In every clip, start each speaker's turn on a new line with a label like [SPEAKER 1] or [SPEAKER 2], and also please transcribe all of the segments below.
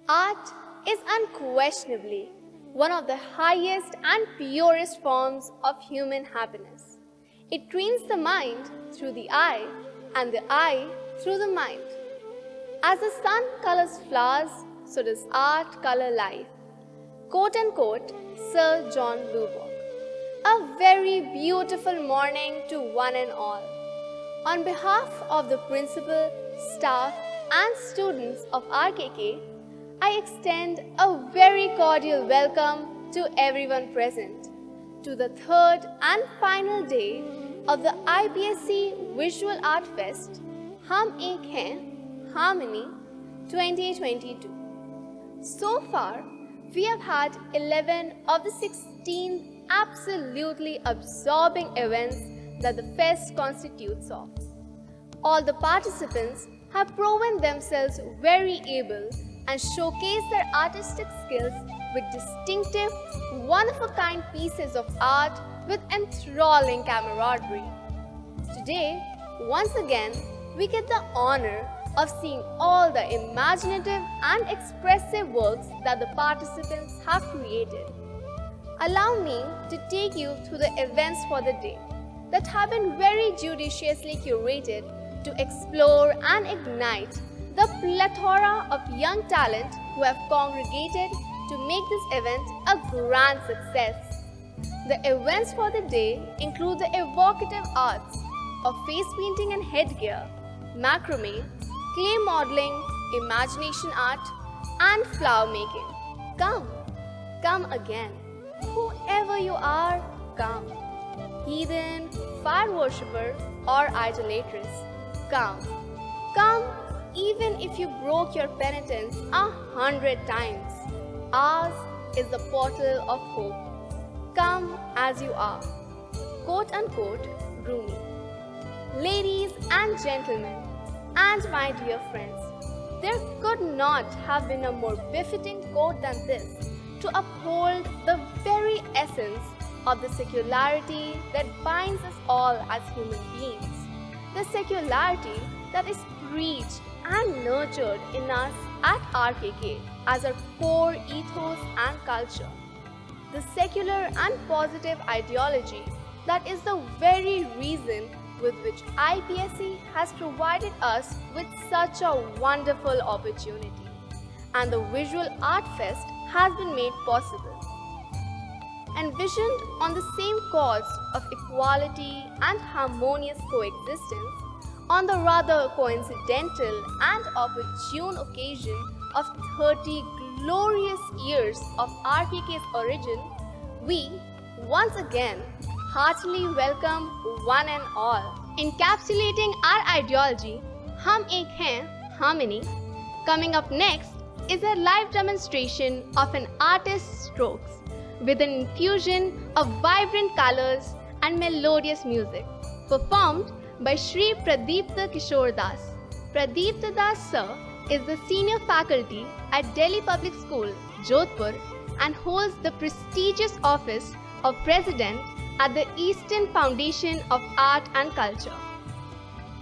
[SPEAKER 1] Art is unquestionably one of the highest and purest forms of human happiness. It trains the mind through the eye and the eye through the mind. As the sun colors flowers, so does art color life. Quote unquote, Sir John Lubbock. A very beautiful morning to one and all. On behalf of the principal, staff and students of RKK, I extend a very cordial welcome to everyone present to the third and final day of the IPSC Visual Art Fest, Hum Ek Hain, Harmony 2022. So far, we have had 11 of the 16 absolutely absorbing events that the fest constitutes of. All the participants have proven themselves very able and showcased their artistic skills with distinctive, one-of-a-kind pieces of art with enthralling camaraderie. Today, once again, we get the honor of seeing all the imaginative and expressive works that the participants have created. Allow me to take you through the events for the day that have been very judiciously curated to explore and ignite the plethora of young talent who have congregated to make this event a grand success. The events for the day include the evocative arts of face painting and headgear, macrame, clay modeling, imagination art, and flower making. Come again. Whoever you are, come. Heathen, fire worshipper, or idolatress, come. Even if you broke your penitence 100 times. Ours is the portal of hope. Come as you are. Quote unquote, Rumi. Ladies and gentlemen, and my dear friends, there could not have been a more befitting quote than this to uphold the very essence of the secularity that binds us all as human beings. The secularity that is preached and nurtured in us at RKK as our core ethos and culture. The secular and positive ideology that is the very reason with which IPSC has provided us with such a wonderful opportunity. And the Visual Art Fest has been made possible. Envisioned on the same cause of equality and harmonious coexistence, on the rather coincidental and opportune occasion of 30 glorious years of RKK's origin, we once again heartily welcome one and all. Encapsulating our ideology, Hum Ek Hain, Harmony, coming up next is a live demonstration of an artist's strokes with an infusion of vibrant colors and melodious music, performed by Shri Pradeepta Kishore Das. Pradeepta Das Sir is the senior faculty at Delhi Public School, Jodhpur, and holds the prestigious office of President at the Eastern Foundation of Art and Culture.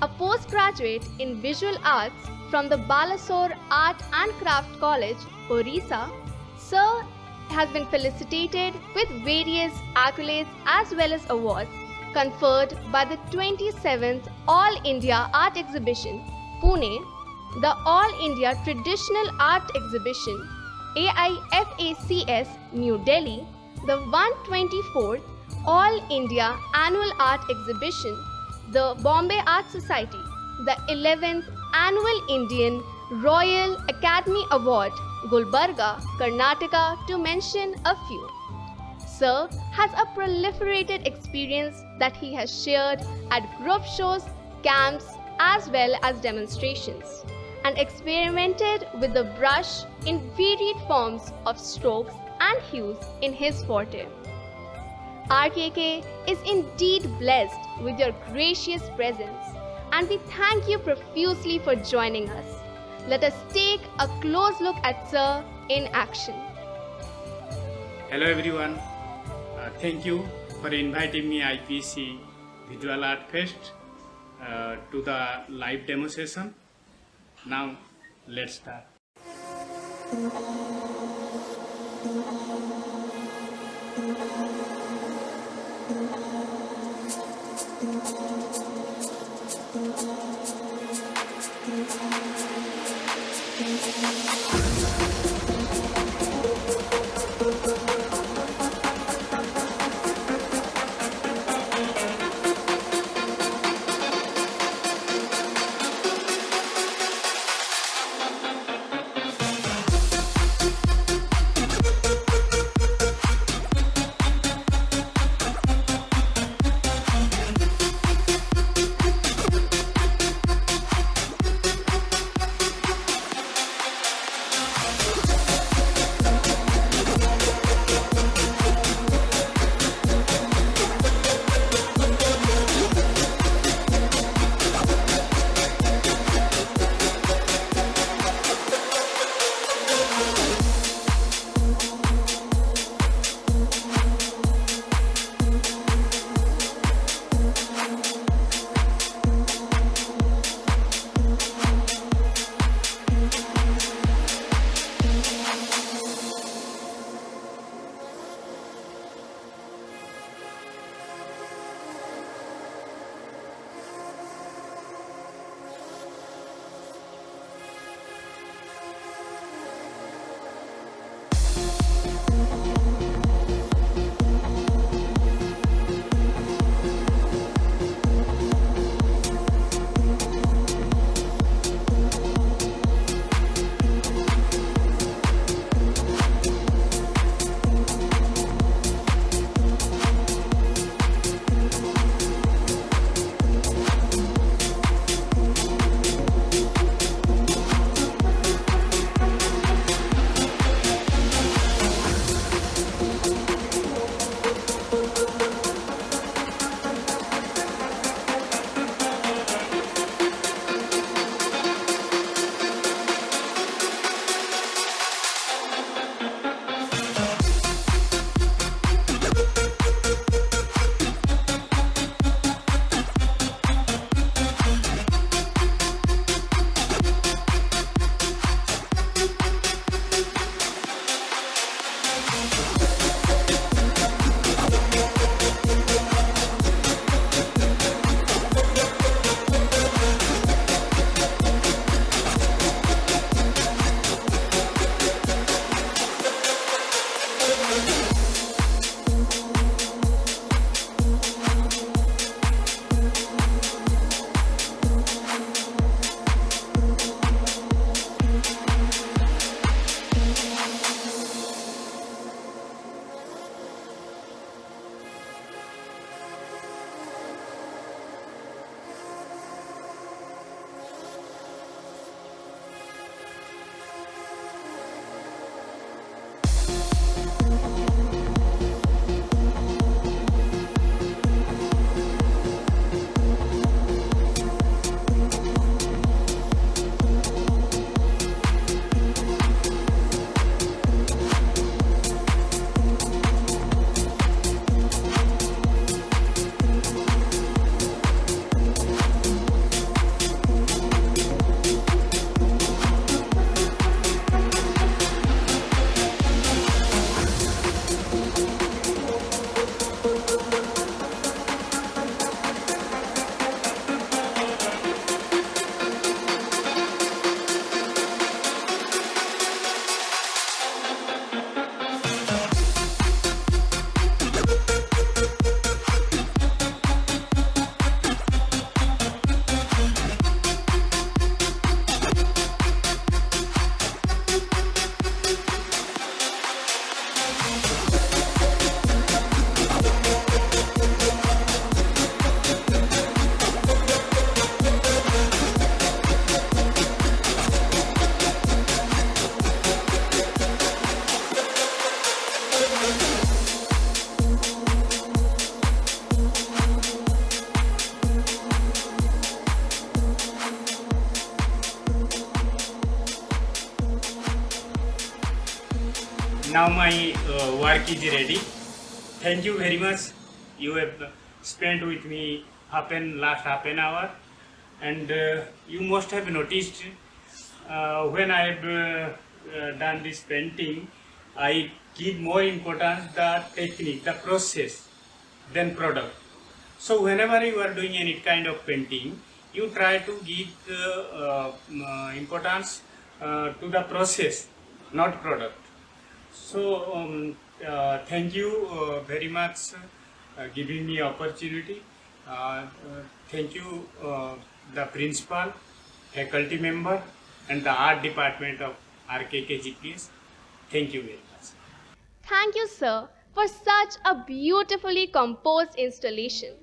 [SPEAKER 1] A postgraduate in visual arts from the Balasore Art and Craft College, Orissa, Sir has been felicitated with various accolades as well as awards conferred by the 27th All India Art Exhibition, Pune, the All India Traditional Art Exhibition, AIFACS, New Delhi, the 124th All India Annual Art Exhibition, the Bombay Art Society, the 11th Annual Indian Royal Academy Award, Gulbarga, Karnataka, to mention a few. Sir has a proliferated experience that he has shared at group shows, camps, as well as demonstrations, and experimented with the brush in varied forms of strokes and hues in his forte. RKK is indeed blessed with your gracious presence, and we thank you profusely for joining us. Let us take a close look at Sir in action.
[SPEAKER 2] Hello everyone. Thank you for inviting me IPSC Visual Art Fest to the live demo session. Now let's start. Now my work is ready. Thank you very much. You have spent with me last half an hour, and you must have noticed when I have done this painting, I give more importance the technique, the process than product. So whenever you are doing any kind of painting, you try to give importance to the process, not product. So thank you very much giving me opportunity. Thank you the principal, faculty member and the art department of RKKGPS. Thank you very much.
[SPEAKER 1] Thank you, sir, for such a beautifully composed installation.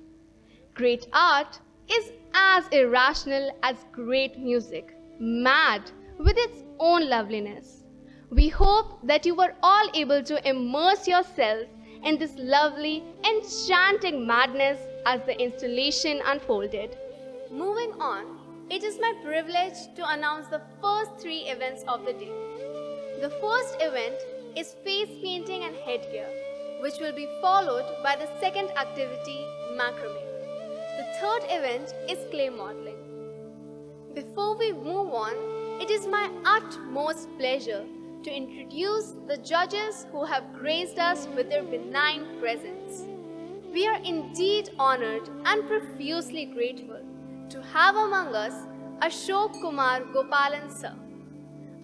[SPEAKER 1] Great art is as irrational as great music, mad with its own loveliness. We hope that you were all able to immerse yourself in this lovely, enchanting madness as the installation unfolded. Moving on, it is my privilege to announce the first 3 events of the day. The first event is face painting and headgear, which will be followed by the second activity, macrame. The third event is clay modeling. Before we move on, it is my utmost pleasure to introduce the judges who have graced us with their benign presence. We are indeed honored and profusely grateful to have among us Ashok Kumar Gopalan sir,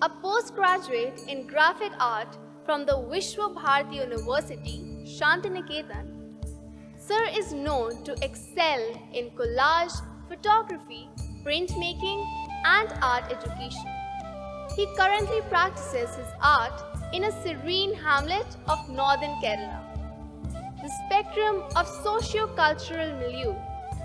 [SPEAKER 1] a postgraduate in graphic art from the Vishwa Bharati University, Shantiniketan. Sir is known to excel in collage, photography, printmaking, and art education. He currently practices his art in a serene hamlet of northern Kerala. The spectrum of socio-cultural milieu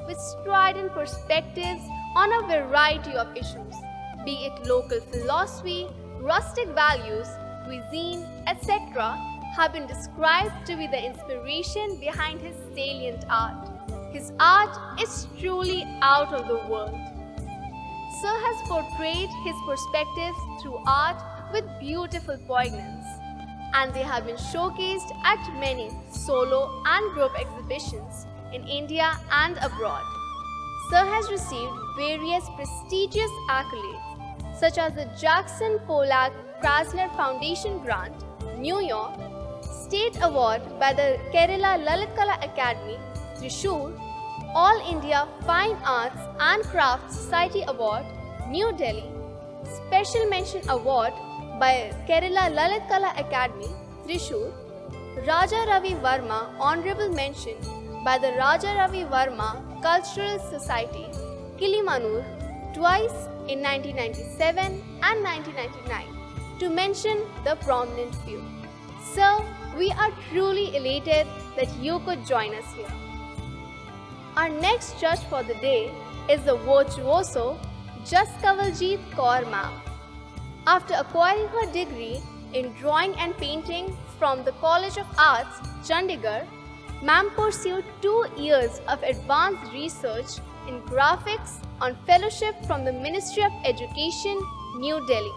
[SPEAKER 1] with strident perspectives on a variety of issues, be it local philosophy, rustic values, cuisine, etc., have been described to be the inspiration behind his salient art. His art is truly out of the world. Sir has portrayed his perspectives through art with beautiful poignance, and they have been showcased at many solo and group exhibitions in India and abroad. Sir has received various prestigious accolades such as the Jackson Pollock Krasner Foundation Grant, New York, State Award by the Kerala Lalit Kala Academy, Thrissur, All India Fine Arts and Crafts Society Award, New Delhi, Special Mention Award by Kerala Lalit Kala Academy, Thrissur, Raja Ravi Varma Honorable Mention by the Raja Ravi Varma Cultural Society, Kilimanur, twice in 1997 and 1999, to mention the prominent few. Sir, we are truly elated that you could join us here. Our next judge for the day is the virtuoso Jaskavaljeet Kaur ma'am. After acquiring her degree in drawing and painting from the College of Arts, Chandigarh, ma'am pursued 2 years of advanced research in graphics on fellowship from the Ministry of Education, New Delhi.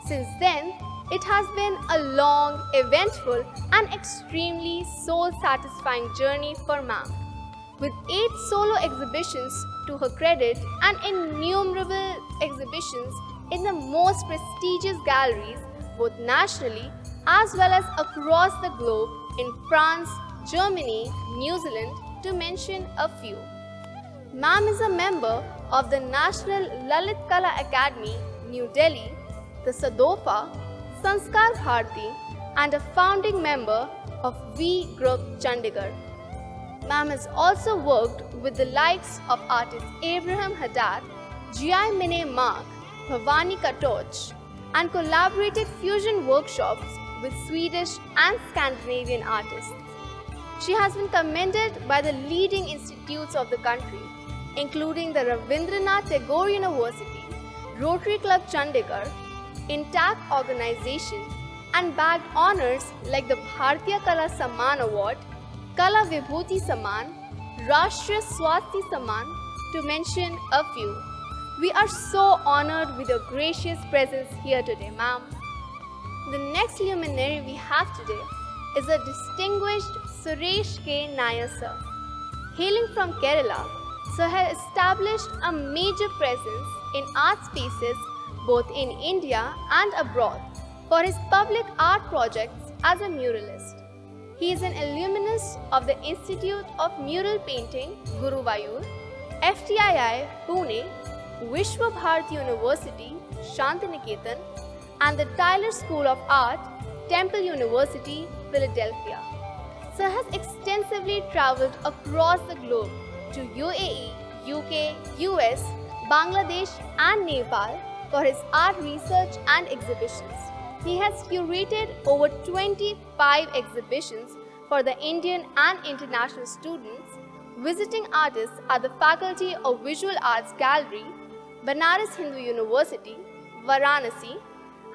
[SPEAKER 1] Since then, it has been a long, eventful and extremely soul-satisfying journey for ma'am. With 8 solo exhibitions to her credit and innumerable exhibitions in the most prestigious galleries, both nationally as well as across the globe in France, Germany, New Zealand, to mention a few. Ma'am is a member of the National Lalit Kala Academy, New Delhi, the Sadofa, Sanskar Bharati, and a founding member of V Group Chandigarh. Ma'am has also worked with the likes of artists Abraham Haddad, G.I. Mine Mark, Bhavani Katoch, and collaborated fusion workshops with Swedish and Scandinavian artists. She has been commended by the leading institutes of the country, including the Ravindranath Tagore University, Rotary Club Chandigarh, Intact Organization, and bagged honors like the Bharatiya Kala Samman Award, Kala Vibhuti Samman, Rashtriya Swasti Samman, to mention a few. We are so honored with your gracious presence here today, ma'am. The next luminary we have today is a distinguished Suresh K. Nair sir. Hailing from Kerala, sir has established a major presence in art spaces both in India and abroad. for his public art projects as a muralist. He is an alumnus of the Institute of Mural Painting, Guruvayur, FTII, Pune, Vishwa Bharati University, Shantiniketan, and the Tyler School of Art, Temple University, Philadelphia. Sir has extensively travelled across the globe to UAE, UK, US, Bangladesh, and Nepal for his art research and exhibitions. He has curated over 25 exhibitions for the Indian and international students, visiting artists at the Faculty of Visual Arts Gallery, Banaras Hindu University, Varanasi,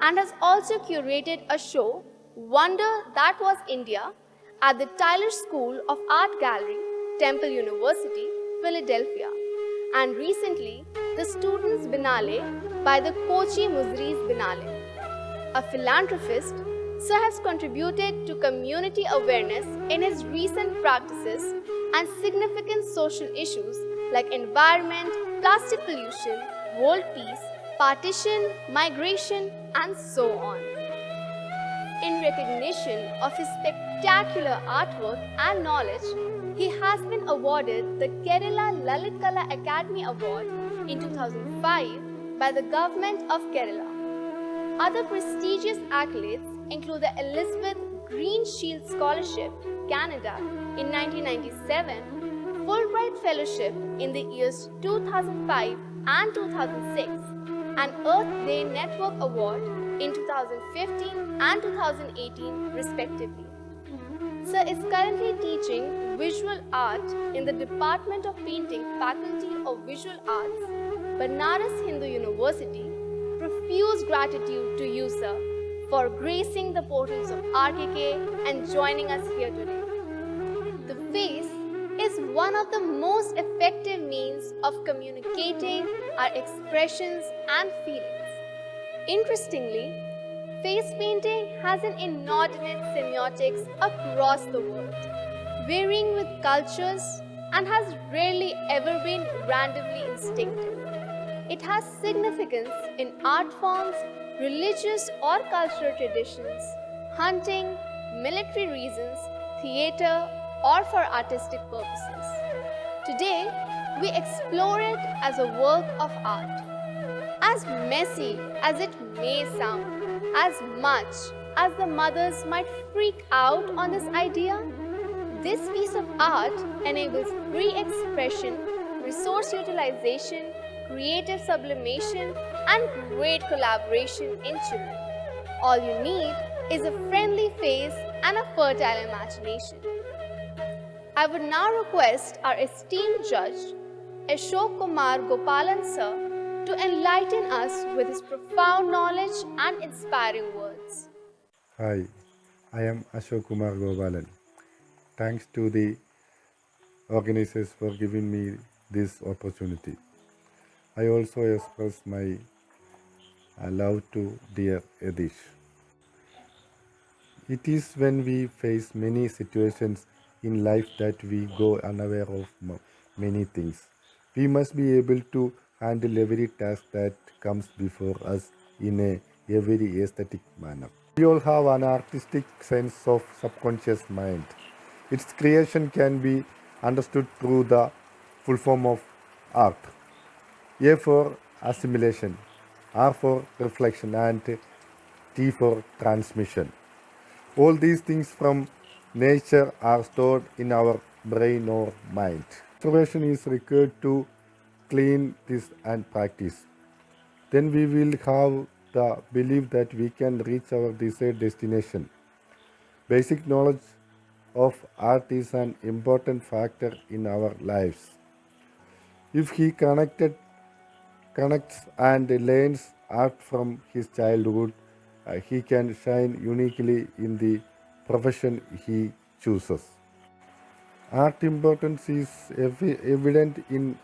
[SPEAKER 1] and has also curated a show, Wonder That Was India, at the Tyler School of Art Gallery, Temple University, Philadelphia, and recently the Students' Biennale by the Kochi Muzris Biennale. A philanthropist, Sir has contributed to community awareness in his recent practices and significant social issues like environment, plastic pollution, world peace, partition, migration, and so on. In recognition of his spectacular artwork and knowledge, he has been awarded the Kerala Lalit Kala Academy Award in 2005 by the Government of Kerala. Other prestigious accolades include the Elizabeth Green Shield Scholarship, Canada, in 1997, Fulbright Fellowship in the years 2005 and 2006, and Earth Day Network Award in 2015 and 2018, respectively. Sir is currently teaching visual art in the Department of Painting Faculty of Visual Arts, Banaras Hindu University. Profuse gratitude to you, sir, for gracing the portals of RKK and joining us here today. The face is one of the most effective means of communicating our expressions and feelings. Interestingly, face painting has an inordinate semiotics across the world, varying with cultures, and has rarely ever been randomly instinctive. It has significance in art forms, religious or cultural traditions, hunting, military reasons, theatre, or for artistic purposes. Today, we explore it as a work of art. As messy as it may sound, as much as the mothers might freak out on this idea, this piece of art enables free expression, resource utilization, creative sublimation, and great collaboration in children. All you need is a friendly face and a fertile imagination. I would now request our esteemed judge, Ashok Kumar Gopalan sir, to enlighten us with his profound knowledge and inspiring words.
[SPEAKER 3] Hi, I am Ashok Kumar Gopalan. Thanks to the organizers for giving me this opportunity. I also express my love to dear Edish. It is when we face many situations in life that we go unaware of many things. We must be able to handle every task that comes before us in a very aesthetic manner. We all have an artistic sense of subconscious mind. Its creation can be understood through the full form of art. A for assimilation, R for reflection, and T for transmission. All these things from nature are stored in our brain or mind. Observation is required to clean this and practice. Then we will have the belief that we can reach our desired destination. Basic knowledge of art is an important factor in our lives. If he connects and learns art from his childhood, he can shine uniquely in the profession he chooses. Art importance is evident in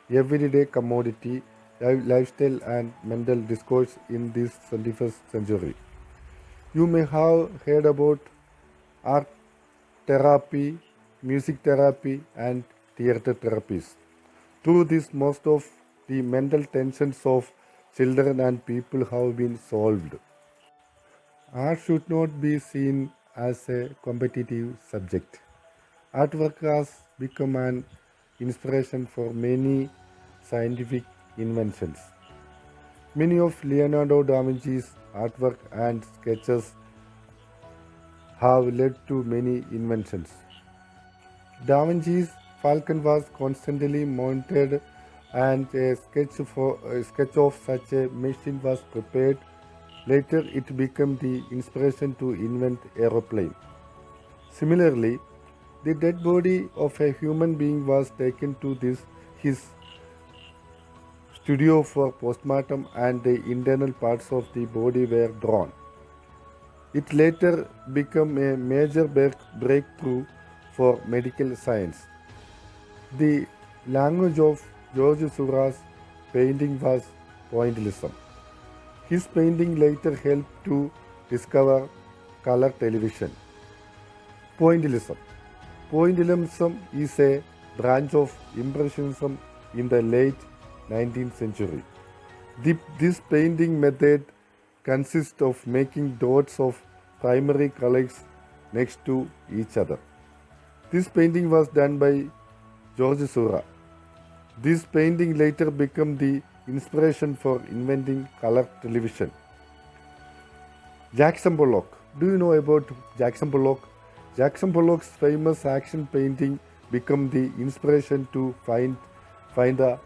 [SPEAKER 3] everyday commodity, lifestyle and mental discourse in this 21st century. You may have heard about art therapy, music therapy and theater therapies. Through this, most of the mental tensions of children and people have been solved. Art should not be seen as a competitive subject. Artwork has become an inspiration for many scientific inventions. Many of Leonardo da Vinci's artwork and sketches have led to many inventions. Da Vinci's falcon was constantly mounted and a sketch of such a machine was prepared. Later it became the inspiration to invent aeroplane. Similarly, the dead body of a human being was taken to his studio for postmortem and the internal parts of the body were drawn. It later became a major breakthrough for medical science. The language of George Seurat's painting was pointillism. His painting later helped to discover color television. Pointillism. Pointillism is a branch of Impressionism in the late 19th century. This painting method consists of making dots of primary colors next to each other. This painting was done by George Seurat. This painting later became the inspiration for inventing color television. Jackson Pollock. Do you know about Jackson Pollock? Jackson Pollock's famous action painting became the inspiration to find the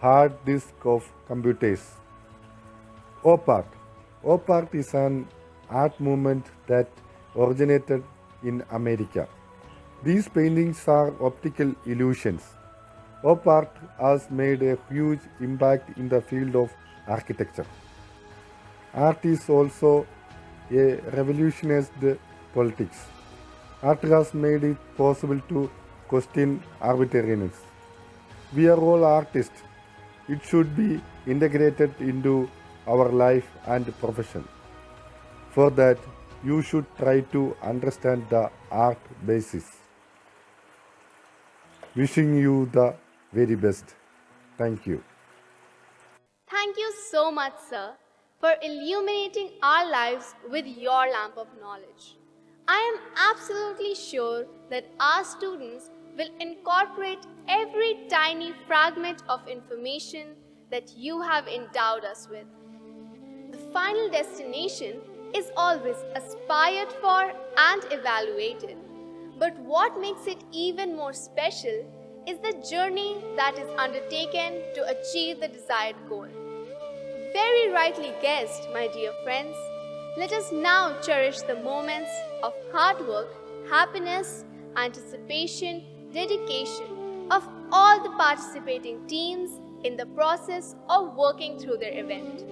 [SPEAKER 3] hard disk of computers. Op art. Op art is an art movement that originated in America. These paintings are optical illusions. Op art has made a huge impact in the field of architecture. Art is also a revolutionized politics. Art has made it possible to question arbitrariness. We are all artists. It should be integrated into our life and profession. For that, you should try to understand the art basis. Wishing you the very best. Thank you.
[SPEAKER 1] Thank you so much, sir, for illuminating our lives with your lamp of knowledge. I am absolutely sure that our students will incorporate every tiny fragment of information that you have endowed us with. The final destination is always aspired for and evaluated. But what makes it even more special is the journey that is undertaken to achieve the desired goal. Very rightly guessed, my dear friends. Let us now cherish the moments of hard work, happiness, anticipation, dedication of all the participating teams in the process of working through their event.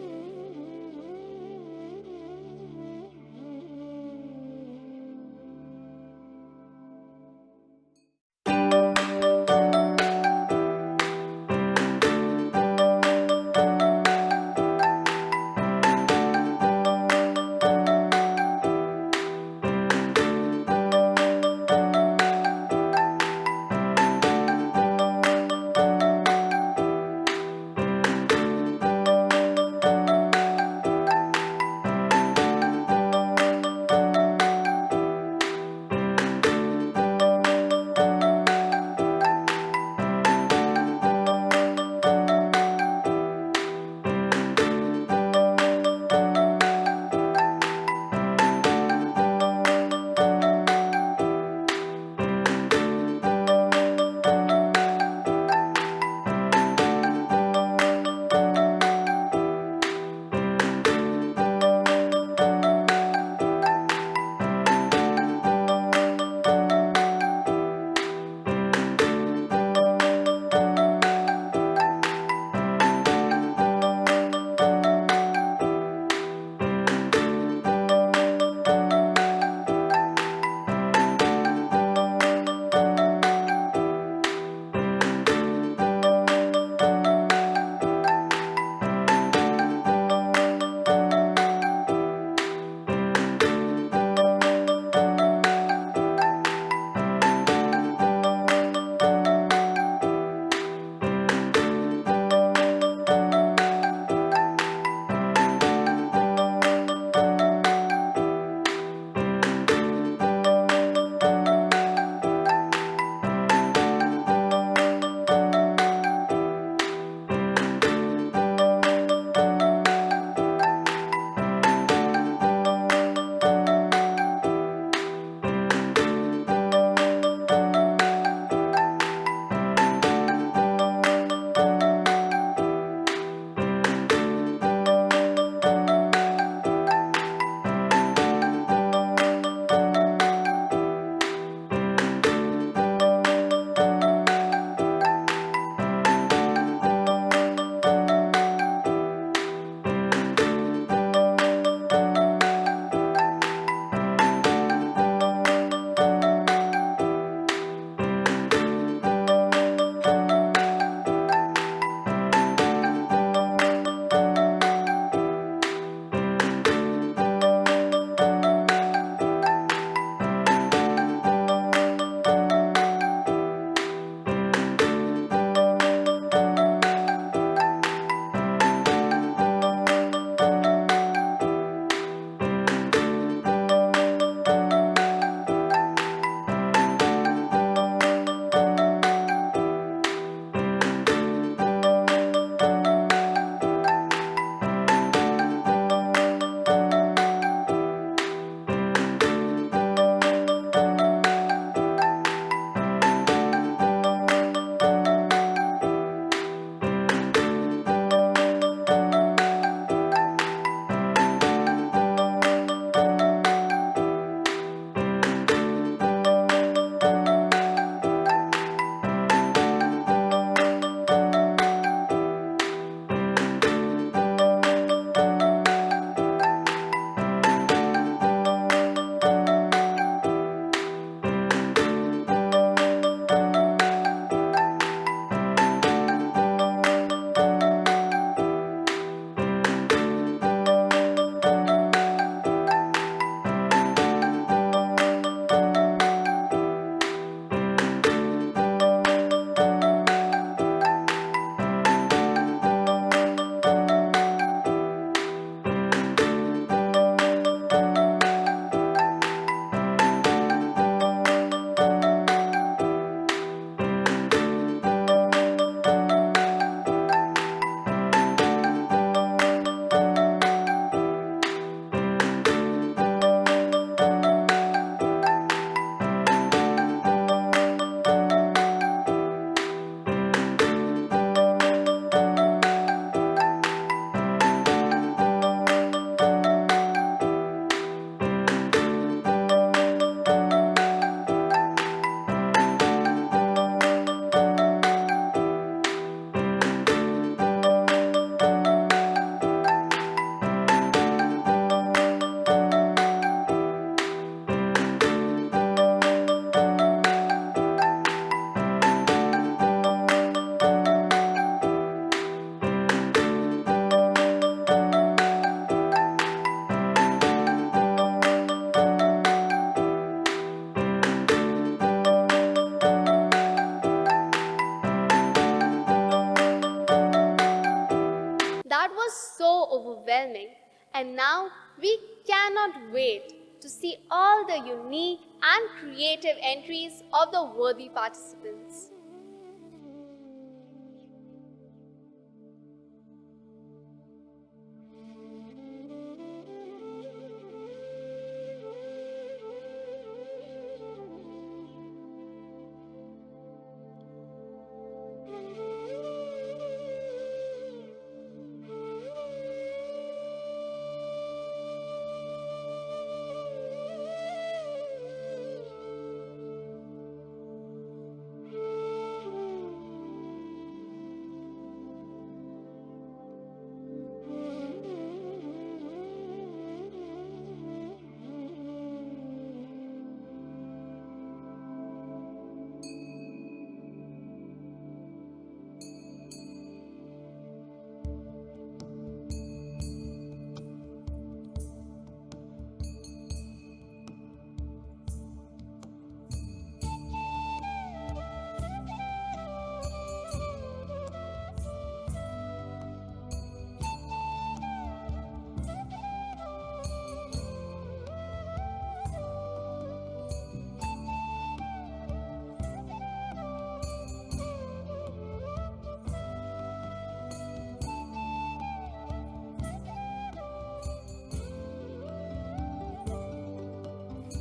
[SPEAKER 1] And now we cannot wait to see all the unique and creative entries of the worthy participants.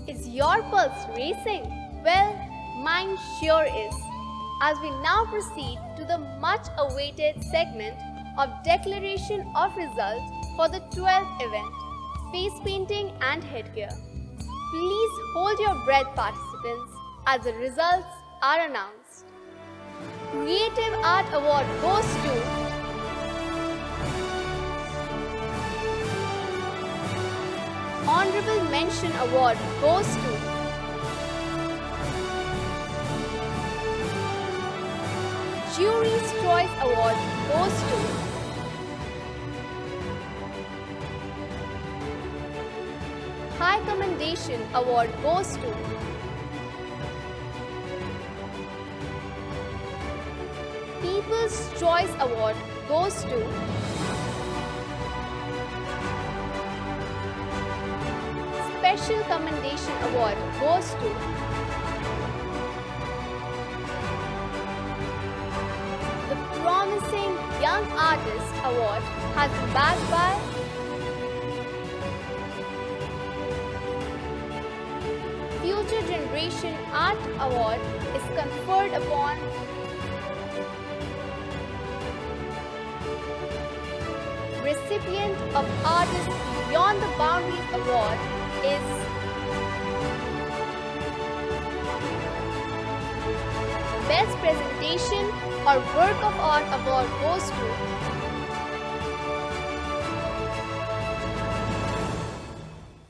[SPEAKER 1] Is your pulse racing? Well, mine sure is. As we now proceed to the much awaited segment of declaration of results for the 12th event, face painting and headgear. Please hold your breath, participants, as the results are announced. Creative Art Award goes to Honorable Mention Award goes to Jury's Choice Award goes to High Commendation Award goes to People's Choice Award goes to Special Commendation Award goes to the Promising Young Artist Award has been backed by Future Generation Art Award is conferred upon recipient of Artist Beyond the Boundaries Award is Best Presentation or Work of Art Award goes to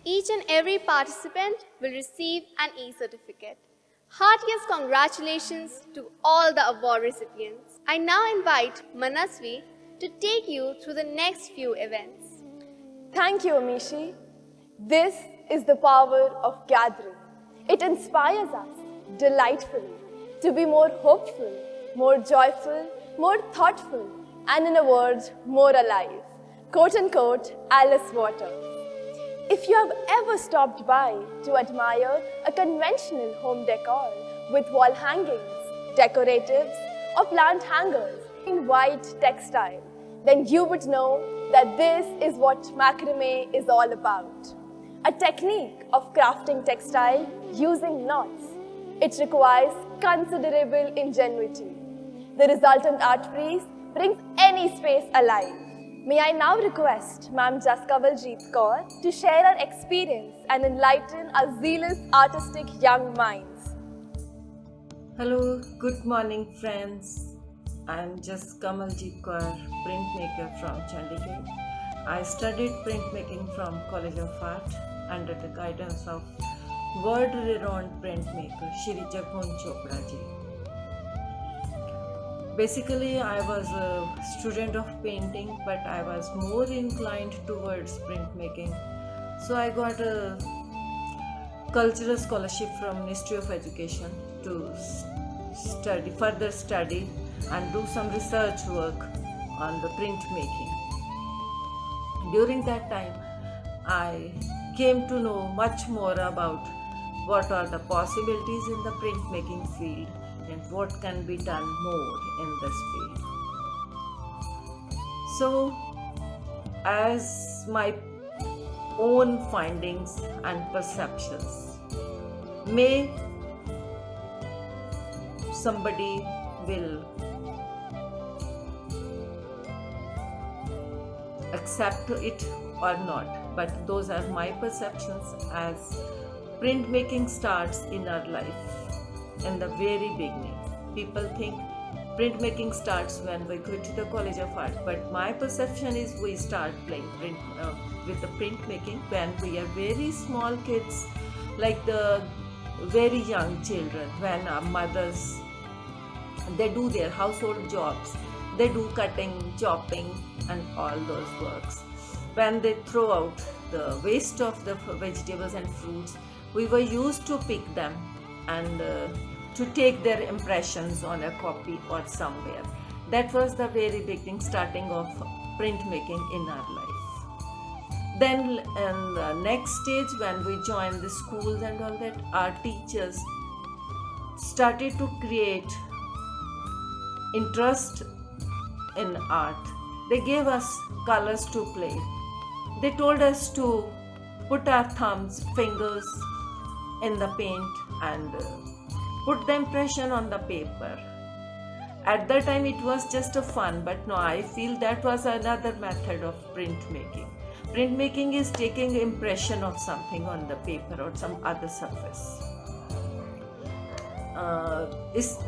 [SPEAKER 1] each and every participant will receive an e-certificate. Heartiest congratulations to all the award recipients. I now invite Manasvi to take you through the next few events.
[SPEAKER 4] Thank you, Amishi. This is the power of gathering. It inspires us delightfully to be more hopeful, more joyful, more thoughtful, and in a word, more alive. Quote unquote, Alice Waters. If you have ever stopped by to admire a conventional home decor with wall hangings, decoratives, or plant hangers in white textile, then you would know that this is what macrame is all about. A technique of crafting textile using knots. It requires considerable ingenuity. The resultant art piece brings any space alive. May I now request Ma'am Jaskavaljeet Kaur to share her experience and enlighten our zealous artistic young minds.
[SPEAKER 5] Hello, good morning friends. I am Jaskavaljeet Kaur, printmaker from Chandigarh. I studied printmaking from College of Art under the guidance of world-renowned printmaker Shri Jaghun Chopra ji. Basically, I was a student of painting, but I was more inclined towards printmaking. So I got a cultural scholarship from Ministry of Education to further study and do some research work on the printmaking. During that time, I came to know much more about what are the possibilities in the printmaking field and what can be done more in this field. So, as my own findings and perceptions, may somebody will accept it or not, but those are my perceptions. As printmaking starts in our life in the very beginning, people think printmaking starts when we go to the College of Art, but my perception is we start playing with the printmaking when we are very small kids, like the very young children, when our mothers, they do their household jobs, they do cutting, chopping and all those works. When they throw out the waste of the vegetables and fruits, we were used to pick them and to take their impressions on a copy or somewhere. That was the very beginning, starting of printmaking in our life. Then in the next stage, when we joined the schools and all that, our teachers started to create interest in art. They gave us colors to play. They told us to put our thumbs, fingers in the paint and put the impression on the paper. At that time it was just a fun, but now I feel that was another method of printmaking. Printmaking is taking impression of something on the paper or some other surface.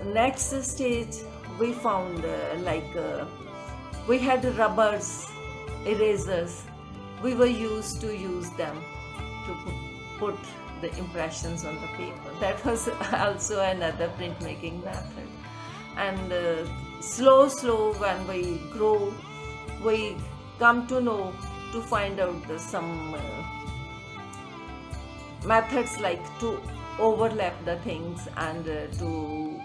[SPEAKER 5] Next stage we found we had rubbers, erasers. We were used to use them to put the impressions on the paper. That was also another printmaking method. And slow when we grow, we come to know, to find out some methods like to overlap the things and to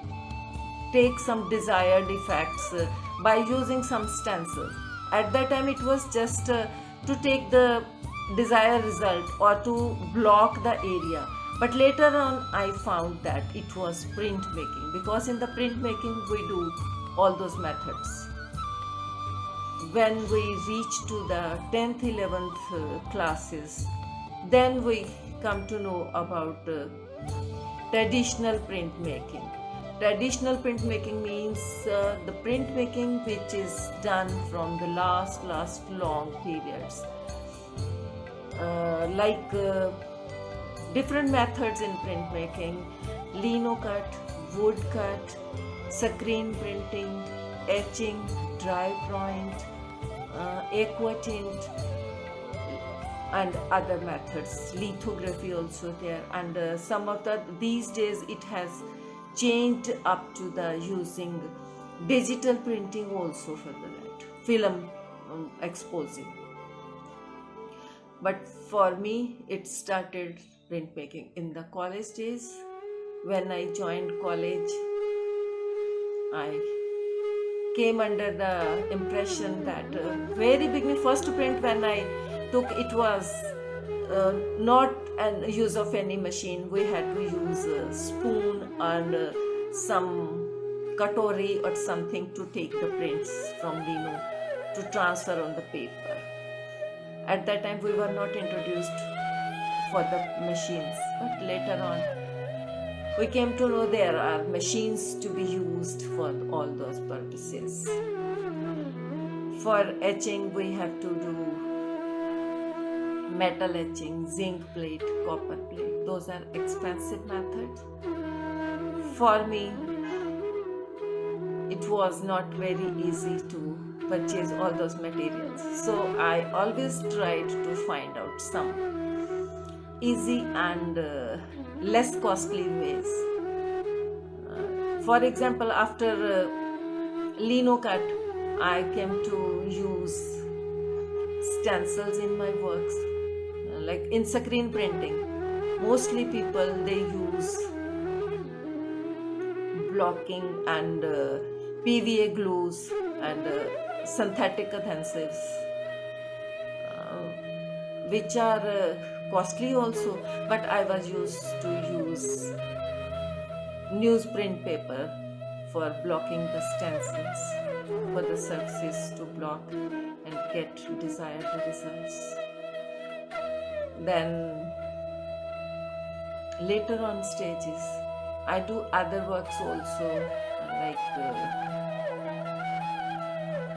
[SPEAKER 5] take some desired effects by using some stencils. At that time it was just to take the desired result or to block the area. But later on I found that it was printmaking, because in the printmaking we do all those methods. When we reach to the 10th, 11th classes, then we come to know about traditional printmaking. Traditional printmaking means the printmaking which is done from the last long periods. Different methods in printmaking: lino cut, wood cut, screen printing, etching, dry point, aqua tint, and other methods. Lithography also there, and some of these days it has changed up to the using digital printing also for that, film exposing. But for me, it started printmaking in the college days. When I joined college, I came under the impression that very beginning, first print when I took, it was not an use of any machine. We had to use a spoon and some katori or something to take the prints from lino to transfer on the paper. At that time we were not introduced for the machines, but later on we came to know there are machines to be used for all those purposes. For etching we have to do metal etching, zinc plate, copper plate. Those are expensive methods. For me, it was not very easy to purchase all those materials. So I always tried to find out some easy and less costly ways. For example, after lino cut, I came to use stencils in my works. Like in screen printing, mostly people they use blocking and PVA glues and synthetic adhesives. which are costly also, but I was used to use newsprint paper for blocking the stencils for the surfaces to block and get desired results. Then later on stages, I do other works also, like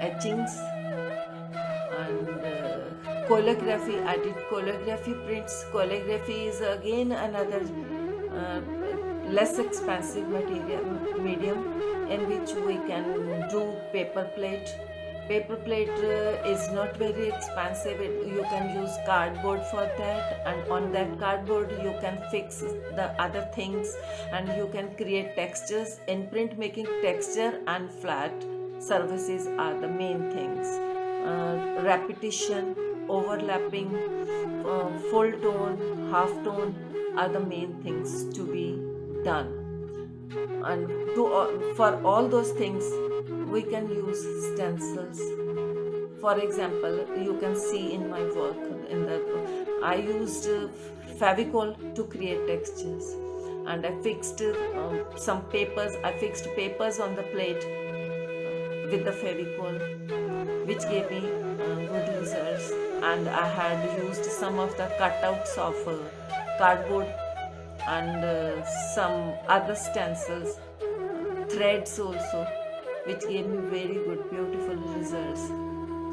[SPEAKER 5] etchings and calligraphy. I did calligraphy prints. Calligraphy is again another less expensive medium in which we can do paper plate. Paper plate is not very expensive. You can use cardboard for that, and on that cardboard you can fix the other things, and you can create textures. In printmaking, texture and flat surfaces are the main things. Repetition, overlapping, full tone, half tone are the main things to be done. And for all those things we can use stencils. For example, you can see in my work I used Fevicol to create textures, and I fixed some papers. I fixed papers on the plate with the Fevicol, which gave me good results. And I had used some of the cutouts of cardboard and some other stencils, threads also, which gave me very good, beautiful results.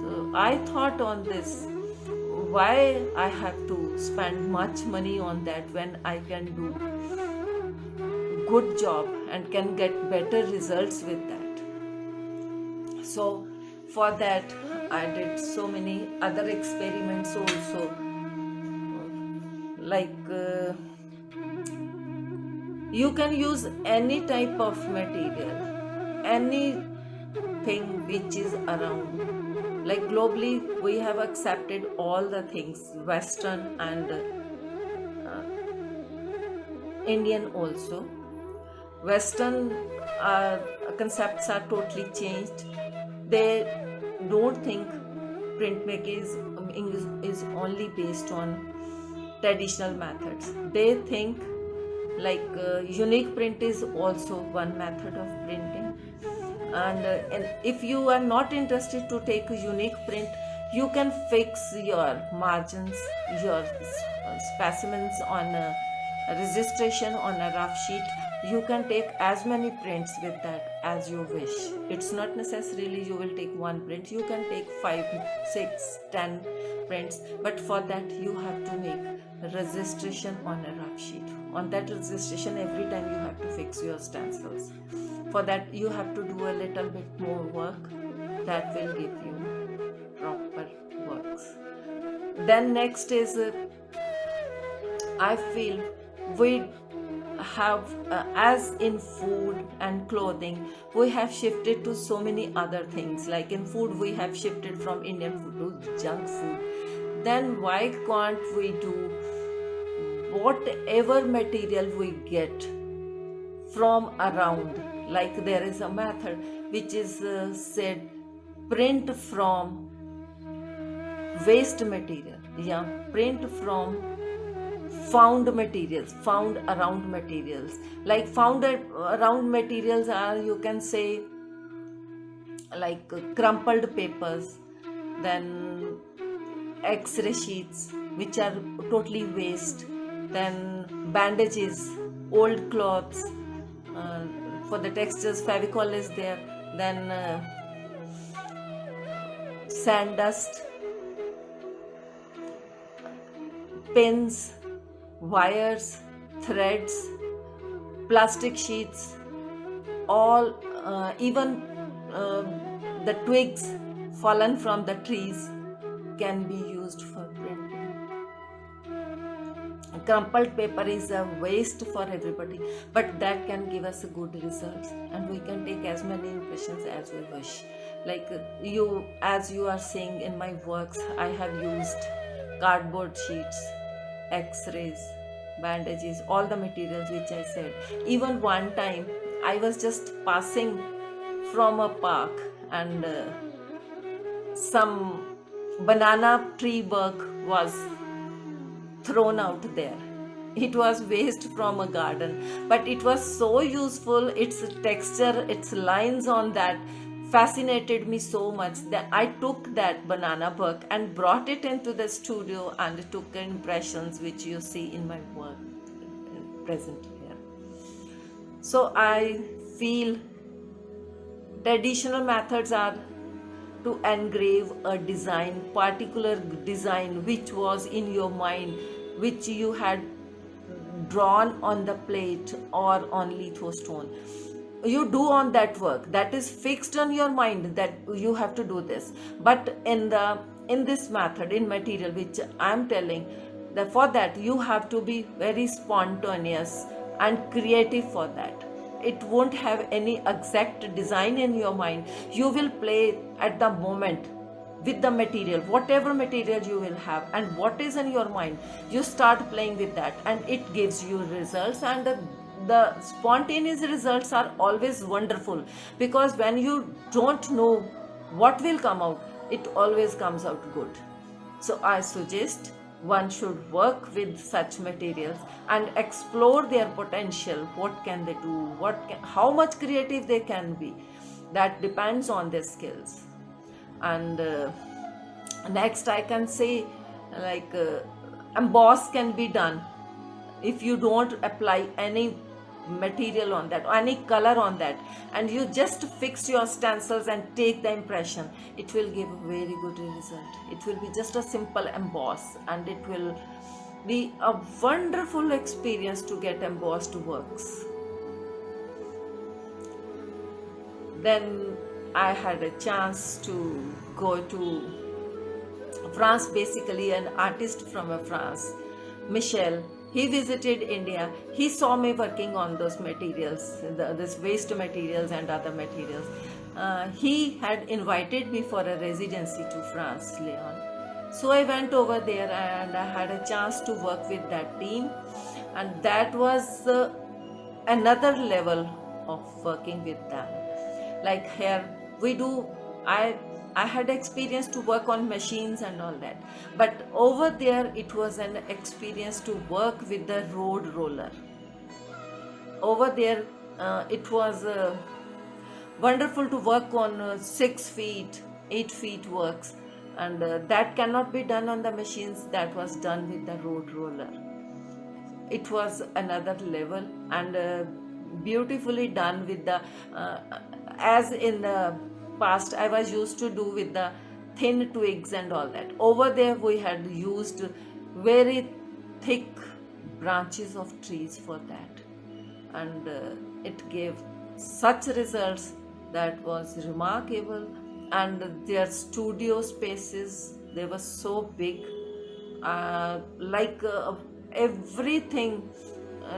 [SPEAKER 5] So I thought on this, why I have to spend much money on that when I can do good job and can get better results with that. So for that I did so many other experiments also, like you can use any type of material, anything which is around. Like globally we have accepted all the things, Western and Indian also. Western concepts are totally changed. They don't think printmaking is only based on traditional methods. They think like unique print is also one method of printing. And if you are not interested to take a unique print, you can fix your margins, your specimens on a registration on a rough sheet. You can take as many prints with that as you wish. It's not necessarily you will take one print. You can take 5, 6, 10 prints, but for that you have to make a registration on a rough sheet. On that registration, every time you have to fix your stencils. For that you have to do a little bit more work. That will give you proper works. Then next is I feel we have as in food and clothing, we have shifted to so many other things. Like in food we have shifted from Indian food to junk food. Then why can't we do whatever material we get from around? Like there is a method which is said, print from waste material, print from found materials, found around materials. Like found around materials are, you can say, like crumpled papers, then X-ray sheets which are totally waste, then bandages, old cloths. For the textures, Fevicol is there, then sand dust, pins, wires, threads, plastic sheets, all, even the twigs fallen from the trees can be used for printing. Crumpled paper is a waste for everybody, but that can give us a good results, and we can take as many impressions as we wish. Like as you are seeing in my works, I have used cardboard sheets, X-rays, bandages, all the materials which I said. Even one time I was just passing from a park, and some banana tree bark was thrown out there. It was waste from a garden, but it was so useful. Its texture, its lines on that fascinated me so much that I took that banana book and brought it into the studio and took impressions which you see in my work present here. So I feel traditional methods are to engrave a design, particular design which was in your mind, which you had drawn on the plate or on litho stone. You do on that work that is fixed on your mind that you have to do this. But in this method, in material which I am telling, that for that you have to be very spontaneous and creative for that. It won't have any exact design in your mind. You will play at the moment with the material, whatever material you will have and what is in your mind, you start playing with that and it gives you results. And the spontaneous results are always wonderful, because when you don't know what will come out, it always comes out good. So I suggest one should work with such materials and explore their potential. What can they do? How much creative they can be? That depends on their skills. And next I can say, like, emboss can be done if you don't apply any material on that or any color on that, and you just fix your stencils and take the impression. It will give a very good result. It will be just a simple emboss, and it will be a wonderful experience to get embossed works. Then I had a chance to go to France, basically an artist from France, Michel. He visited India. He saw me working on those materials, this waste materials and other materials. He had invited me for a residency to France, Lyon. So I went over there and I had a chance to work with that team. And that was another level of working with them. Like here, I had experience to work on machines and all that, but over there it was an experience to work with the road roller. Over there it was wonderful to work on 6 feet, 8 feet works, and that cannot be done on the machines. That was done with the road roller. It was another level and beautifully done with the as in the past I was used to do with the thin twigs and all that. Over there we had used very thick branches of trees for that, and it gave such results that was remarkable. And their studio spaces, they were so big, everything,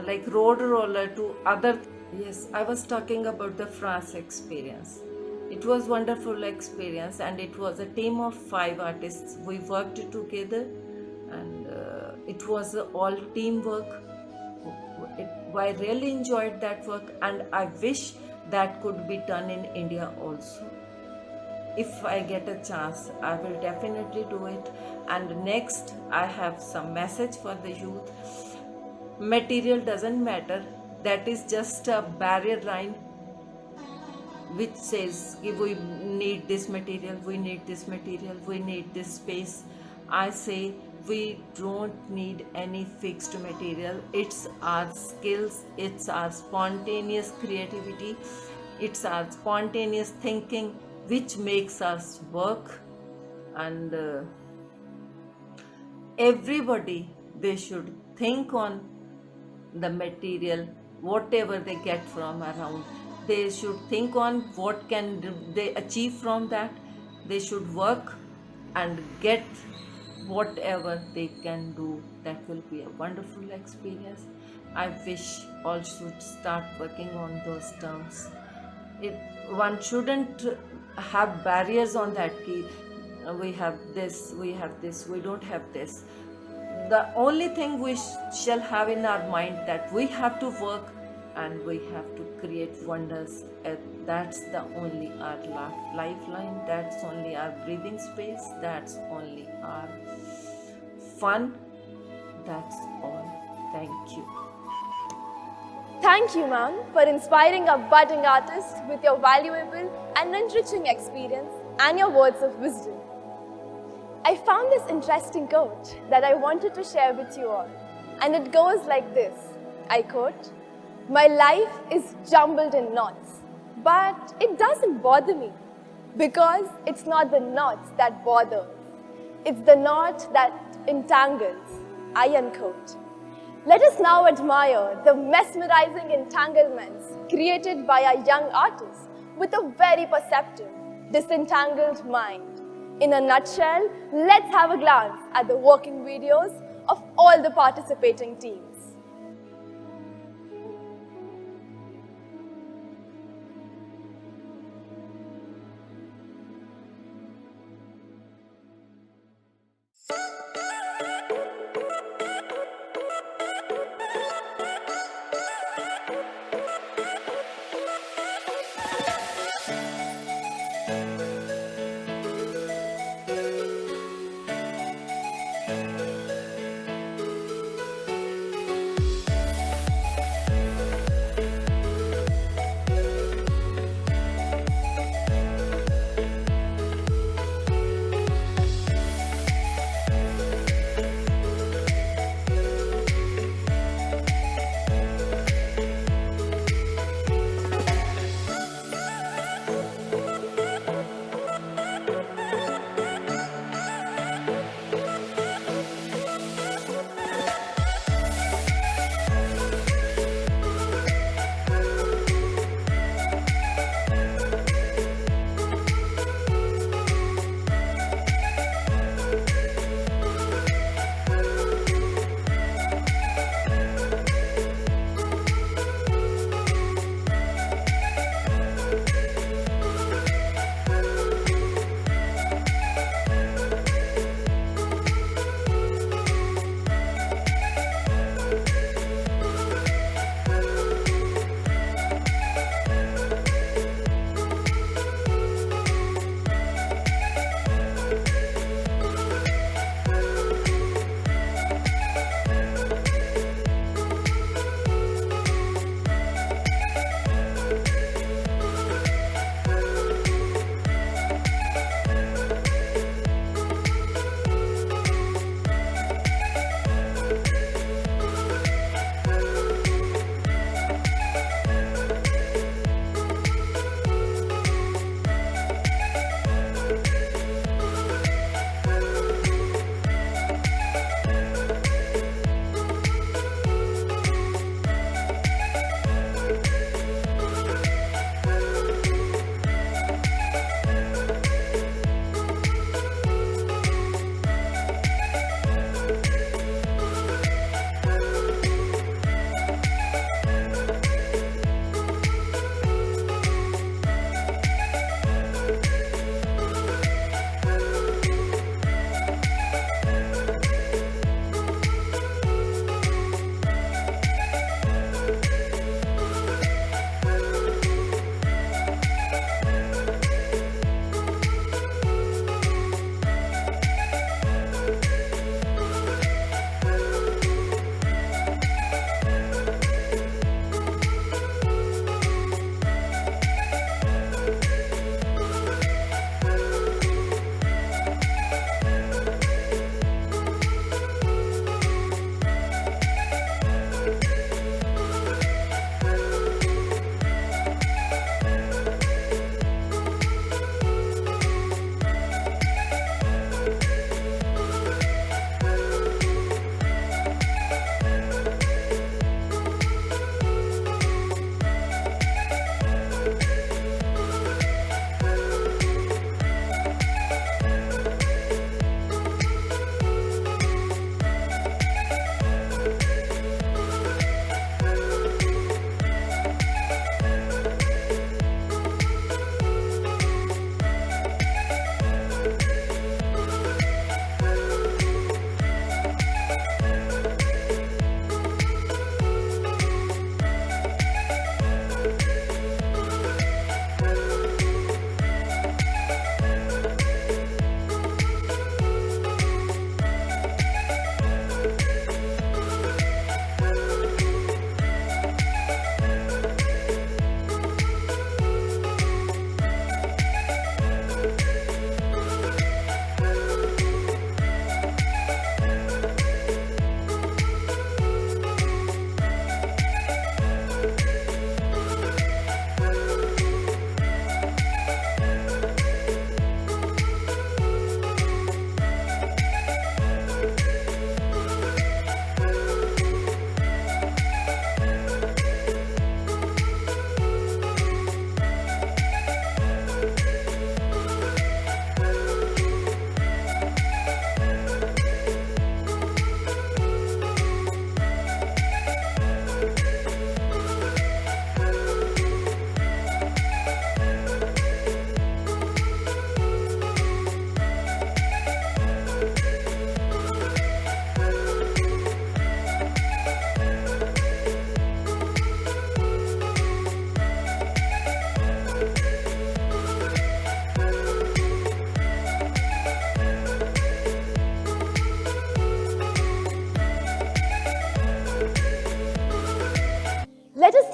[SPEAKER 5] like road roller to other. Yes, I was talking about the France experience. It was wonderful experience, and it was a team of 5 artists. We worked together, and it was all teamwork. I really enjoyed that work, and I wish that could be done in India also. If I get a chance, I will definitely do it. And next, I have some message for the youth. Material doesn't matter. That is just a barrier line which says we need this material, we need this material, we need this space. I say we don't need any fixed material. It's our skills, it's our spontaneous creativity, it's our spontaneous thinking which makes us work. And everybody, they should think on the material, whatever they get from around. They should think on what can they achieve from that. They should work and get whatever they can do. That will be a wonderful experience. I wish all should start working on those terms. One shouldn't have barriers on that key. We have this, we have this, we don't have this. The only thing we shall have in our mind that we have to work and we have to create wonders. That's the only our lifeline. That's only our breathing space. That's only our fun. That's all. Thank you.
[SPEAKER 4] Thank you, ma'am, for inspiring a budding artist with your valuable and enriching experience and your words of wisdom. I found this interesting quote that I wanted to share with you all, and it goes like this. I quote, "My life is jumbled in knots, but it doesn't bother me because it's not the knots that bother. It's the knot that entangles." I unquote. Let us now admire the mesmerizing entanglements created by a young artist with a very perceptive, disentangled mind. In a nutshell, let's have a glance at the working videos of all the participating teams.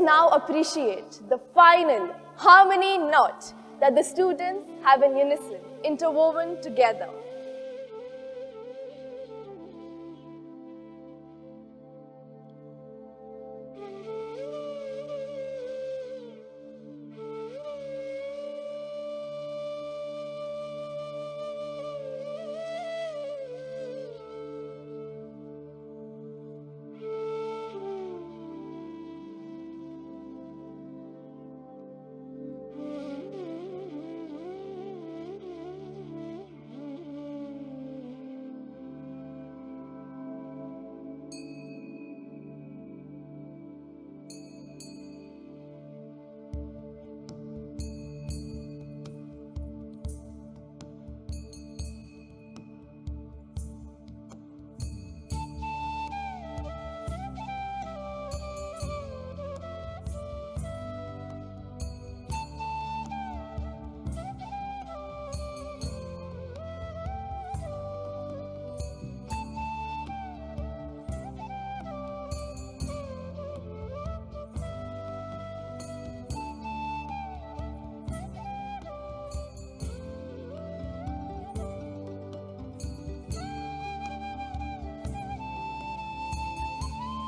[SPEAKER 4] now appreciate the final harmony note that the students have in unison, interwoven together.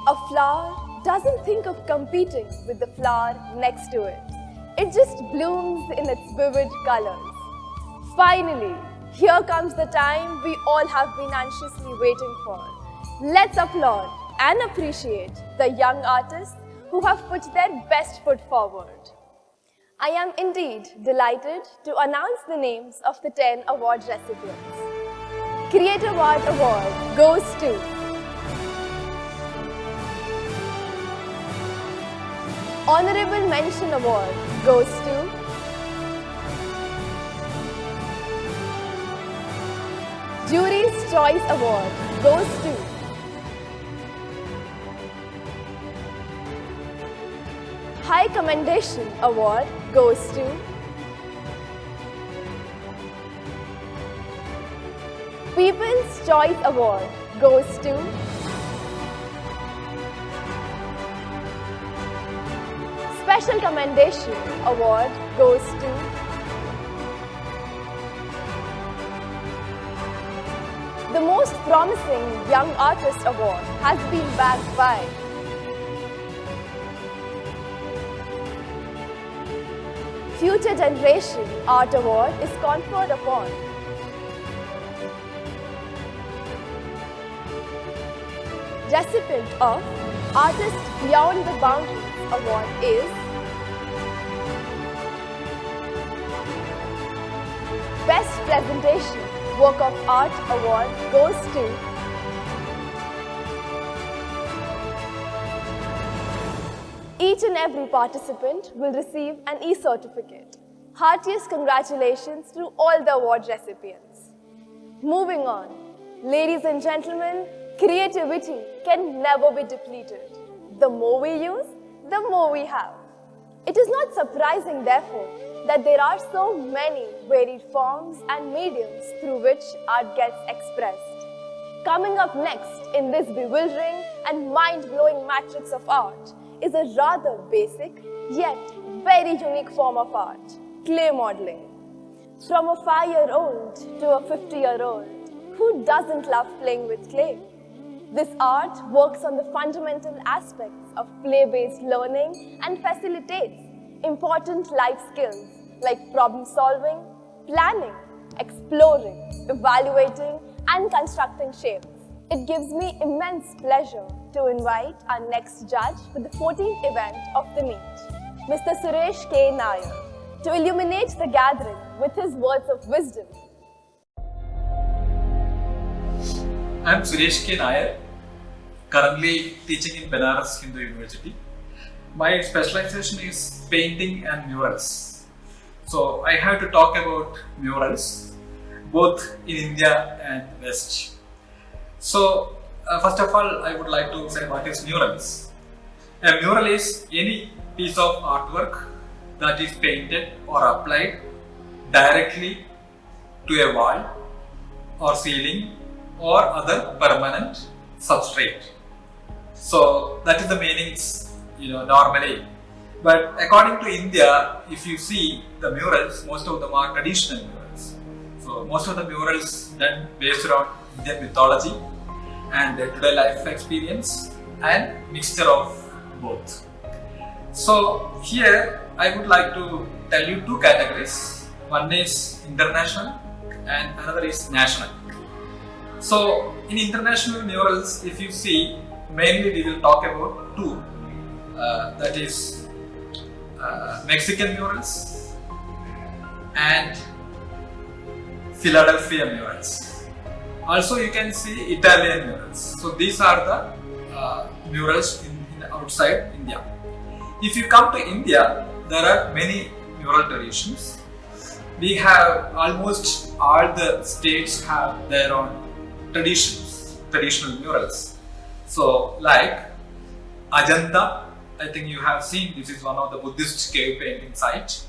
[SPEAKER 4] A flower doesn't think of competing with the flower next to it. It just blooms in its vivid colors. Finally, here comes the time we all have been anxiously waiting for. Let's applaud and appreciate the young artists who have put their best foot forward. I am indeed delighted to announce the names of the 10 award recipients. Creative Art Award goes to Honorable Mention Award goes to Jury's Choice Award goes to High Commendation Award goes to People's Choice Award goes to Special Commendation Award goes to the Most Promising Young Artist Award has been backed by Future Generation Art Award is conferred upon recipient of Artist Beyond the Boundaries Award is Best Presentation Work of Art Award goes to each and every participant will receive an e-certificate. Heartiest congratulations to all the award recipients. Moving on, ladies and gentlemen, creativity can never be depleted. The more we use, the more we have. It is not surprising, therefore, that there are so many varied forms and mediums through which art gets expressed. Coming up next in this bewildering and mind-blowing matrix of art is a rather basic yet very unique form of art, clay modeling. From a 5-year-old to a 50-year-old, who doesn't love playing with clay? This art works on the fundamental aspects of play-based learning and facilitates important life skills like problem solving, planning, exploring, evaluating, and constructing shapes. It gives me immense pleasure to invite our next judge for the 14th event of the meet, Mr. Suresh K. Nair, to illuminate the gathering with his words of wisdom.
[SPEAKER 6] I am Suresh K. Nair, currently teaching in Banaras Hindu University. My specialization is painting and murals. So I have to talk about murals, both in India and West. So first of all, I would like to say what is murals. A mural is any piece of artwork that is painted or applied directly to a wall or ceiling or other permanent substrate. So that is the meanings, normally But according to India, if you see the murals, most of them are traditional murals. So most of the murals done based on Indian mythology and day-to-day life experience and mixture of both. So here I would like to tell you two categories. One is international and another is national. So in international murals, if you see, mainly we will talk about two. That is Mexican murals and Philadelphia murals. Also you can see Italian murals. So these are the murals in outside India. If you come to India, there are many mural traditions. We have almost all the states have their own traditional murals. So like Ajanta, I think you have seen, this is one of the Buddhist cave painting sites.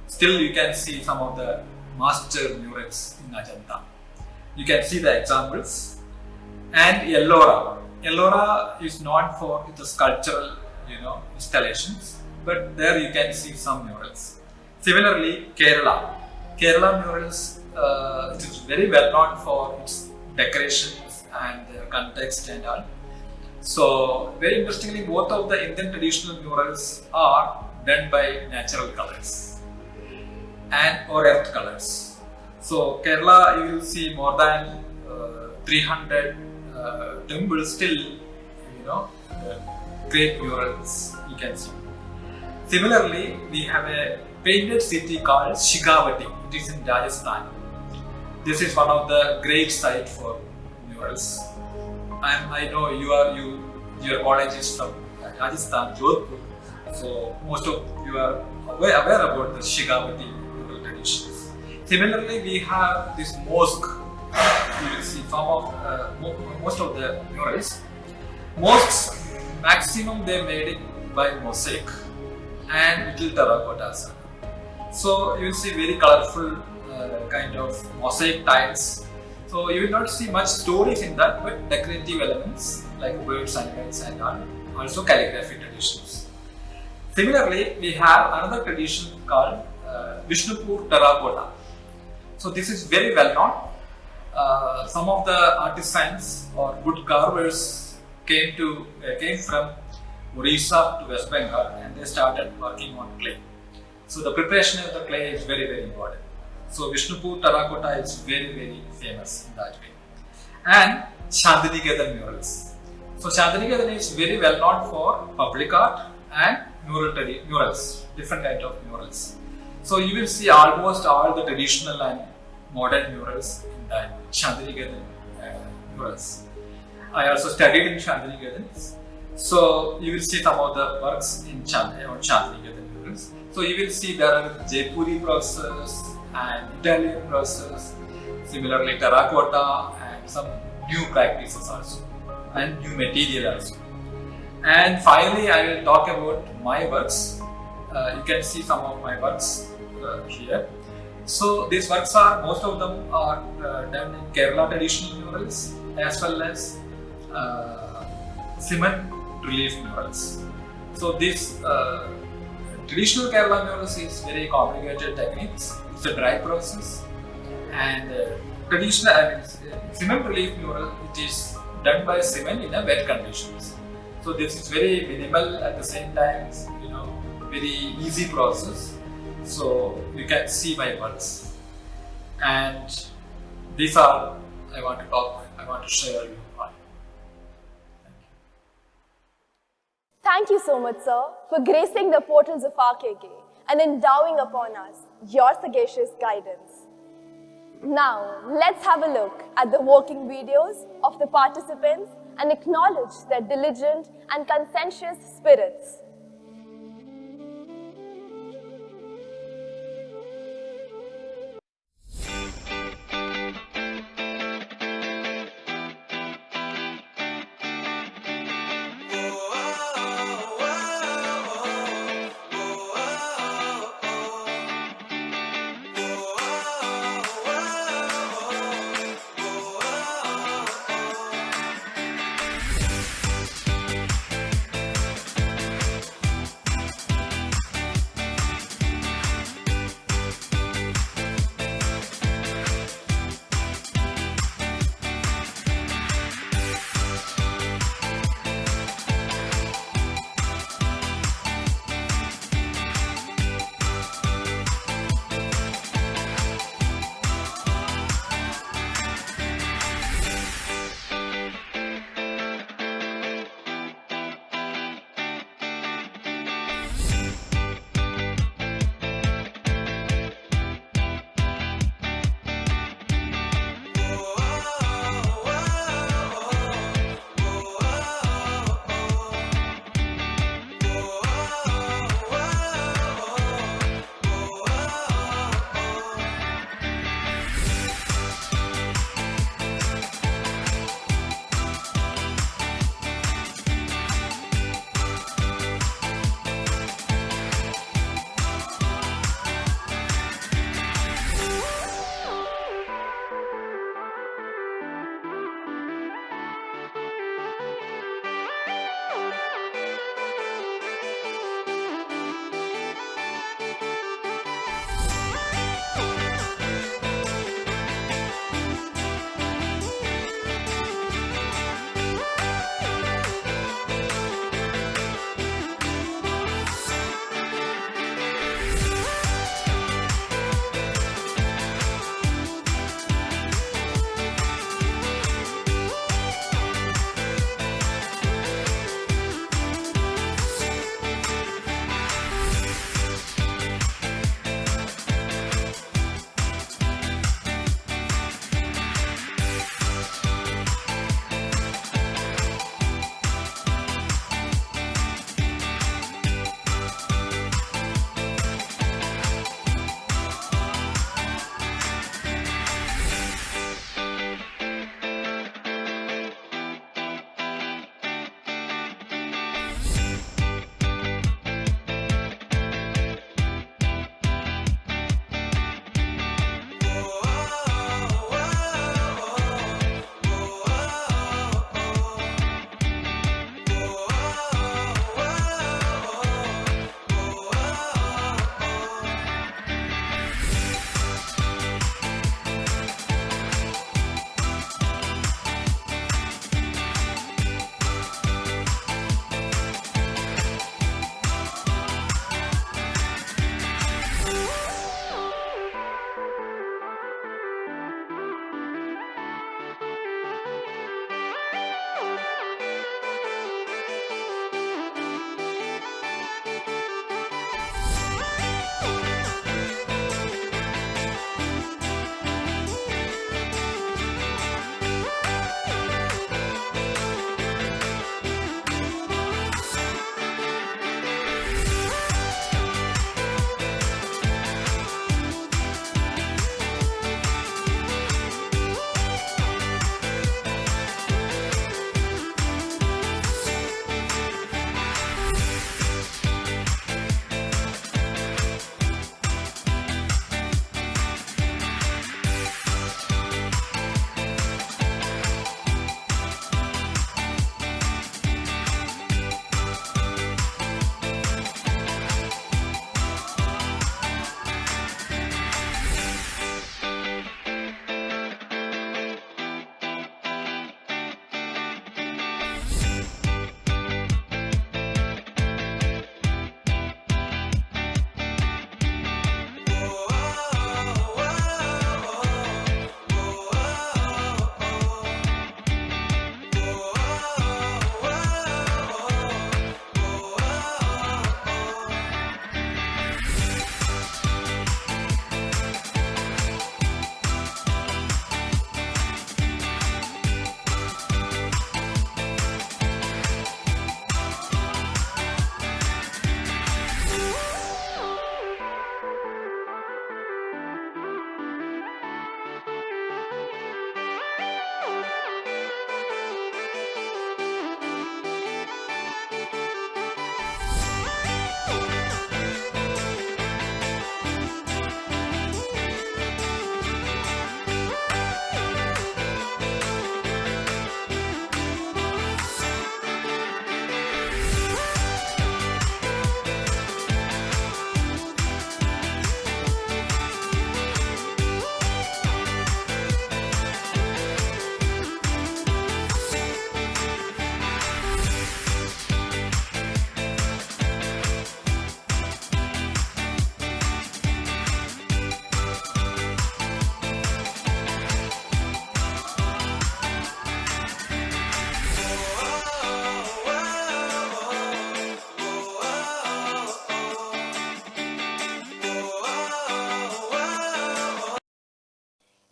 [SPEAKER 6] Still you can see some of the master murals in Ajanta. You can see the examples. And Ellora. Ellora is known for its sculptural installations, but there you can see some murals. Similarly, Kerala. Kerala murals, it is very well known for its decorations and context and all. So, very interestingly, both of the Indian traditional murals are done by natural colors and or earth colors. So, Kerala, you will see more than 300 temples still, great murals you can see. Similarly, we have a painted city called Shigavati. It is in Rajasthan. This is one of the great sites for murals. I know your college is from Rajasthan, Jodhpur. So most of you are aware about the Shigavati mural traditions. Similarly, we have this mosque. You will see most of the murals. Mosques, maximum they made it by mosaic and little terracotta. So you will see very colorful kind of mosaic tiles. So you will not see much stories in that, but decorative elements like birds, animals and all. Also calligraphy traditions. Similarly, we have another tradition called Vishnupur terracotta. So this is very well known. Some of the artisans or wood carvers came from Orissa to West Bengal and they started working on clay. So the preparation of the clay is very, very important. So Vishnupur terracotta is very, very famous in that way. And Shantiniketan murals. So Shantiniketan is very well known for public art and murals, different kind of murals. So you will see almost all the traditional and modern murals in that Shantiniketan murals. I also studied in Shantiniketan. So you will see some of the works in Shantiniketan murals. So you will see there are Jaipuri process and Italian process, similarly terracotta and some new practices also and new material also. And finally, I will talk about my works. You can see some of my works here. So these works are, most of them are done in Kerala traditional murals as well as cement relief murals. So this traditional Kerala murals is very complicated techniques. It's a dry process, and traditional cement relief mural, it is done by cement in a wet conditions. So this is very minimal at the same time, very easy process. So you can see my works, and these are I want to share you on.
[SPEAKER 4] Thank you so much, sir, for gracing the portals of RKK and endowing upon us your sagacious guidance. Now, let's have a look at the working videos of the participants and acknowledge their diligent and conscientious spirits.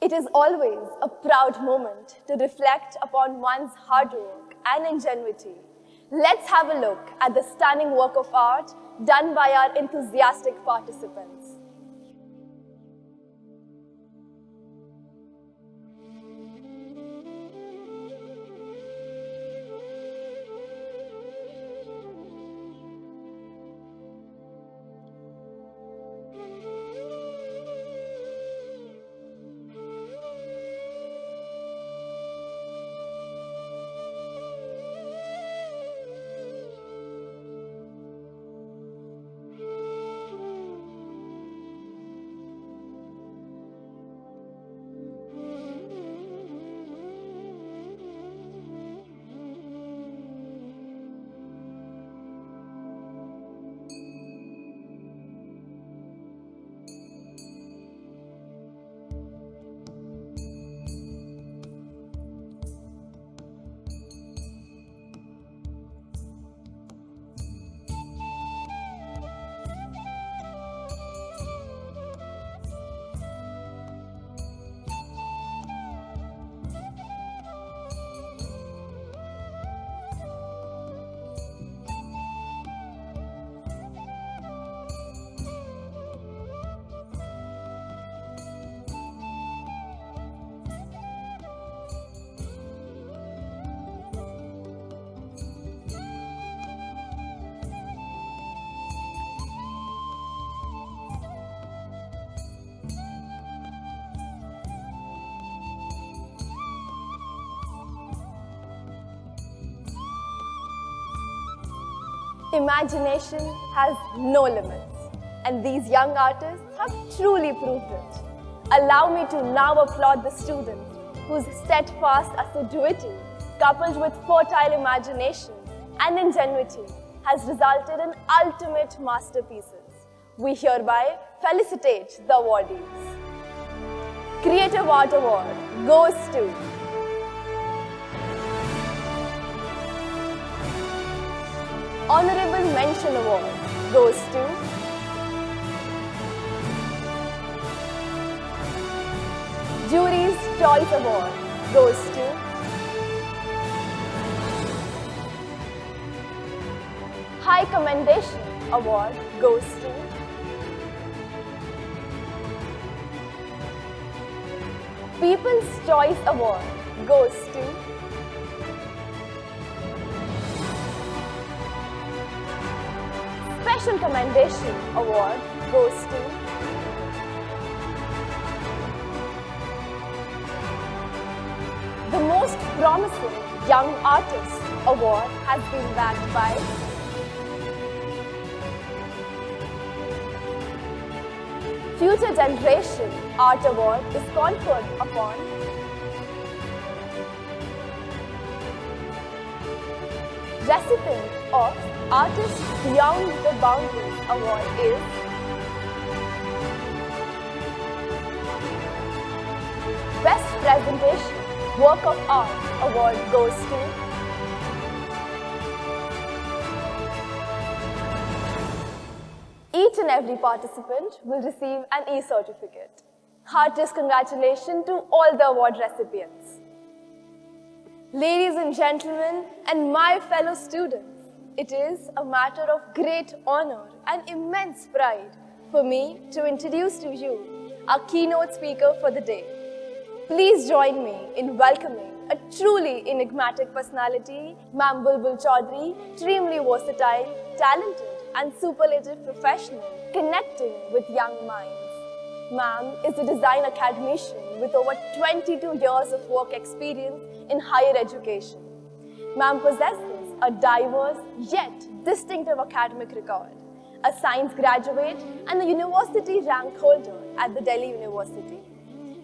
[SPEAKER 4] It is always a proud moment to reflect upon one's hard work and ingenuity. Let's have a look at the stunning work of art done by our enthusiastic participants. Imagination has no limits, and these young artists have truly proved it. Allow me to now applaud the students whose steadfast assiduity, coupled with fertile imagination and ingenuity, has resulted in ultimate masterpieces. We hereby felicitate the awardees. Creative Art Award goes to Honorable Mention Award goes to Jury's Choice Award goes to High Commendation Award goes to People's Choice Award goes to Special Commendation Award goes to the Most Promising Young Artist Award has been backed by Future Generation Art Award is conferred upon recipient of Artist Beyond the Boundaries Award is Best Presentation Work of Art Award goes to each and every participant will receive an e-certificate. Heartiest congratulations to all the award recipients. Ladies and gentlemen, and my fellow students, it is a matter of great honor and immense pride for me to introduce to you our keynote speaker for the day. Please join me in welcoming a truly enigmatic personality, Ma'am Bulbul Chaudhary, extremely versatile, talented and superlative professional, connecting with young minds. Ma'am is a design academician with over 22 years of work experience in higher education. Ma'am possesses a diverse yet distinctive academic record, a science graduate and a university rank holder at the Delhi University.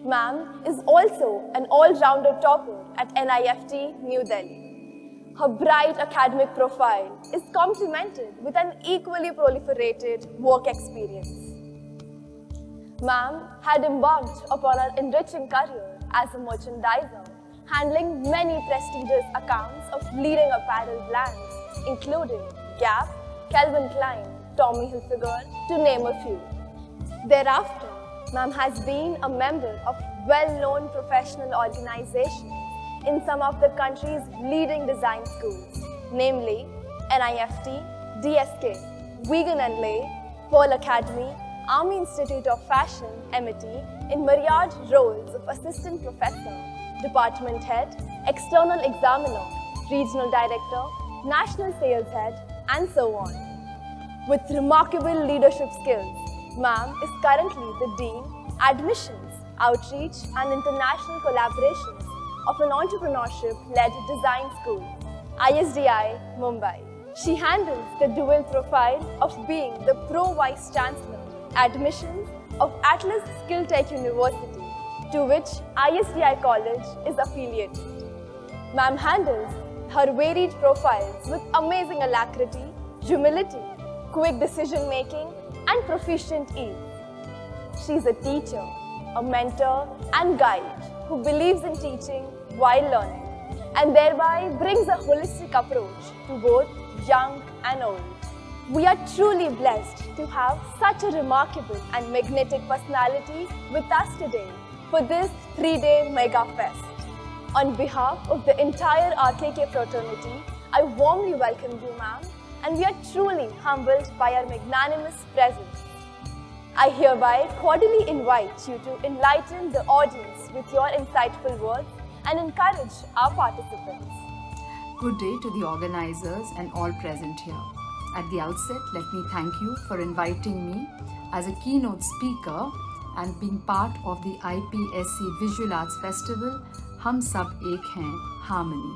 [SPEAKER 4] Ma'am is also an all-rounder topper at NIFT, New Delhi. Her bright academic profile is complemented with an equally proliferated work experience. Ma'am had embarked upon an enriching career as a merchandiser, handling many prestigious accounts of leading apparel brands, including Gap, Calvin Klein, Tommy Hilfiger, to name a few. Thereafter, Ma'am has been a member of well-known professional organizations in some of the country's leading design schools, namely NIFT, DSK, Wigan and Leigh, Pearl Academy, Army Institute of Fashion, MIT, in myriad roles of assistant professor, department head, external examiner, regional director, national sales head, and so on. With remarkable leadership skills, Ma'am is currently the Dean, Admissions, Outreach and International Collaborations of an entrepreneurship-led design school, ISDI, Mumbai. She handles the dual profile of being the Pro Vice Chancellor, Admissions of Atlas Skill Tech University, to which ISDI College is affiliated. Ma'am handles her varied profiles with amazing alacrity, humility, quick decision making, and proficient ease. She's a teacher, a mentor, and guide who believes in teaching while learning, and thereby brings a holistic approach to both young and old. We are truly blessed to have such a remarkable and magnetic personality with us today for this 3-day Mega Fest. On behalf of the entire RKK fraternity, I warmly welcome you, ma'am, and we are truly humbled by your magnanimous presence. I hereby cordially invite you to enlighten the audience with your insightful words and encourage our participants.
[SPEAKER 7] Good day to the organizers and all present here. At the outset, let me thank you for inviting me as a keynote speaker and being part of the IPSC Visual Arts Festival, Hum Ek Hain, Harmony.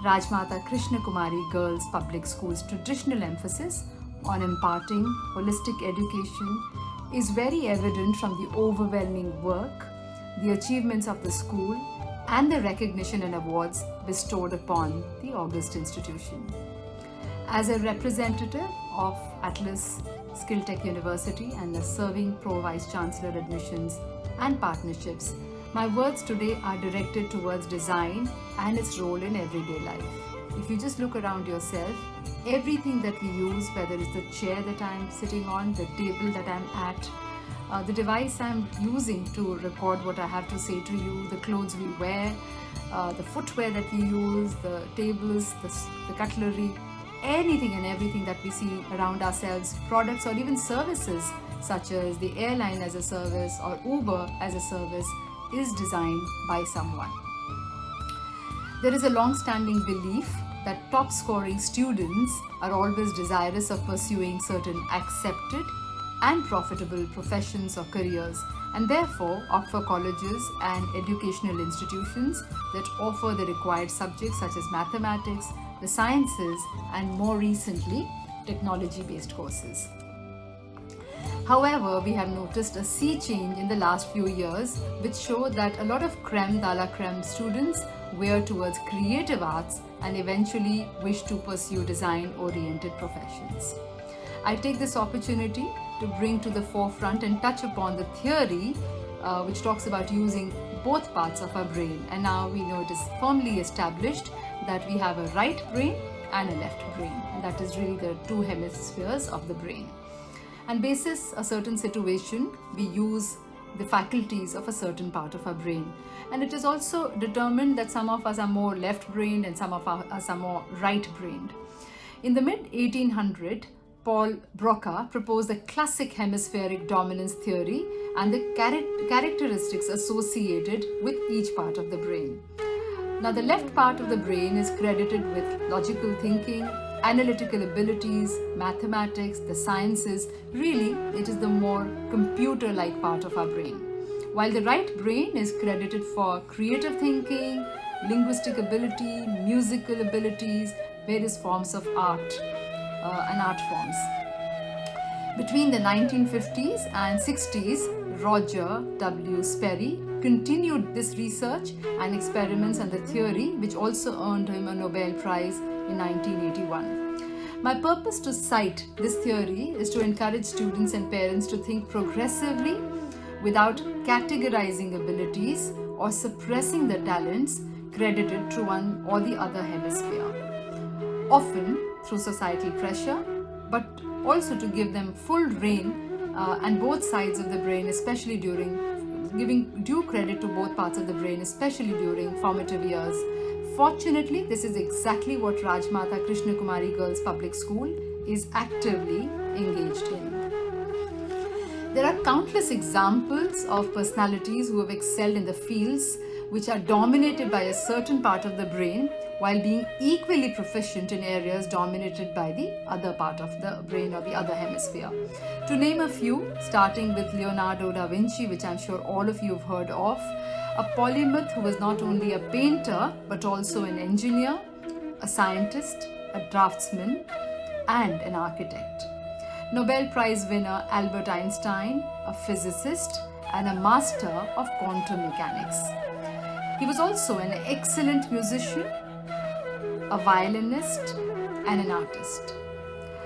[SPEAKER 7] Rajmata Krishna Kumari Girls Public School's traditional emphasis on imparting holistic education is very evident from the overwhelming work, the achievements of the school, and the recognition and awards bestowed upon the august institution. As a representative of Atlas Skill Tech University and a serving Pro Vice Chancellor Admissions and Partnerships, my words today are directed towards design and its role in everyday life. If you just look around yourself, everything that we use, whether it's the chair that I'm sitting on, the table that I'm at, the device I'm using to record what I have to say to you, the clothes we wear, the footwear that we use, the tables, the cutlery, anything and everything that we see around ourselves, products or even services such as the airline as a service or Uber as a service, is designed by someone. There is a long-standing belief that top-scoring students are always desirous of pursuing certain accepted and profitable professions or careers, and therefore opt for colleges and educational institutions that offer the required subjects such as mathematics, the sciences, and more recently, technology-based courses. However, we have noticed a sea change in the last few years, which show that a lot of creme de la creme students veer towards creative arts and eventually wish to pursue design-oriented professions. I take this opportunity to bring to the forefront and touch upon the theory which talks about using both parts of our brain. And now we know it is firmly established that we have a right brain and a left brain, and that is really the two hemispheres of the brain. And basis a certain situation, we use the faculties of a certain part of our brain. And it is also determined that some of us are more left-brained and some of us are more right-brained. In the mid-1800s, Paul Broca proposed the classic hemispheric dominance theory and the characteristics associated with each part of the brain. Now, the left part of the brain is credited with logical thinking, analytical abilities, mathematics, the sciences. Really, it is the more computer-like part of our brain. While the right brain is credited for creative thinking, linguistic ability, musical abilities, various forms of art and art forms. Between the 1950s and 60s, Roger W. Sperry continued this research and experiments and the theory, which also earned him a Nobel Prize in 1981. My purpose to cite this theory is to encourage students and parents to think progressively without categorizing abilities or suppressing the talents credited to one or the other hemisphere, often through societal pressure, but also to give them full rein and both sides of the brain, especially during giving due credit to both parts of the brain, especially during formative years. Fortunately, this is exactly what Rajmata Krishna Kumari Girls Public School is actively engaged in. There are countless examples of personalities who have excelled in the fields which are dominated by a certain part of the brain while being equally proficient in areas dominated by the other part of the brain or the other hemisphere. To name a few, starting with Leonardo da Vinci, which I'm sure all of you have heard of, a polymath who was not only a painter but also an engineer, a scientist, a draftsman, and an architect. Nobel Prize winner Albert Einstein, a physicist and a master of quantum mechanics. He was also an excellent musician, a violinist, and an artist.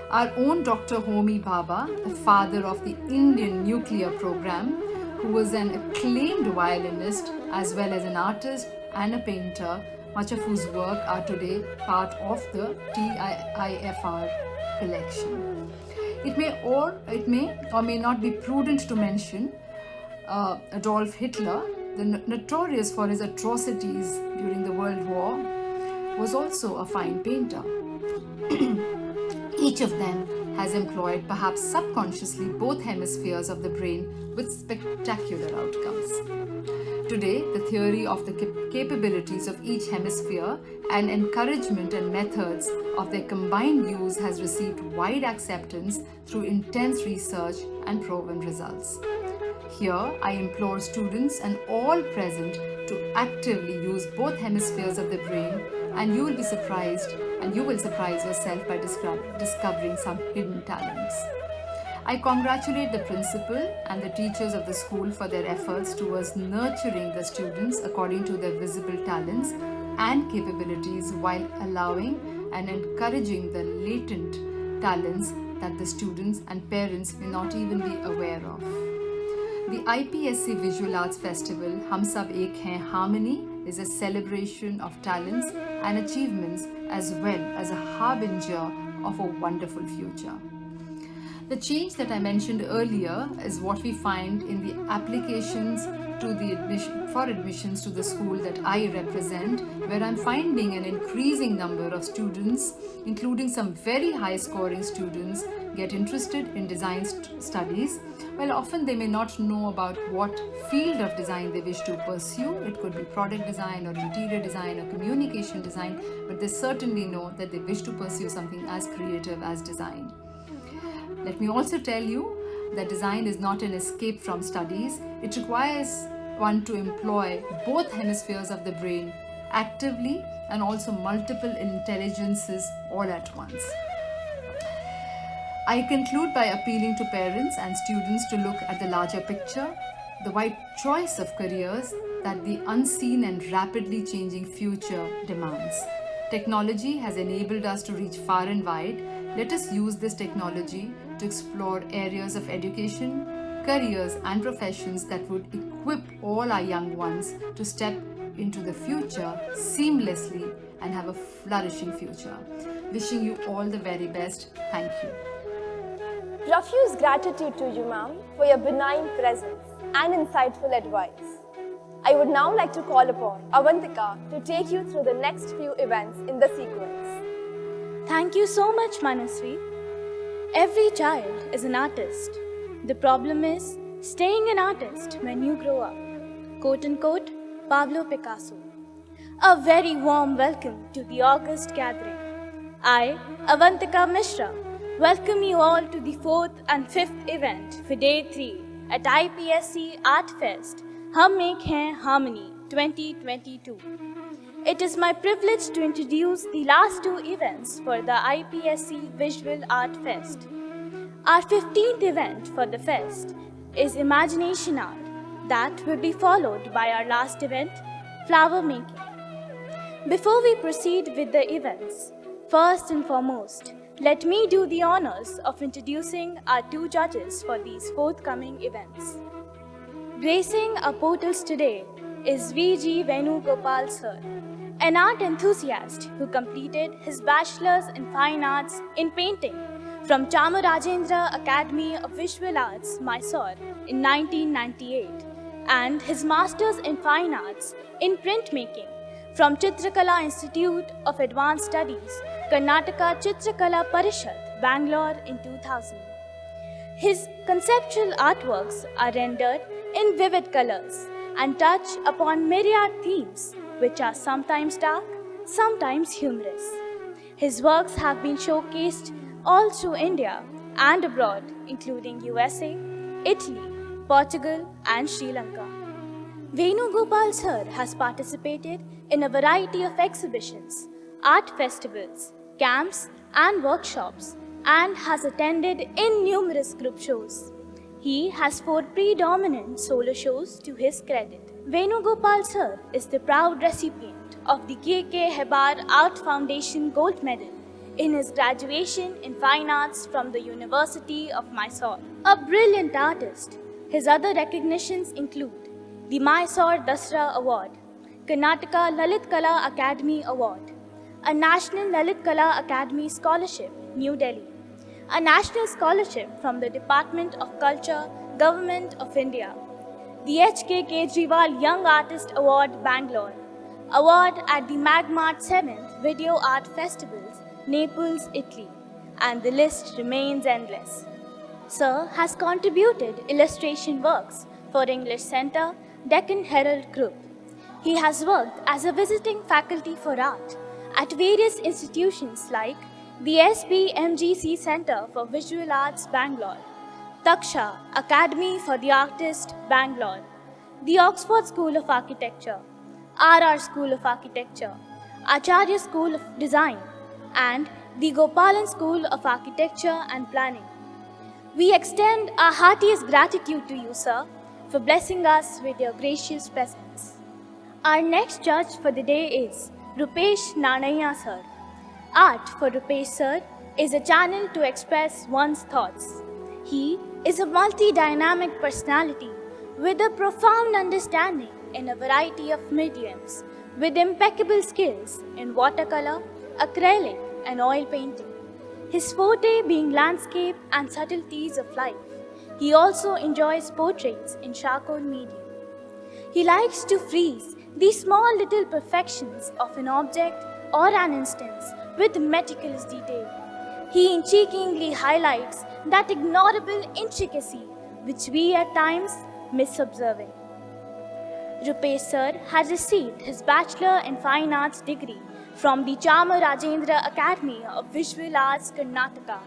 [SPEAKER 7] Our own Dr. Homi Bhabha, the father of the Indian nuclear program, who was an acclaimed violinist as well as an artist and a painter, much of whose work are today part of the TIFR collection. It may or may not be prudent to mention Adolf Hitler, the notorious for his atrocities during the World War, was also a fine painter. Each of them has employed, perhaps subconsciously, both hemispheres of the brain with spectacular outcomes. Today, the theory of the capabilities of each hemisphere and encouragement and methods of their combined use has received wide acceptance through intense research and proven results. Here, I implore students and all present to actively use both hemispheres of the brain, and you will be surprised and you will surprise yourself by discovering some hidden talents. I congratulate the principal and the teachers of the school for their efforts towards nurturing the students according to their visible talents and capabilities while allowing and encouraging the latent talents that the students and parents may not even be aware of. The IPSC Visual Arts Festival Hum Ek Hain Harmony is a celebration of talents and achievements as well as a harbinger of a wonderful future. The change that I mentioned earlier is what we find in the applications to the admissions to the school that I represent, where I'm finding an increasing number of students, including some very high-scoring students, get interested in design studies. Well, often they may not know about what field of design they wish to pursue. It could be product design or interior design or communication design, but they certainly know that they wish to pursue something as creative as design. Let me also tell you that design is not an escape from studies. It requires one to employ both hemispheres of the brain actively and also multiple intelligences all at once. I conclude by appealing to parents and students to look at the larger picture, the wide choice of careers that the unseen and rapidly changing future demands. Technology has enabled us to reach far and wide. Let us use this technology to explore areas of education, careers and professions that would equip all our young ones to step into the future seamlessly and have a flourishing future. Wishing you all the very best. Thank you.
[SPEAKER 4] Profuse gratitude to you, ma'am, for your benign presence and insightful advice. I would now like to call upon Avantika to take you through the next few events in the sequence.
[SPEAKER 8] Thank you so much, Manasvi. Every child is an artist. The problem is staying an artist when you grow up. Quote unquote, Pablo Picasso. A very warm welcome to the August gathering. I, Avantika Mishra, welcome you all to the 4th and 5th event for Day 3 at IPSC Art Fest, Hum Ek Hain Harmony 2022. It is my privilege to introduce the last 2 events for the IPSC Visual Art Fest. Our 15th event for the fest is Imagination Art, that will be followed by our last event, Flower Making. Before we proceed with the events, first and foremost, let me do the honors of introducing our 2 judges for these forthcoming events. Gracing our portals today is V.G. Venugopal Sir, an art enthusiast who completed his bachelor's in fine arts in painting from Chamarajendra Academy of Visual Arts, Mysore, in 1998, and his Masters in Fine Arts in Printmaking from Chitrakala Institute of Advanced Studies, Karnataka Chitrakala Parishad, Bangalore in 2000. His conceptual artworks are rendered in vivid colors and touch upon myriad themes, which are sometimes dark, sometimes humorous. His works have been showcased all through India and abroad, including USA, Italy, Portugal, and Sri Lanka. Venugopal sir has participated in a variety of exhibitions, art festivals, camps, and workshops, and has attended in numerous group shows. He has 4 predominant solo shows to his credit. Venugopal sir is the proud recipient of the K.K. Hebar Art Foundation Gold Medal in his graduation in Fine Arts from the University of Mysore. A brilliant artist, his other recognitions include the Mysore Dasra Award, Karnataka Lalit Kala Academy Award, a National Lalit Kala Academy Scholarship, New Delhi, a National Scholarship from the Department of Culture, Government of India, the H.K. Kejriwal Young Artist Award, Bangalore, award at the Magmart 7th Video Art Festivals, Naples, Italy, and the list remains endless. Sir has contributed illustration works for English Centre, Deccan Herald Group. He has worked as a visiting faculty for art at various institutions like the SPMGC Centre for Visual Arts, Bangalore, Taksha Academy for the Artist, Bangalore, the Oxford School of Architecture, RR School of Architecture, Acharya School of Design, and the Gopalan School of Architecture and Planning. We extend our heartiest gratitude to you, sir, for blessing us with your gracious presence. Our next judge for the day is Rupesh Nanaiya, sir. Art for Rupesh sir is a channel to express one's thoughts. He is a multi-dynamic personality with a profound understanding in a variety of mediums, with impeccable skills in watercolor, acrylic, and oil painting. His forte being landscape and subtleties of life. He also enjoys portraits in charcoal medium. He likes to freeze the small little perfections of an object or an instance with meticulous detail. He intriguingly highlights that ignorable intricacy which we at times miss observing. Rupesh sir has received his Bachelor in Fine Arts degree from the Chamarajendra Academy of Visual Arts, Karnataka,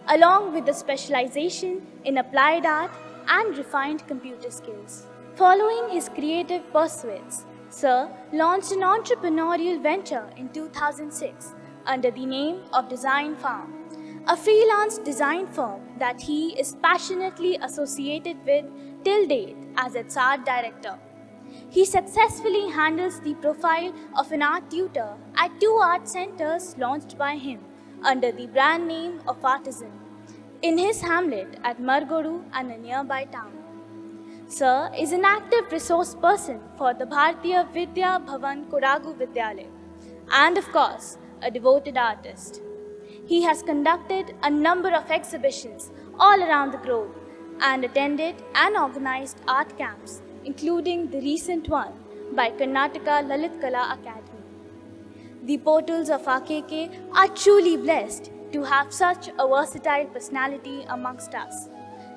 [SPEAKER 8] along with a specialization in applied art and refined computer skills. Following his creative pursuits, Sir launched an entrepreneurial venture in 2006 under the name of Design Farm, a freelance design firm that he is passionately associated with till date as its art director. He successfully handles the profile of an art tutor at 2 art centers launched by him under the brand name of Artisan in his hamlet at Margodu and a nearby town. Sir is an active resource person for the Bharatiya Vidya Bhavan Kodagu Vidyalaya and, of course, a devoted artist. He has conducted a number of exhibitions all around the globe and attended and organized art camps, including the recent one by Karnataka Lalit Kala Academy. The portals of RKK are truly blessed to have such a versatile personality amongst us.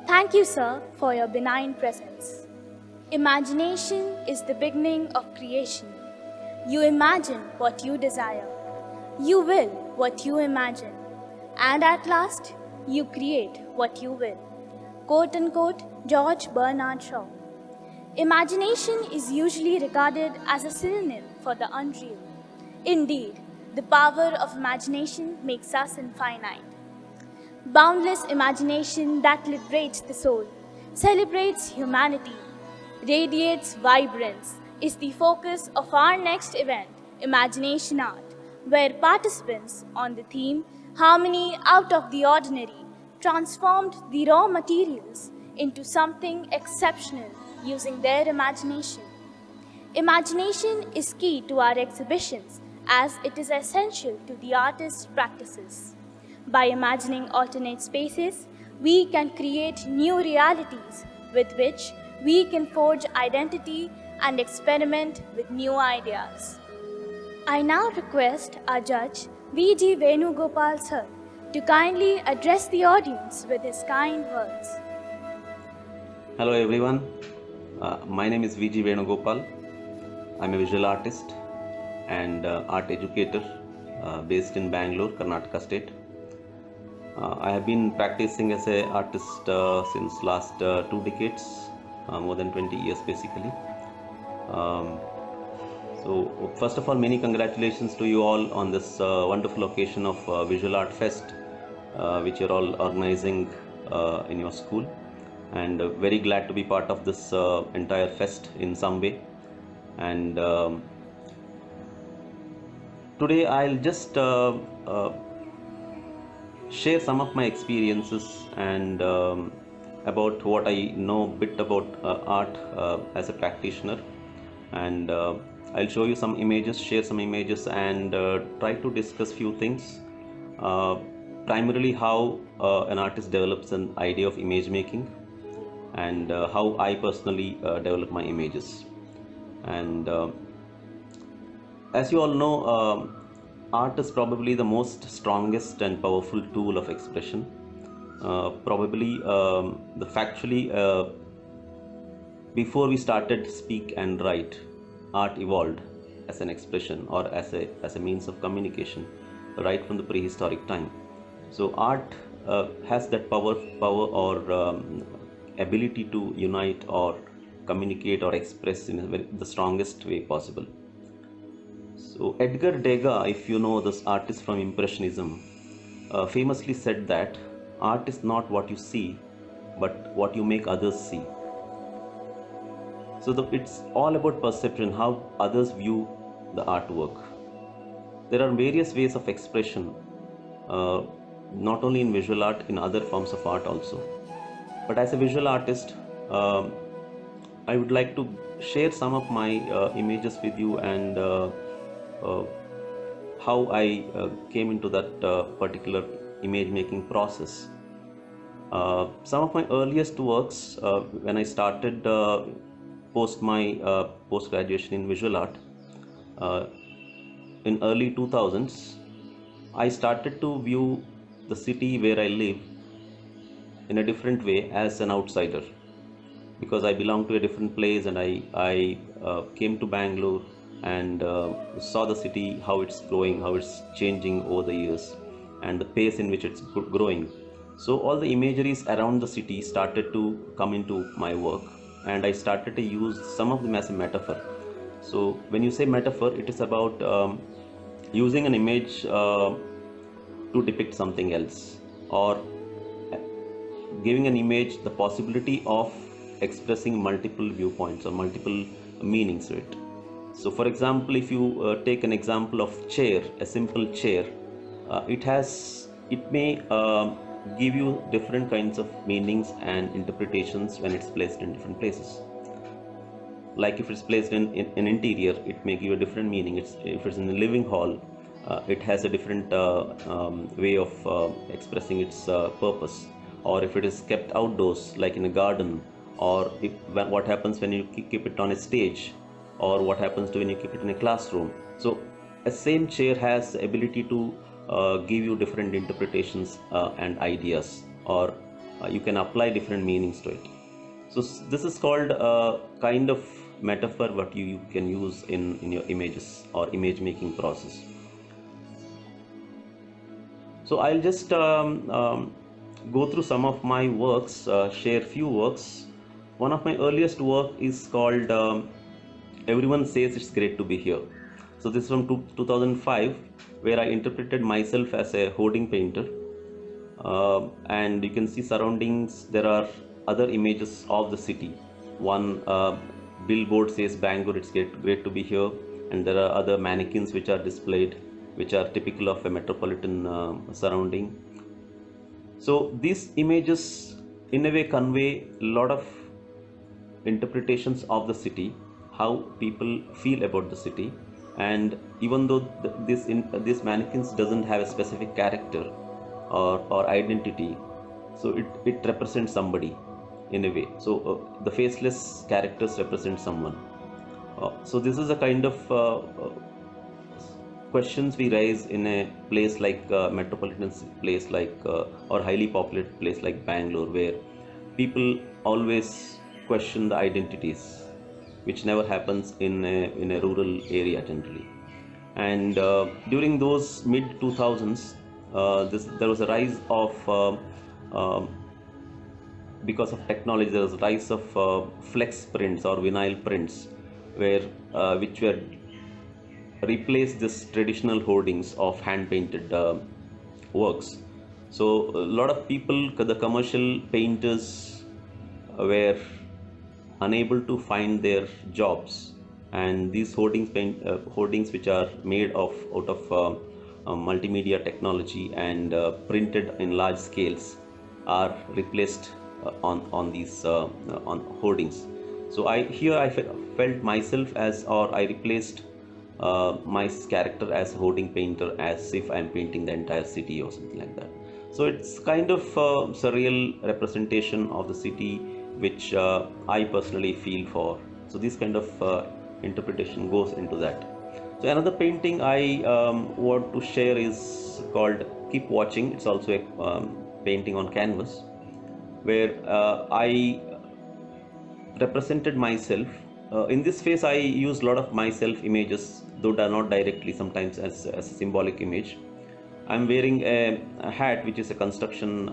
[SPEAKER 8] Thank you, sir, for your benign presence. Imagination is the beginning of creation. You imagine what you desire. You will what you imagine. And at last, you create what you will. Quote unquote, George Bernard Shaw. Imagination is usually regarded as a synonym for the unreal. Indeed, the power of imagination makes us infinite. Boundless imagination that liberates the soul, celebrates humanity, radiates vibrance, is the focus of our next event, Imagination Art, where participants on the theme Harmony Out of the Ordinary transformed the raw materials into something exceptional using their imagination. Imagination is key to our exhibitions as it is essential to the artist's practices. By imagining alternate spaces, we can create new realities with which we can forge identity and experiment with new ideas. I now request our judge, V.G. Venugopal sir, to kindly address the audience with his kind words.
[SPEAKER 9] Hello everyone, my name is V.G. Venugopal. I'm a visual artist and art educator based in Bangalore, Karnataka state. I have been practicing as an artist since last 2 decades, more than 20 years basically. So first of all, many congratulations to you all on this wonderful occasion of Visual Art Fest, which you're all organizing in your school, and very glad to be part of this entire fest in some way. And today I'll just share some of my experiences and about what I know bit about art as a practitioner, and I'll show you some images, share some images, and try to discuss few things. Primarily how an artist develops an idea of image making, and how I personally develop my images. And as you all know, art is probably the most strongest and powerful tool of expression. Before we started speak and write, art evolved as an expression or as a means of communication right from the prehistoric time. So art has that power or ability to unite or communicate or express in the strongest way possible. So Edgar Degas, if you know this artist from Impressionism, famously said that art is not what you see, but what you make others see. So it's all about perception, how others view the artwork. There are various ways of expression, not only in visual art, in other forms of art also. But as a visual artist, I would like to share some of my images with you, and how I came into that particular image making process. Some of my earliest works, when I started post my post-graduation in visual art, in early 2000s, I started to view the city where I live in a different way as an outsider, because I belong to a different place, and I came to Bangalore and saw the city, how it's growing, how it's changing over the years, and the pace in which it's growing. So all the imageries around the city started to come into my work, and I started to use some of them as a metaphor. So when you say metaphor, it is about using an image to depict something else, or giving an image the possibility of expressing multiple viewpoints or multiple meanings to it. So for example, if you take an example of chair, a simple chair, it may give you different kinds of meanings and interpretations when it's placed in different places. Like if it's placed in an interior, it may give a different meaning. If it's in the living hall, it has a different way of expressing its purpose. Or if it is kept outdoors, like in a garden, or what happens when you keep it on a stage, or what happens when you keep it in a classroom. So a same chair has the ability to give you different interpretations and ideas, or you can apply different meanings to it. So this is called a kind of metaphor what you can use in your images or image making process. So I'll just go through some of my works, share few works. One of my earliest work is called Everyone Says It's Great to Be Here. So this is from 2005, where I interpreted myself as a hoarding painter. And you can see surroundings, there are other images of the city. One billboard says Bangalore, it's great to be here. And there are other mannequins which are displayed, which are typical of a metropolitan surrounding. So these images in a way convey a lot of interpretations of the city, how people feel about the city. And even though this mannequins doesn't have a specific character, or identity. So it represents somebody in a way. So the faceless characters represent someone. So this is a kind of questions we raise in a place like metropolitan place like or highly populated place like Bangalore, where people always question the identities, which never happens in a rural area generally. And during those mid 2000s, there was a rise of because of technology, there was a rise of flex prints or vinyl prints, where which were replaced this traditional hoardings of hand painted works. So a lot of people, the commercial painters, were unable to find their jobs, and these hoardings which are made out of multimedia technology and printed in large scales are replaced on these on hoardings. So I felt myself as, or I replaced my character as hoarding painter, as if I'm painting the entire city or something like that. So it's kind of surreal representation of the city, which I personally feel for. So this kind of interpretation goes into that. So another painting I want to share is called Keep Watching. It's also a painting on canvas, where I represented myself. In this phase, I used a lot of myself images, though they are not directly, sometimes as a symbolic image. I'm wearing a hat, which is a construction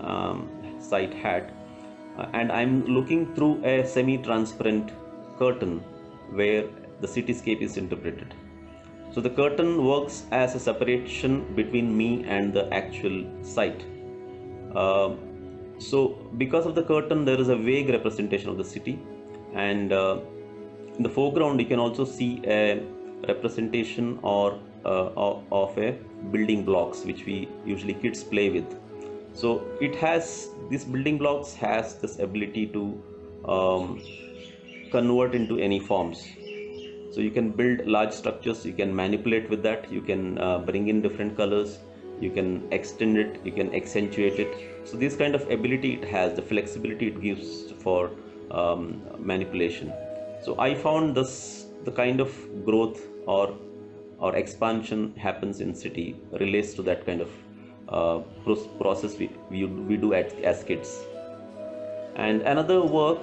[SPEAKER 9] site hat, and I'm looking through a semi-transparent curtain where the cityscape is interpreted. So the curtain works as a separation between me and the actual site. So because of the curtain, there is a vague representation of the city, and in the foreground you can also see a representation or of a building blocks, which we usually kids play with. So it has, these building blocks has this ability to convert into any forms. So you can build large structures, you can manipulate with that, you can bring in different colors, you can extend it, you can accentuate it. So this kind of ability it has, the flexibility it gives for manipulation. So I found this, the kind of growth or expansion happens in city relates to that kind of process we do as kids. And another work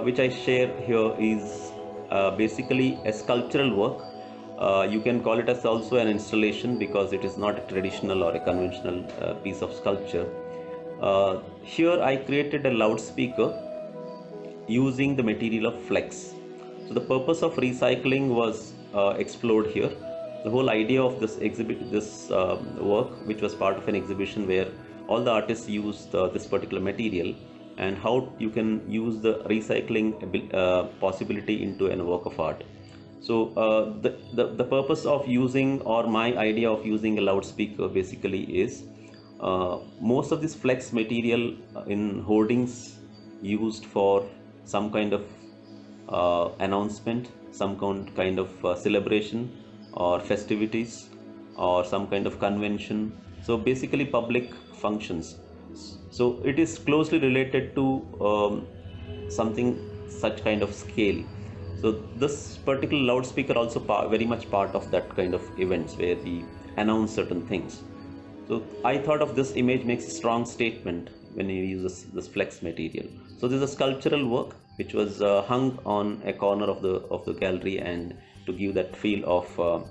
[SPEAKER 9] which I share here is basically a sculptural work. You can call it as also an installation, because it is not a traditional or a conventional piece of sculpture. Here I created a loudspeaker using the material of flex. So the purpose of recycling was explored here. The whole idea of this work, which was part of an exhibition where all the artists used this particular material, and how you can use the recycling possibility into a work of art. So the purpose of using, or my idea of using a loudspeaker basically is, most of this flex material in hoardings used for some kind of announcement, some kind of celebration or festivities, or some kind of convention. So basically public functions. So it is closely related to something such kind of scale. So this particular loudspeaker also very much part of that kind of events where we announce certain things. So I thought of this image makes a strong statement when you use this flex material. So this is a sculptural work which was hung on a corner of the gallery, and to give that feel of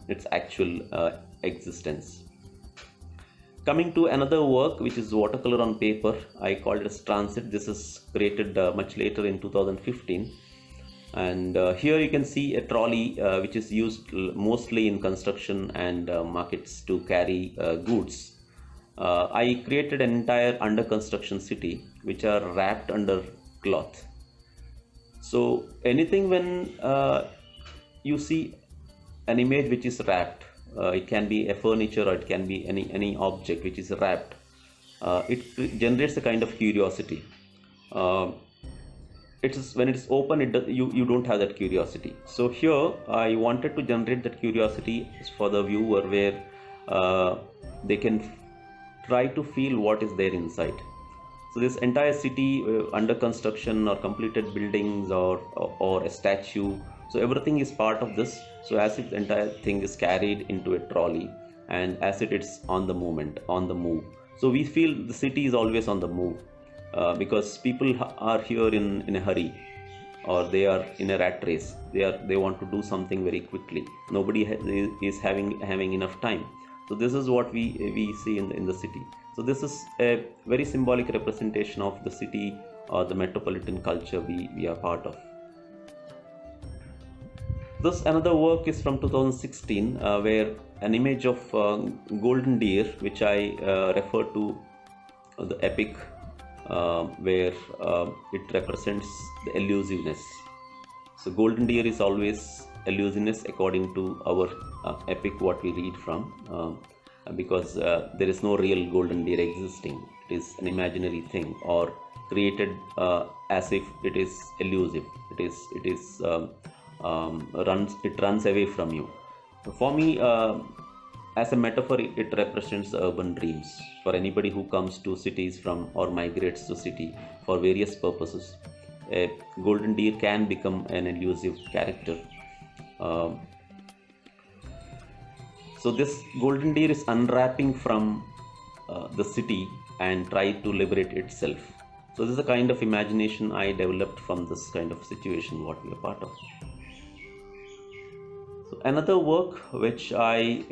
[SPEAKER 9] its actual existence. Coming to another work, which is watercolor on paper, I called it as Transit. This is created much later in 2015. And here you can see a trolley which is used mostly in construction and markets to carry goods. I created an entire under construction city which are wrapped under cloth. So anything when you see an image which is wrapped, it can be a furniture or it can be any object which is wrapped, it generates a kind of curiosity. It is when it is open, you don't have that curiosity. So here I wanted to generate that curiosity for the viewer, where they can try to feel what is there inside. So this entire city under construction or completed buildings or a statue, so everything is part of this. So as if the entire thing is carried into a trolley, and as it's on the move. So we feel the city is always on the move, because people are here in a hurry, or they are in a rat race. They want to do something very quickly. Nobody is having enough time. So this is what we see in the city. So this is a very symbolic representation of the city or the metropolitan culture we are part of. This another work is from 2016, where an image of golden deer, which I refer to the epic, where it represents the elusiveness. So golden deer is always elusiveness according to our epic, what we read from, because there is no real golden deer existing. It is an imaginary thing, or created as if it is elusive. It runs away from you. For me, as a metaphor, it represents urban dreams. For anybody who comes to cities from or migrates to city for various purposes, a golden deer can become an elusive character. So this golden deer is unwrapping from the city and try to liberate itself. So this is a kind of imagination I developed from this kind of situation what we are part of. So another work which I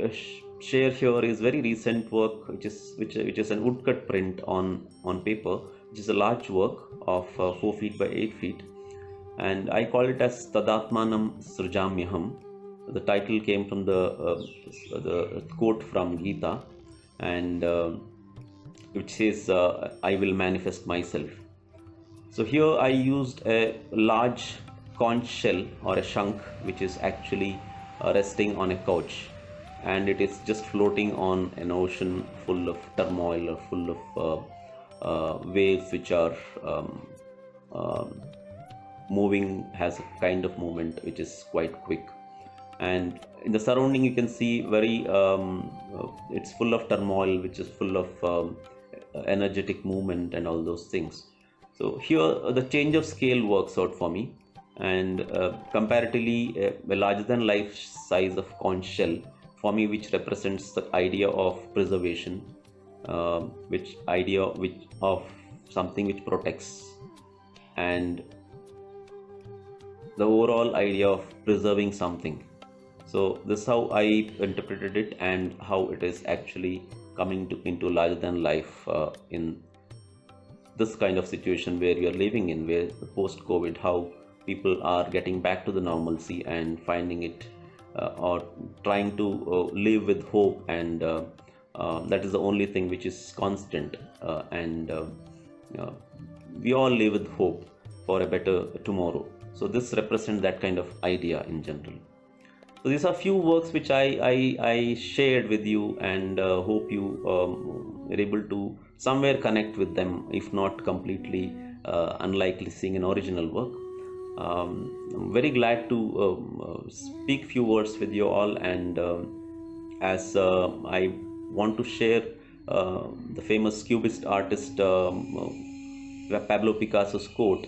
[SPEAKER 9] share here is very recent work, which is an woodcut print on paper, which is a large work of 4 feet by 8 feet, and I call it as Tadatmanam Srujamyaham. The title came from the quote from Gita, and which says, I will manifest myself. So here I used a large conch shell or a shank, which is actually resting on a couch, and it is just floating on an ocean full of turmoil or full of waves which are moving, has a kind of movement which is quite quick. And in the surrounding you can see very it's full of turmoil, which is full of energetic movement and all those things. So here the change of scale works out for me, and comparatively a larger than life size of conch shell for me, which represents the idea of preservation, which of something which protects, and the overall idea of preserving something. So this is how I interpreted it, and how it is actually coming into larger than life in this kind of situation where we are living in, where post-COVID, how people are getting back to the normalcy and finding it or trying to live with hope, and that is the only thing which is constant, and we all live with hope for a better tomorrow. So this represents that kind of idea in general. So these are few works which I shared with you, and hope you are able to somewhere connect with them, if not completely, unlikely seeing an original work. I'm very glad to speak few words with you all, and as I want to share the famous cubist artist Pablo Picasso's quote.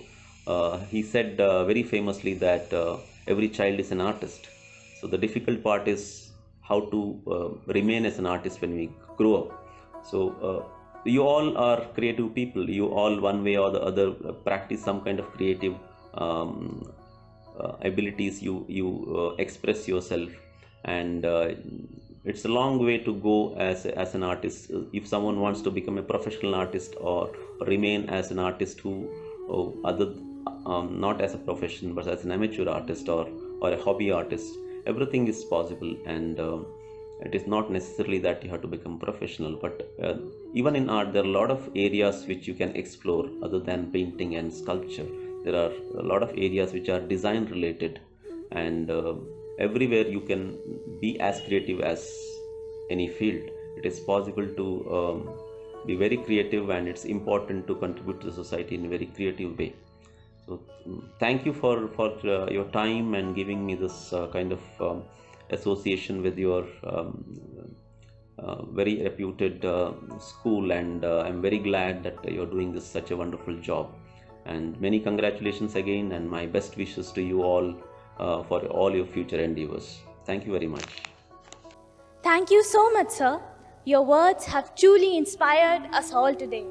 [SPEAKER 9] He said very famously that every child is an artist. So the difficult part is how to remain as an artist when we grow up. So you all are creative people. You all, one way or the other, practice some kind of creative abilities. You express yourself, and it's a long way to go as an artist. If someone wants to become a professional artist or remain as an artist who not as a profession but as an amateur artist or a hobby artist, everything is possible, and it is not necessarily that you have to become professional. But even in art, there are a lot of areas which you can explore other than painting and sculpture. There are a lot of areas which are design related, and everywhere you can be as creative as any field. It is possible to be very creative, and it's important to contribute to the society in a very creative way. So thank you for your time and giving me this kind of association with your very reputed school, and I'm very glad that you're doing this such a wonderful job. And many congratulations again, and my best wishes to you all for all your future endeavors. Thank you very much.
[SPEAKER 8] Thank you so much, sir. Your words have truly inspired us all today.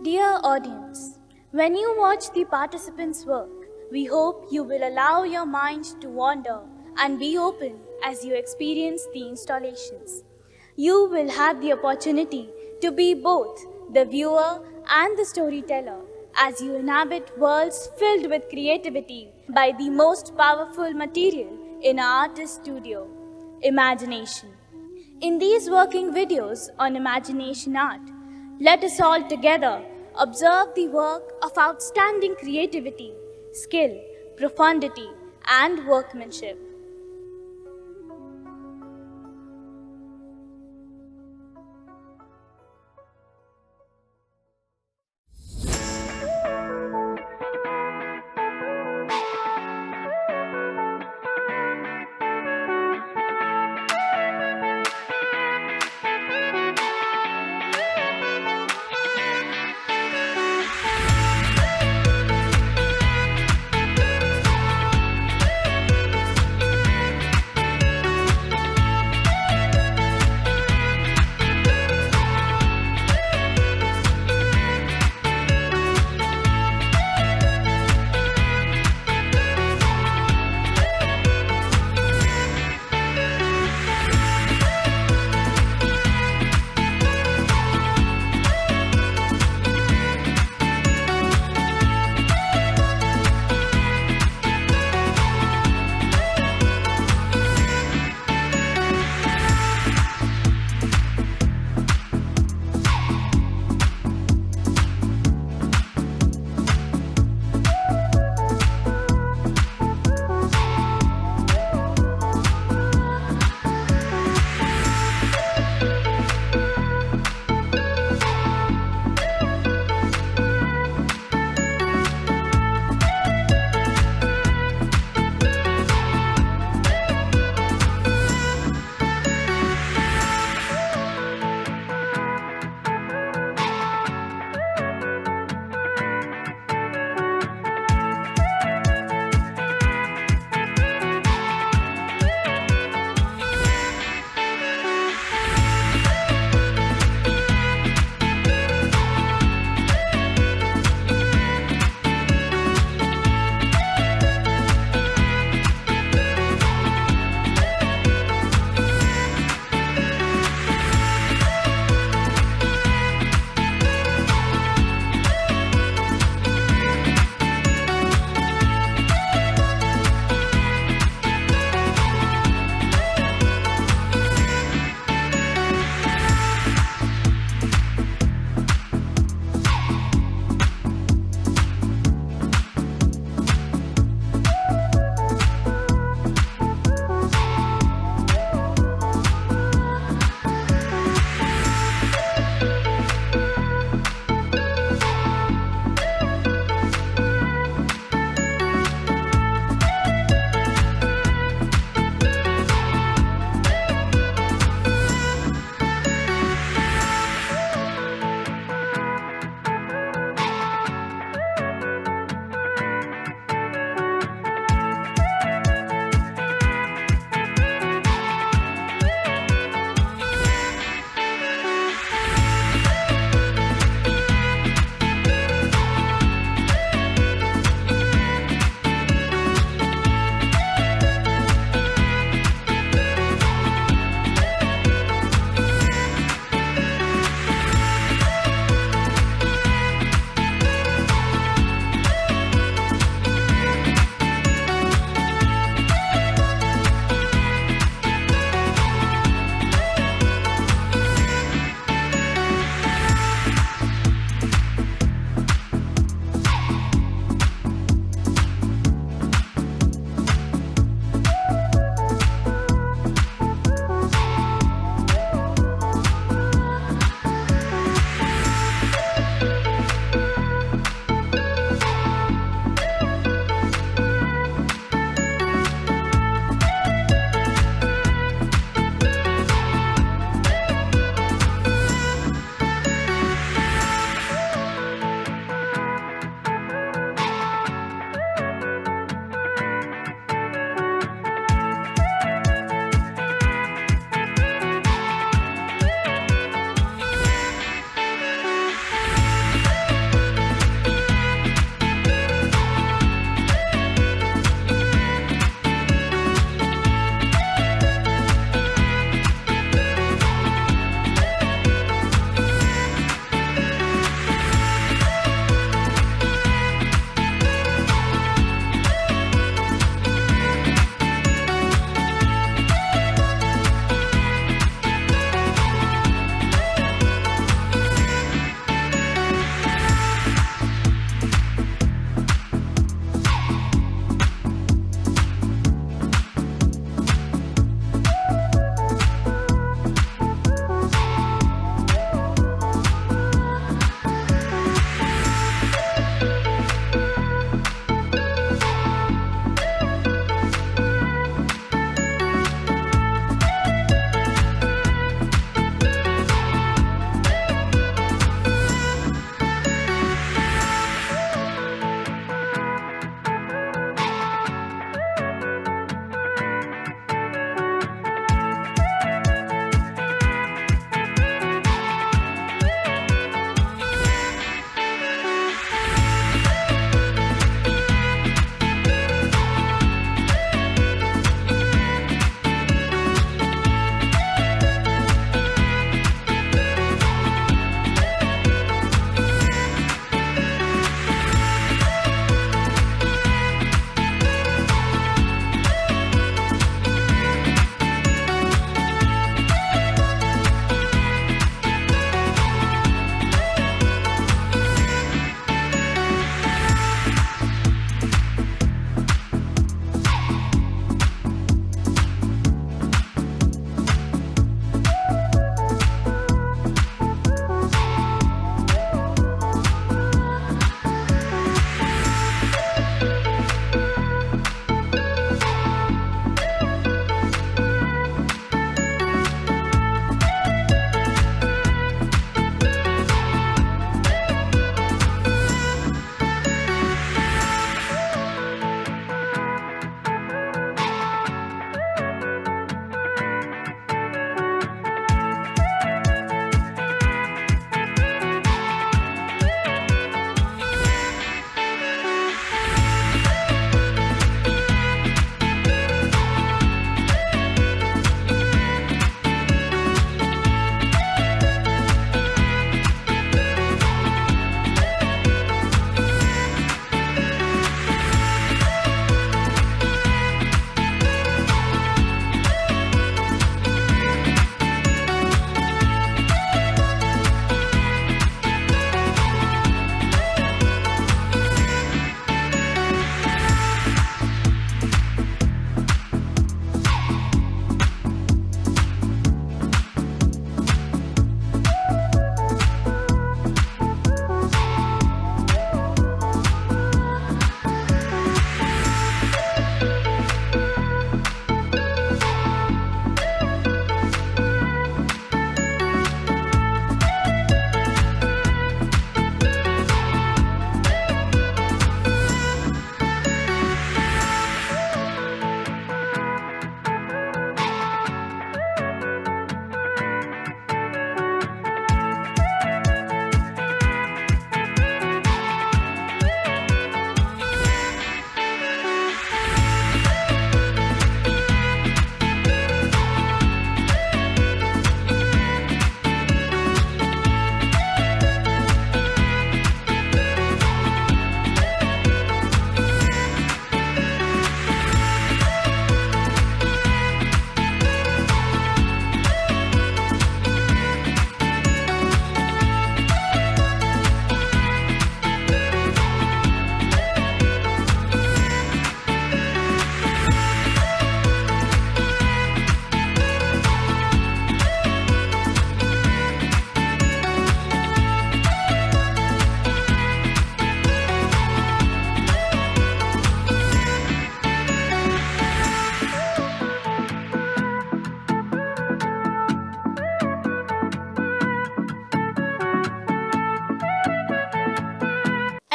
[SPEAKER 8] Dear audience, when you watch the participants' work, we hope you will allow your mind to wander and be open as you experience the installations. You will have the opportunity to be both the viewer and the storyteller as you inhabit worlds filled with creativity by the most powerful material in an artist's studio, imagination. In these working videos on imagination art, let us all together observe the work of outstanding creativity, skill, profundity, and workmanship.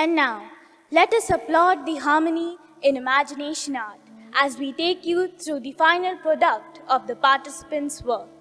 [SPEAKER 8] And now, let us applaud the harmony in imagination art as we take you through the final product of the participants' work.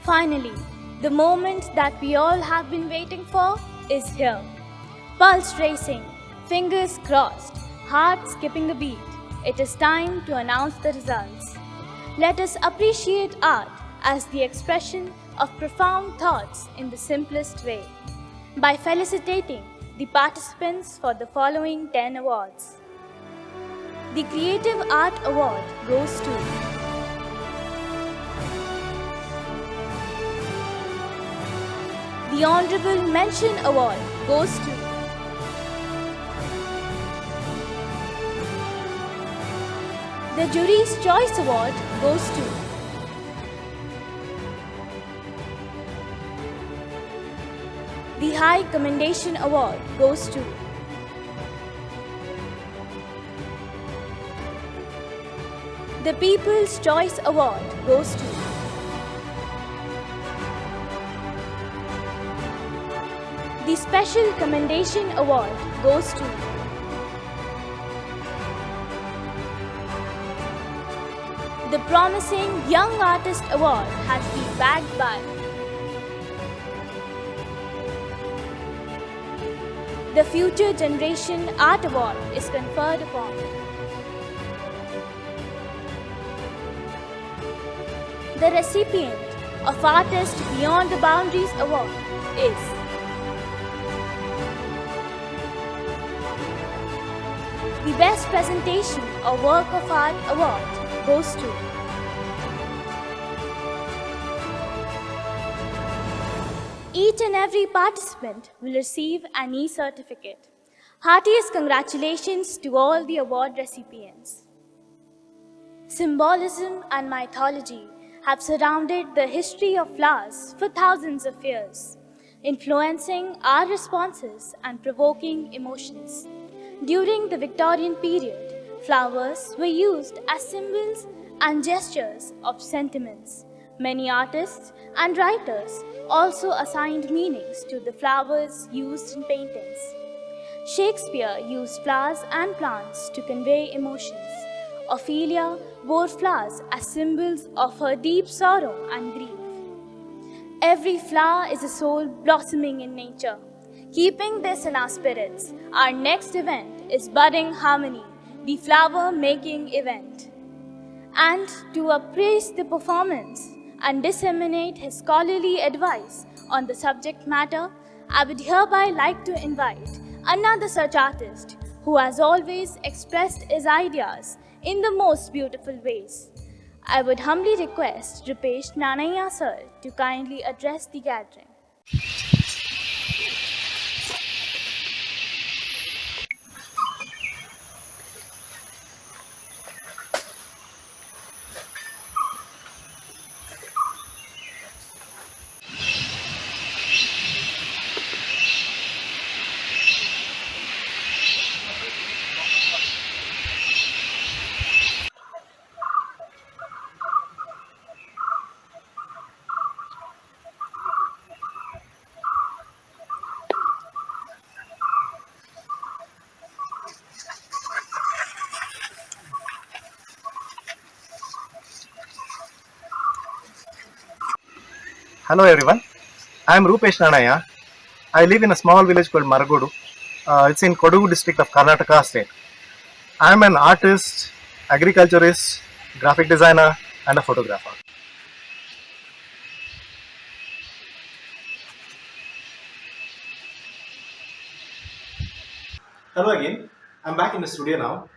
[SPEAKER 8] Finally, the moment that we all have been waiting for is here. Pulse racing, fingers crossed, heart skipping a beat. It is time to announce the results. Let us appreciate art as the expression of profound thoughts in the simplest way by felicitating the participants for the following 10 awards. The Creative Art Award goes to the Honorable Mention Award goes to the Jury's Choice Award goes to the High Commendation Award goes to the People's Choice Award goes to the Special Commendation Award goes to the Promising Young Artist Award has been bagged by the Future Generation Art Award is conferred upon the recipient of Artist Beyond the Boundaries Award is the Best Presentation or Work of Art Award goes to each and every participant will receive an e-certificate. Heartiest congratulations to all the award recipients. Symbolism and mythology have surrounded the history of flowers for thousands of years, influencing our responses and provoking emotions. During the Victorian period, flowers were used as symbols and gestures of sentiments. Many artists and writers also assigned meanings to the flowers used in paintings. Shakespeare used flowers and plants to convey emotions. Ophelia wore flowers as symbols of her deep sorrow and grief. Every flower is a soul blossoming in nature. Keeping this in our spirits, our next event is Budding Harmony, the flower making event. And to appraise the performance and disseminate his scholarly advice on the subject matter, I would hereby like to invite another such artist who has always expressed his ideas in the most beautiful ways. I would humbly request Rupesh Nanaiya sir to kindly address the gathering.
[SPEAKER 10] Hello everyone, I am Rupesh Nanaya. I live in a small village called Maragodu. It's in Kodagu district of Karnataka state. I am an artist, agriculturist, graphic designer and a photographer. Hello again, I am back in the studio now.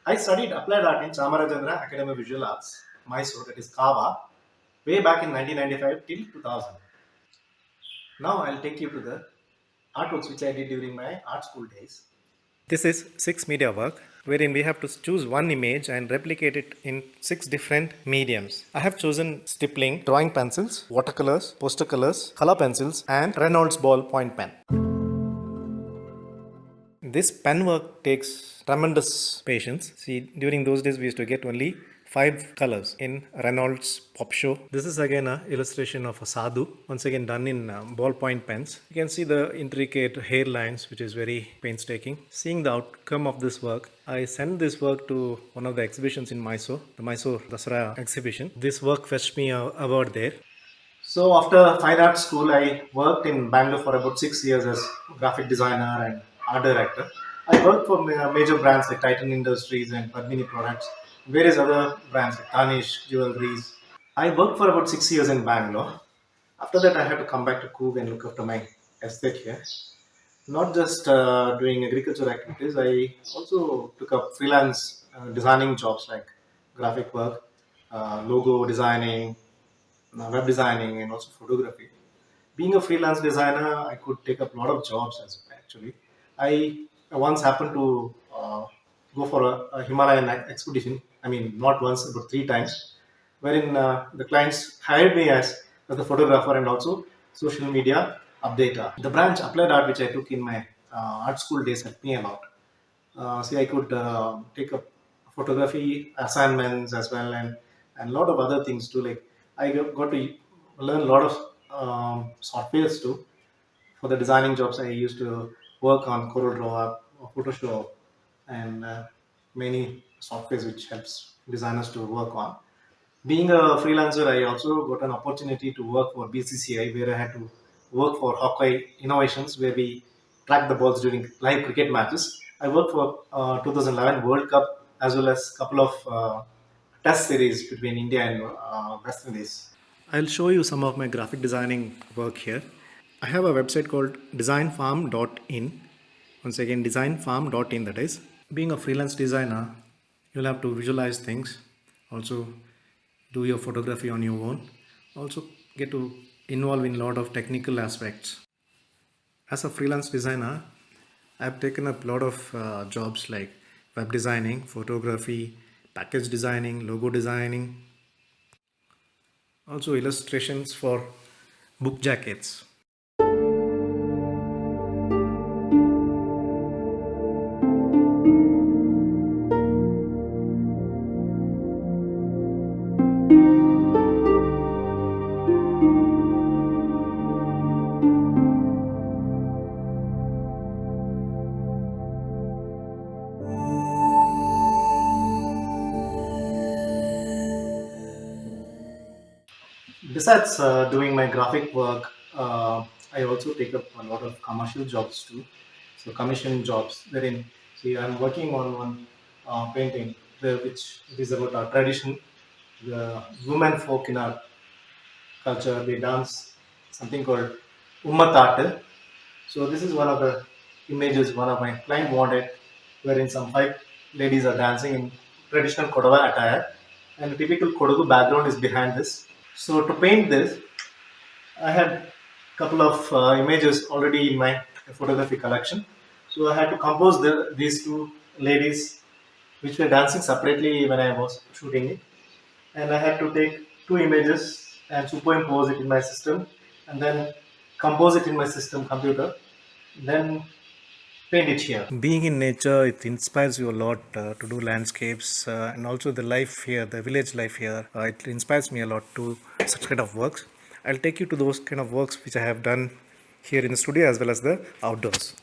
[SPEAKER 10] I studied applied art in Chamarajandra Academy of Visual Arts, Mysore, that is Kava, way back in 1995 till 2000. Now I'll take you to the artworks which I did during my art school days. This is 6 media work wherein we have to choose one image and replicate it in 6 different mediums. I have chosen stippling, drawing pencils, watercolors, poster colors, color pencils and Reynolds ball point pen. This pen work takes tremendous patience. See, during those days we used to get only 5 colors in Reynolds Pop Show. This is again an illustration of a sadhu, once again done in ballpoint pens. You can see the intricate hairlines, which is very painstaking. Seeing the outcome of this work, I sent this work to one of the exhibitions in Mysore, the Mysore Dasara exhibition. This work fetched me an award there. So after fine art school, I worked in Bangalore for about 6 years as graphic designer and art director. I worked for major brands like Titan Industries and Padmini Products, various other brands like Tanish, Jewelries. I worked for about 6 years in Bangalore. After that, I had to come back to Coog and look after my estate here. Not just doing agricultural activities, I also took up freelance designing jobs like graphic work, logo designing, web designing, and also photography. Being a freelance designer, I could take up a lot of jobs as actually. I once happened to go for a Himalayan expedition. I mean, not once, but 3 times, wherein the clients hired me as the photographer and also social media updater. The branch applied art which I took in my art school days helped me a lot. See, I could take up photography assignments as well, and a lot of other things too. Like I got to learn a lot of softwares too. For the designing jobs, I used to work on CorelDRAW, Photoshop, and many softwares which helps designers to work on. Being a freelancer, I also got an opportunity to work for BCCI, where I had to work for Hawkeye Innovations, where we track the balls during live cricket matches. I worked for 2011 World Cup as well as a couple of test series between India and West Indies. I'll show you some of my graphic designing work here. I have a website called designfarm.in. Once again, designfarm.in, that is. Being a freelance designer, you'll have to visualize things, also do your photography on your own, also get to involve in a lot of technical aspects. As a freelance designer, I've taken up a lot of jobs like web designing, photography, package designing, logo designing, also illustrations for book jackets. Besides doing my graphic work, I also take up a lot of commercial jobs too. So commission jobs wherein, see, I'm working on one painting which it is about our tradition. The women folk in our culture, they dance something called Ummatatu. So this is one of the images one of my client wanted, wherein some five ladies are dancing in traditional Kodava attire, and a typical Kodagu background is behind this. So to paint this, I had a couple of images already in my photography collection. So I had to compose these two ladies, which were dancing separately when I was shooting it, and I had to take two images and superimpose it in my system, and then compose it in my system computer, then paint it here. Being in nature, it inspires you a lot to do landscapes and also the life here, the village life here. It inspires me a lot to such kind of works. I'll take you to those kind of works which I have done here in the studio as well as the outdoors.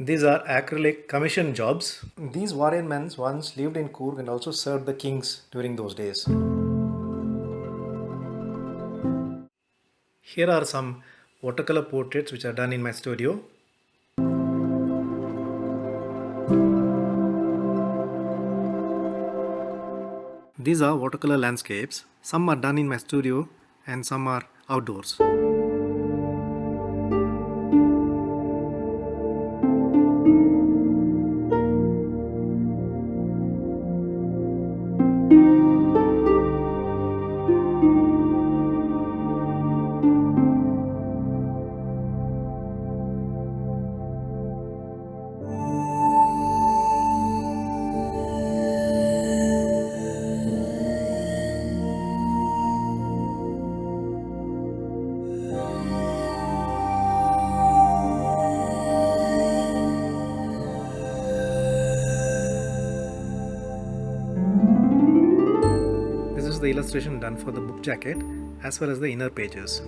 [SPEAKER 10] These are acrylic commission jobs. These warrior men once lived in Coorg and also served the kings during those days. Here are some watercolor portraits which are done in my studio. These are watercolor landscapes. Some are done in my studio and some are outdoors. This is the illustration done for the book jacket as well as the inner pages.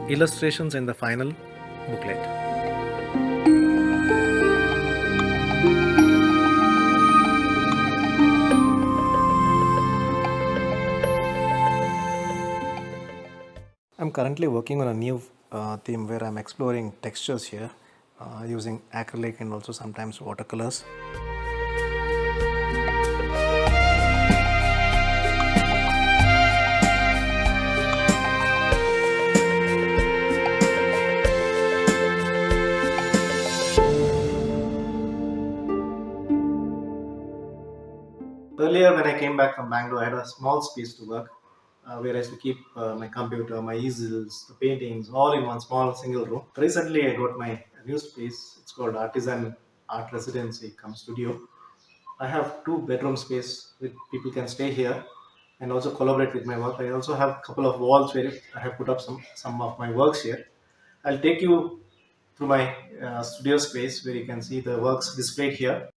[SPEAKER 10] Illustrations in the final booklet. I'm currently working on a new theme where I'm exploring textures here using acrylic and also sometimes watercolors. Earlier, when I came back from Bangalore, I had a small space to work where I used to keep my computer, my easels, the paintings, all in one small single room. Recently, I got my new space. It's called Artisan Art Residency cum Studio. I have 2 bedroom space where people can stay here and also collaborate with my work. I also have a couple of walls where I have put up some of my works here. I'll take you through my studio space where you can see the works displayed here.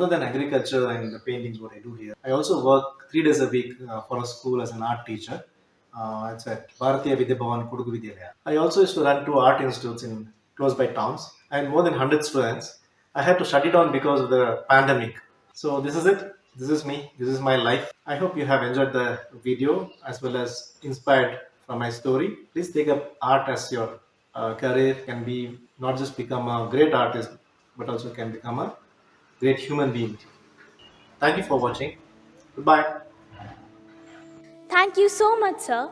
[SPEAKER 10] other than agriculture and the paintings, what I do here, I also work 3 days a week for a school as an art teacher. It's at Bharatiya Vidya Bhavan, Kudugu Vidyalaya. I also used to run 2 art institutes in close by towns and more than 100 students. I had to shut it down because of the pandemic. So this is it. This is me. This is my life. I hope you have enjoyed the video as well as inspired from my story. Please take up art as your career. Can be not just become a great artist, but also can become a great human being. Thank you for watching. Goodbye.
[SPEAKER 8] Thank you so much, sir.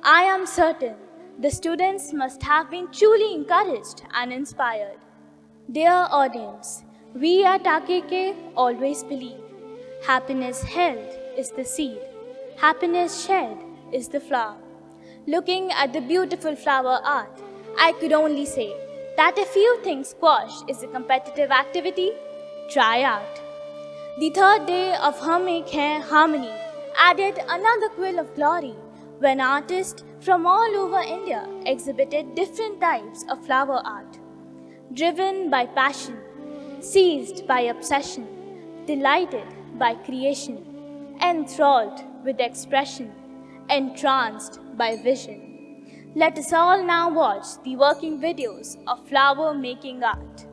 [SPEAKER 8] I am certain the students must have been truly encouraged and inspired. Dear audience, we at AKK always believe happiness held is the seed, happiness shed is the flower. Looking at the beautiful flower art, I could only say that if you think squash is a competitive activity, try art. The third day of Hum Ek Hain harmony added another quill of glory when artists from all over India exhibited different types of flower art. Driven by passion, seized by obsession, delighted by creation, enthralled with expression, entranced by vision. Let us all now watch the working videos of flower making art.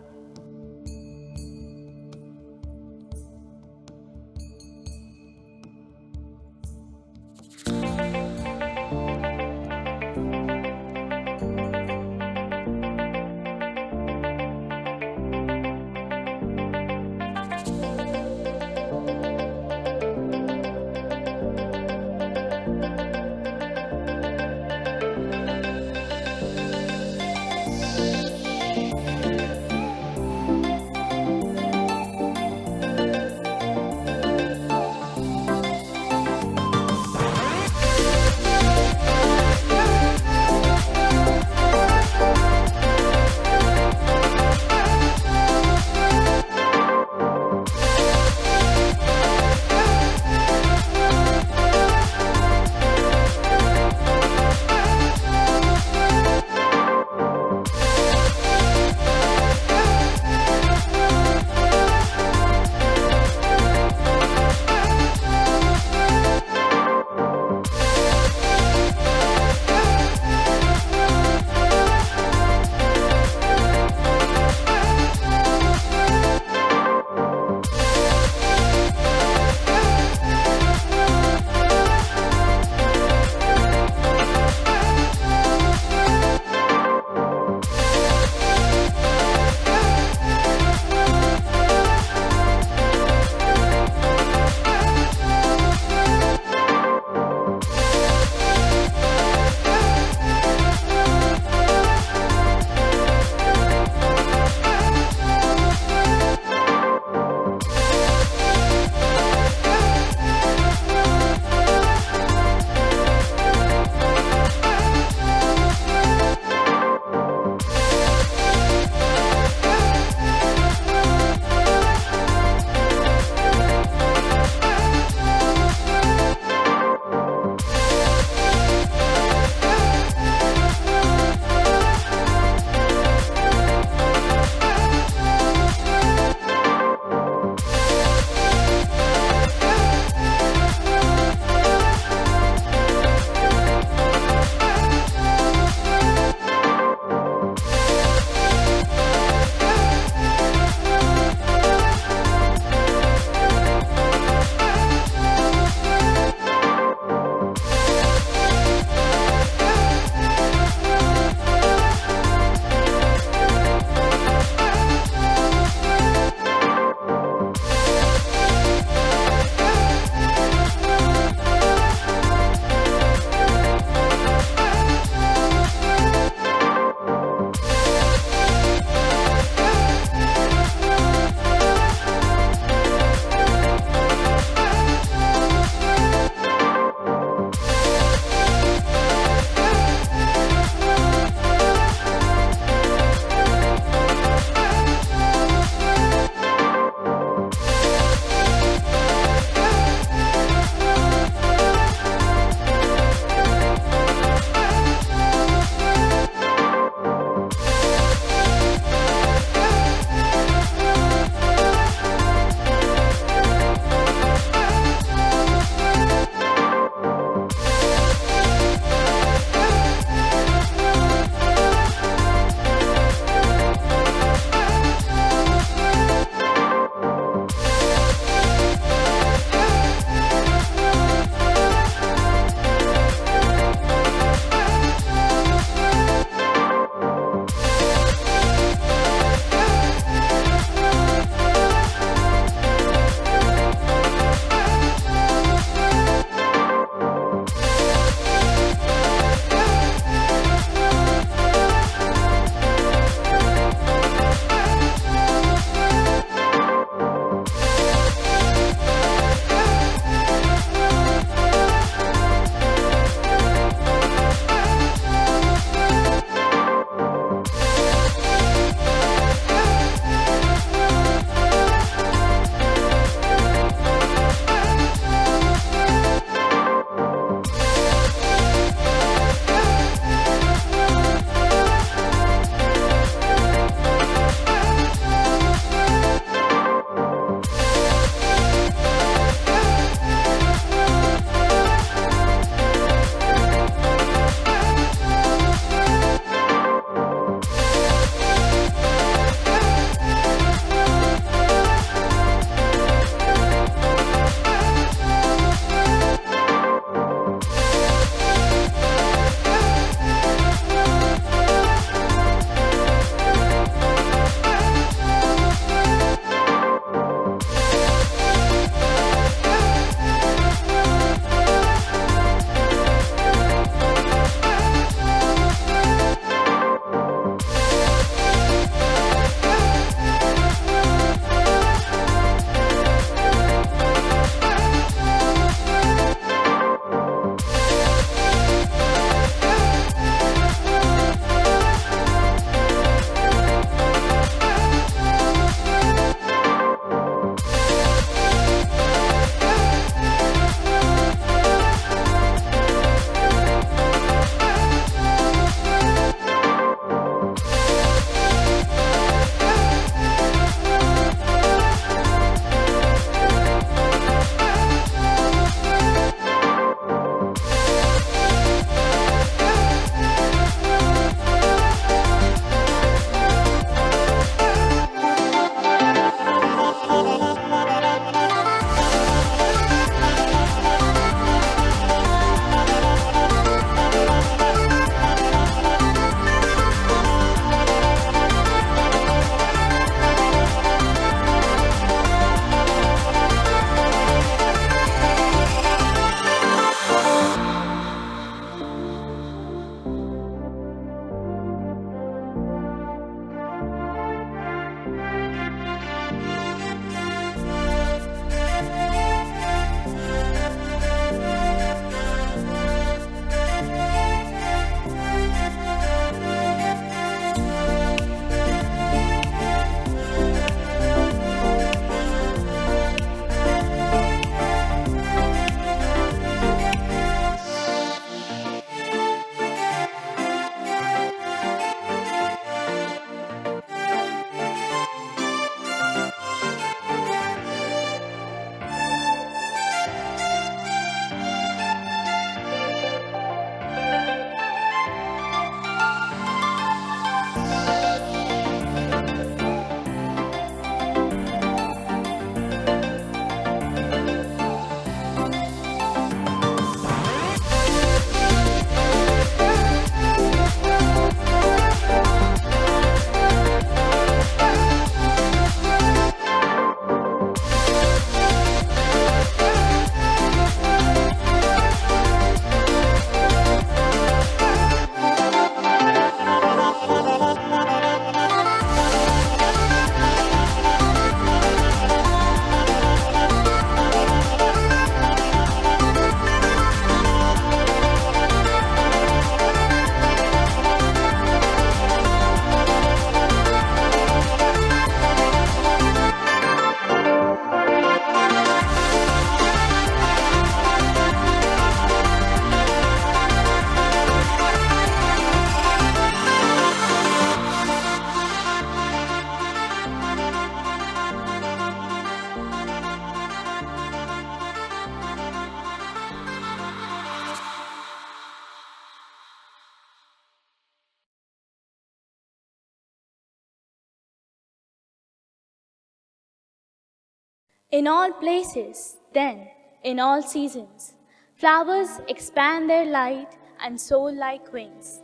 [SPEAKER 8] In all places, then, in all seasons, flowers expand their light and soul like wings,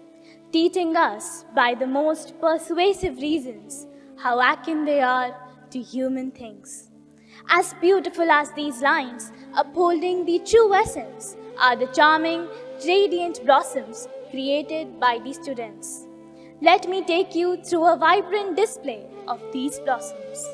[SPEAKER 8] teaching us by the most persuasive reasons how akin they are to human things. As beautiful as these lines, upholding the true essence, are the charming, radiant blossoms created by the students. Let me take you through a vibrant display of these blossoms.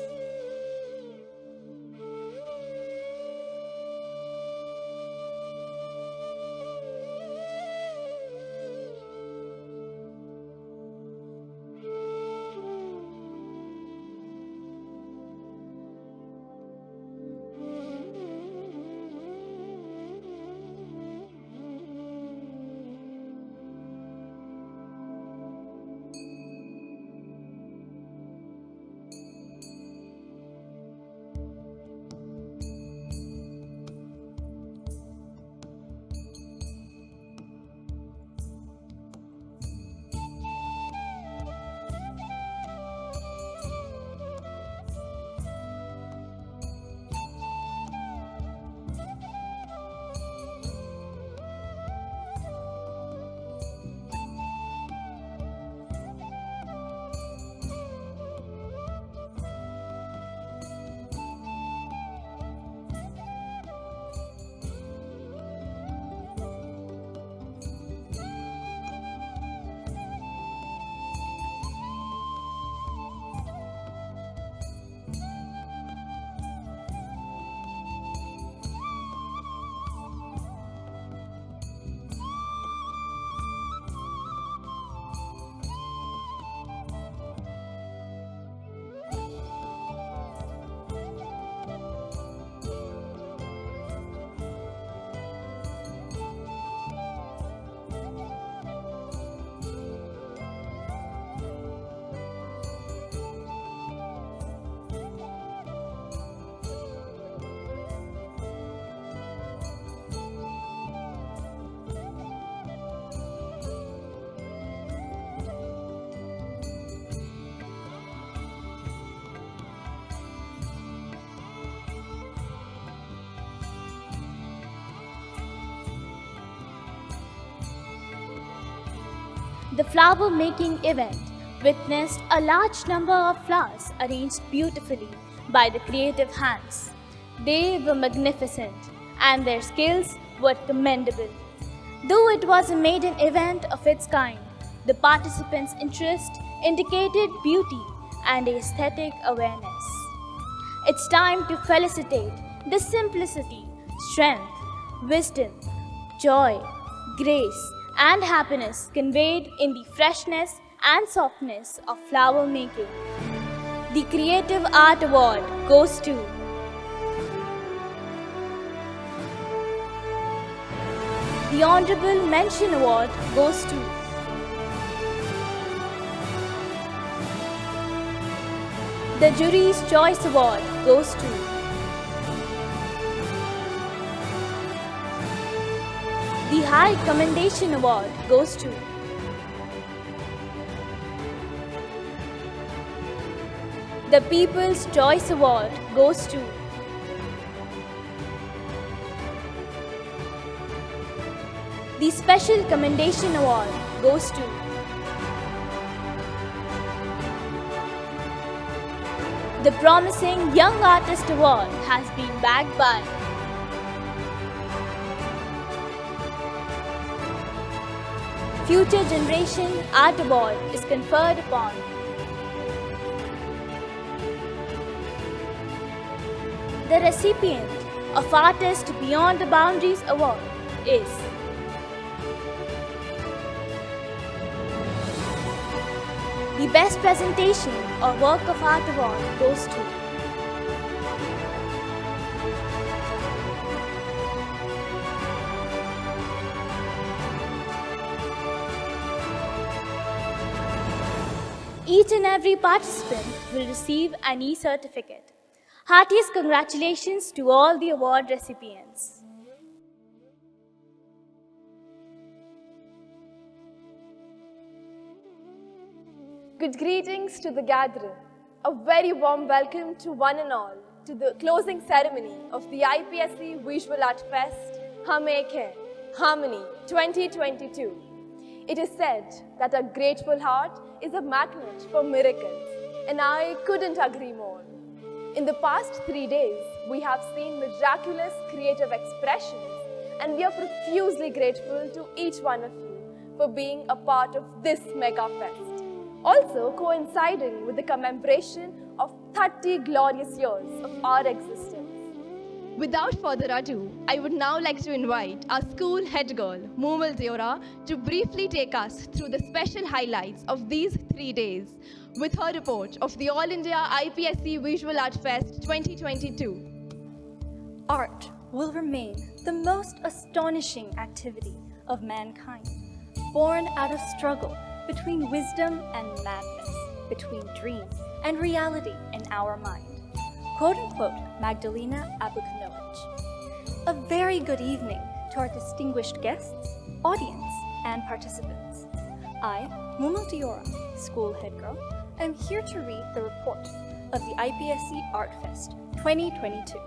[SPEAKER 8] The flower making event witnessed a large number of flowers arranged beautifully by the creative hands. They were magnificent and their skills were commendable. Though it was a maiden event of its kind, the participants' interest indicated beauty and aesthetic awareness. It's time to felicitate the simplicity, strength, wisdom, joy, grace, and happiness conveyed in the freshness and softness of flower making. The Creative Art Award goes to the Honorable Mention Award goes to the Jury's Choice Award goes to the High Commendation Award goes to the People's Choice Award goes to the Special Commendation Award goes to the Promising Young Artist Award has been bagged by Future Generation Art Award is conferred upon the recipient of Artist Beyond the Boundaries Award is the Best Presentation or Work of Art Award goes to each and every participant will receive an e-certificate. Heartiest congratulations to all the award recipients.
[SPEAKER 4] Good greetings to the gathering. A very warm welcome to one and all to the closing ceremony of the IPSC Visual Art Fest, Hum Ek Hain, Harmony 2022. It is said that a grateful heart is a magnet for miracles, and I couldn't agree more. In the past 3 days, we have seen miraculous creative expressions, and we are profusely grateful to each one of you for being a part of this mega fest. Also coinciding with the commemoration of 30 glorious years of our existence. Without further ado, I would now like to invite our school head girl, Moomal Deora, to briefly take us through the special highlights of these 3 days with her report of the All India IPSC Visual Art Fest 2022.
[SPEAKER 8] Art will remain the most astonishing activity of mankind, born out of struggle between wisdom and madness, between dream and reality in our mind. Quote-unquote, Magdalena Abukanovich. A very good evening to our distinguished guests, audience, and participants. I, Moomal Deora, school head girl, am here to read the report of the IPSC Art Fest 2022.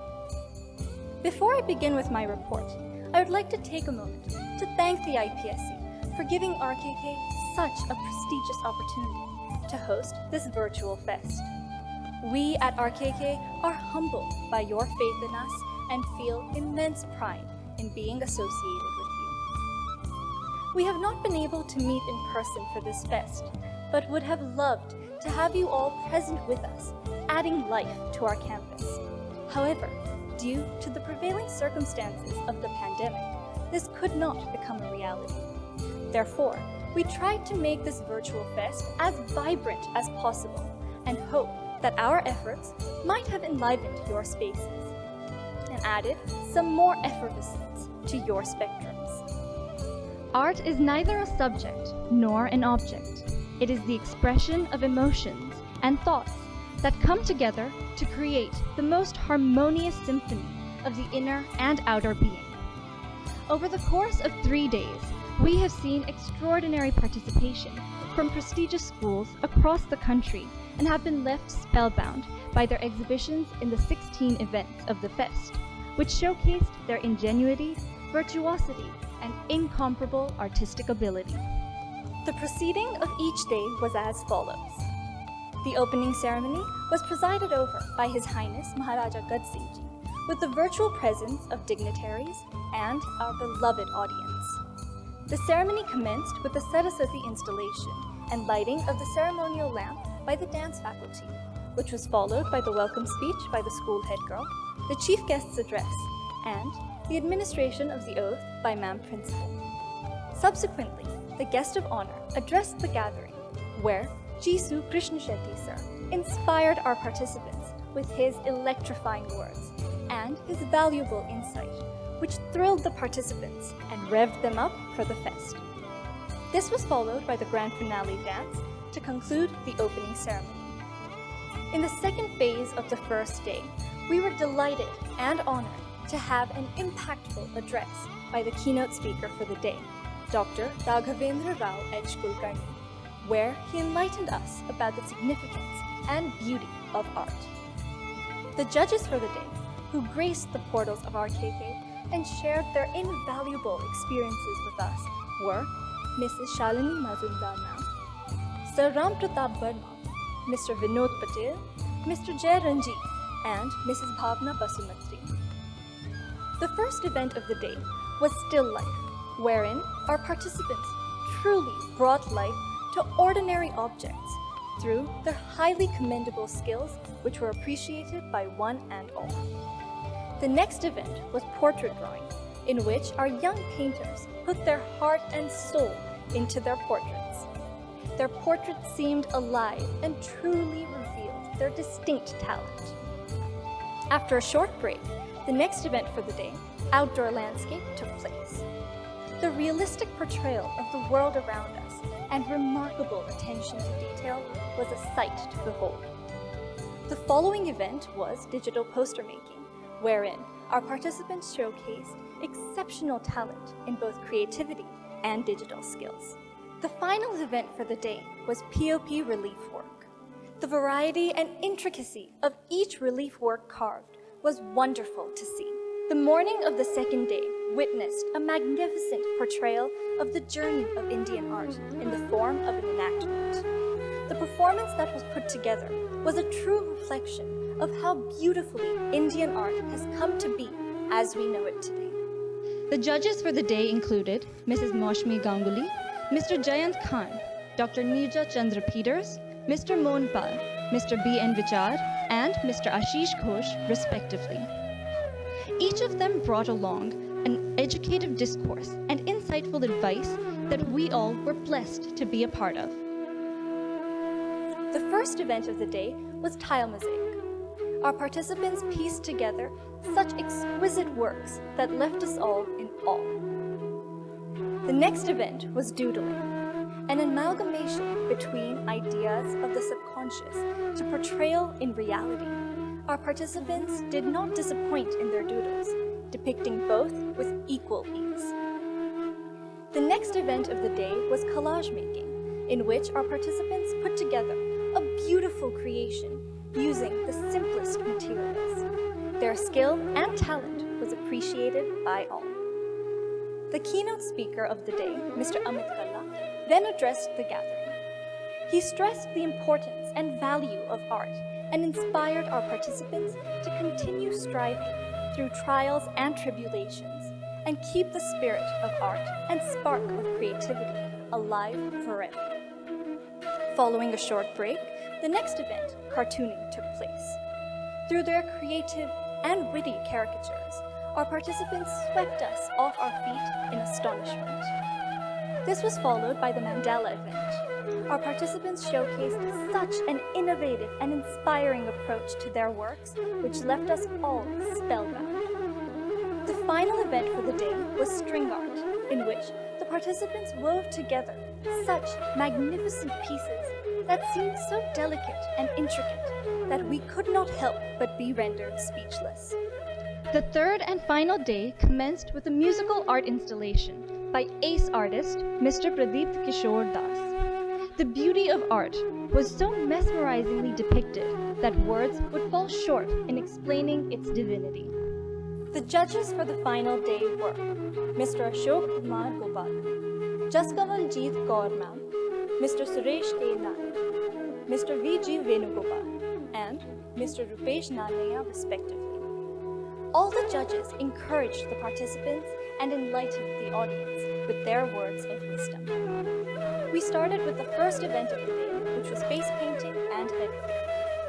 [SPEAKER 8] Before I begin with my report, I would like to take a moment to thank the IPSC for giving RKK such a prestigious opportunity to host this virtual fest. We at RKK are humbled by your faith in us and feel immense pride in being associated with you. We have not been able to meet in person for this fest, but would have loved to have you all present with us, adding life to our campus. However, due to the prevailing circumstances of the pandemic, this could not become a reality. Therefore, we tried to make this virtual fest as vibrant as possible and hope that our efforts might have enlivened your spaces and added some more effervescence to your spectrums.
[SPEAKER 11] Art is neither a subject nor an object. It is the expression of emotions and thoughts that come together to create the most harmonious symphony of the inner and outer being. Over the course of 3 days, we have seen extraordinary participation from prestigious schools across the country and have been left spellbound by their exhibitions in the 16 events of the fest, which showcased their ingenuity, virtuosity, and incomparable artistic ability.
[SPEAKER 8] The proceeding of each day was as follows. The opening ceremony was presided over by His Highness Maharaja Gad Singh Ji, with the virtual presence of dignitaries and our beloved audience. The ceremony commenced with the Saraswati installation and lighting of the ceremonial lamp by the dance faculty, which was followed by the welcome speech by the school head girl, the chief guest's address, and the administration of the oath by Ma'am Principal. Subsequently, the guest of honor addressed the gathering, where Jisu Krishna Shetty sir inspired our participants with his electrifying words and his valuable insight, which thrilled the participants and revved them up for the fest. This was followed by the grand finale dance to conclude the opening ceremony. In the second phase of the first day, we were delighted and honored to have an impactful address by the keynote speaker for the day, Dr. Raghavendra Rao H. Kulkarni, where he enlightened us about the significance and beauty of art. The judges for the day, who graced the portals of RKK and shared their invaluable experiences with us, were Mrs. Shalini Mazumdar, Sir Ram Pratap Verma, Mr. Vinod Patel, Mr. Jay Ranjit, and Mrs. Bhavna Basumatri. The first event of the day was Still Life, wherein our participants truly brought life to ordinary objects through their highly commendable skills, which were appreciated by one and all. The next event was portrait drawing, in which our young painters put their heart and soul into their portraits. Their portraits seemed alive and truly revealed their distinct talent. After a short break, the next event for the day, Outdoor Landscape, took place. The realistic portrayal of the world around us and remarkable attention to detail was a sight to behold. The following event was digital poster making, wherein our participants showcased exceptional talent in both creativity and digital skills. The final event for the day was POP relief work.
[SPEAKER 12] The variety and intricacy of each relief work carved was wonderful to see. The morning of the second day witnessed a magnificent portrayal of the journey of Indian art in the form of an enactment. The performance that was put together was a true reflection of how beautifully Indian art has come to be as we know it today.
[SPEAKER 11] The judges for the day included Mrs. Maushmi Ganguly, Mr. Jayant Khan, Dr. Neerja Chandra Peters, Mr. Monpal, Mr. B.N. Vichar, and Mr. Ashish Ghosh, respectively. Each of them brought along an educative discourse and insightful advice that we all were blessed to be a part of.
[SPEAKER 12] The first event of the day was tile mosaic. Our participants pieced together such exquisite works that left us all in awe. The next event was doodling, an amalgamation between ideas of the subconscious to portrayal in reality. Our participants did not disappoint in their doodles, depicting both with equal ease. The next event of the day was collage making, in which our participants put together a beautiful creation using the simplest materials. Their skill and talent was appreciated by all. The keynote speaker of the day, Mr. Amit Kalla, then addressed the gathering. He stressed the importance and value of art and inspired our participants to continue striving through trials and tribulations and keep the spirit of art and spark of creativity alive forever. Following a short break, the next event, cartooning, took place. Through their creative and witty caricatures, our participants swept us off our feet in astonishment. This was followed by the mandala event. Our participants showcased such an innovative and inspiring approach to their works, which left us all spellbound. The final event for the day was string art, in which the participants wove together such magnificent pieces that seemed so delicate and intricate that we could not help but be rendered speechless.
[SPEAKER 11] The third and final day commenced with a musical art installation by ace artist Mr. Pradeep Kishore Das. The beauty of art was so mesmerizingly depicted that words would fall short in explaining its divinity.
[SPEAKER 12] The judges for the final day were Mr. Ashok Kumar Gopal, Jaskawaljit Kaur Ma'am, Mr. Suresh K. Nayak, Mr. V.G. Venugopal, and Mr. Rupesh Nanaya, respectively. All the judges encouraged the participants and enlightened the audience with their words of wisdom. We started with the first event of the day, which was face painting and lettering,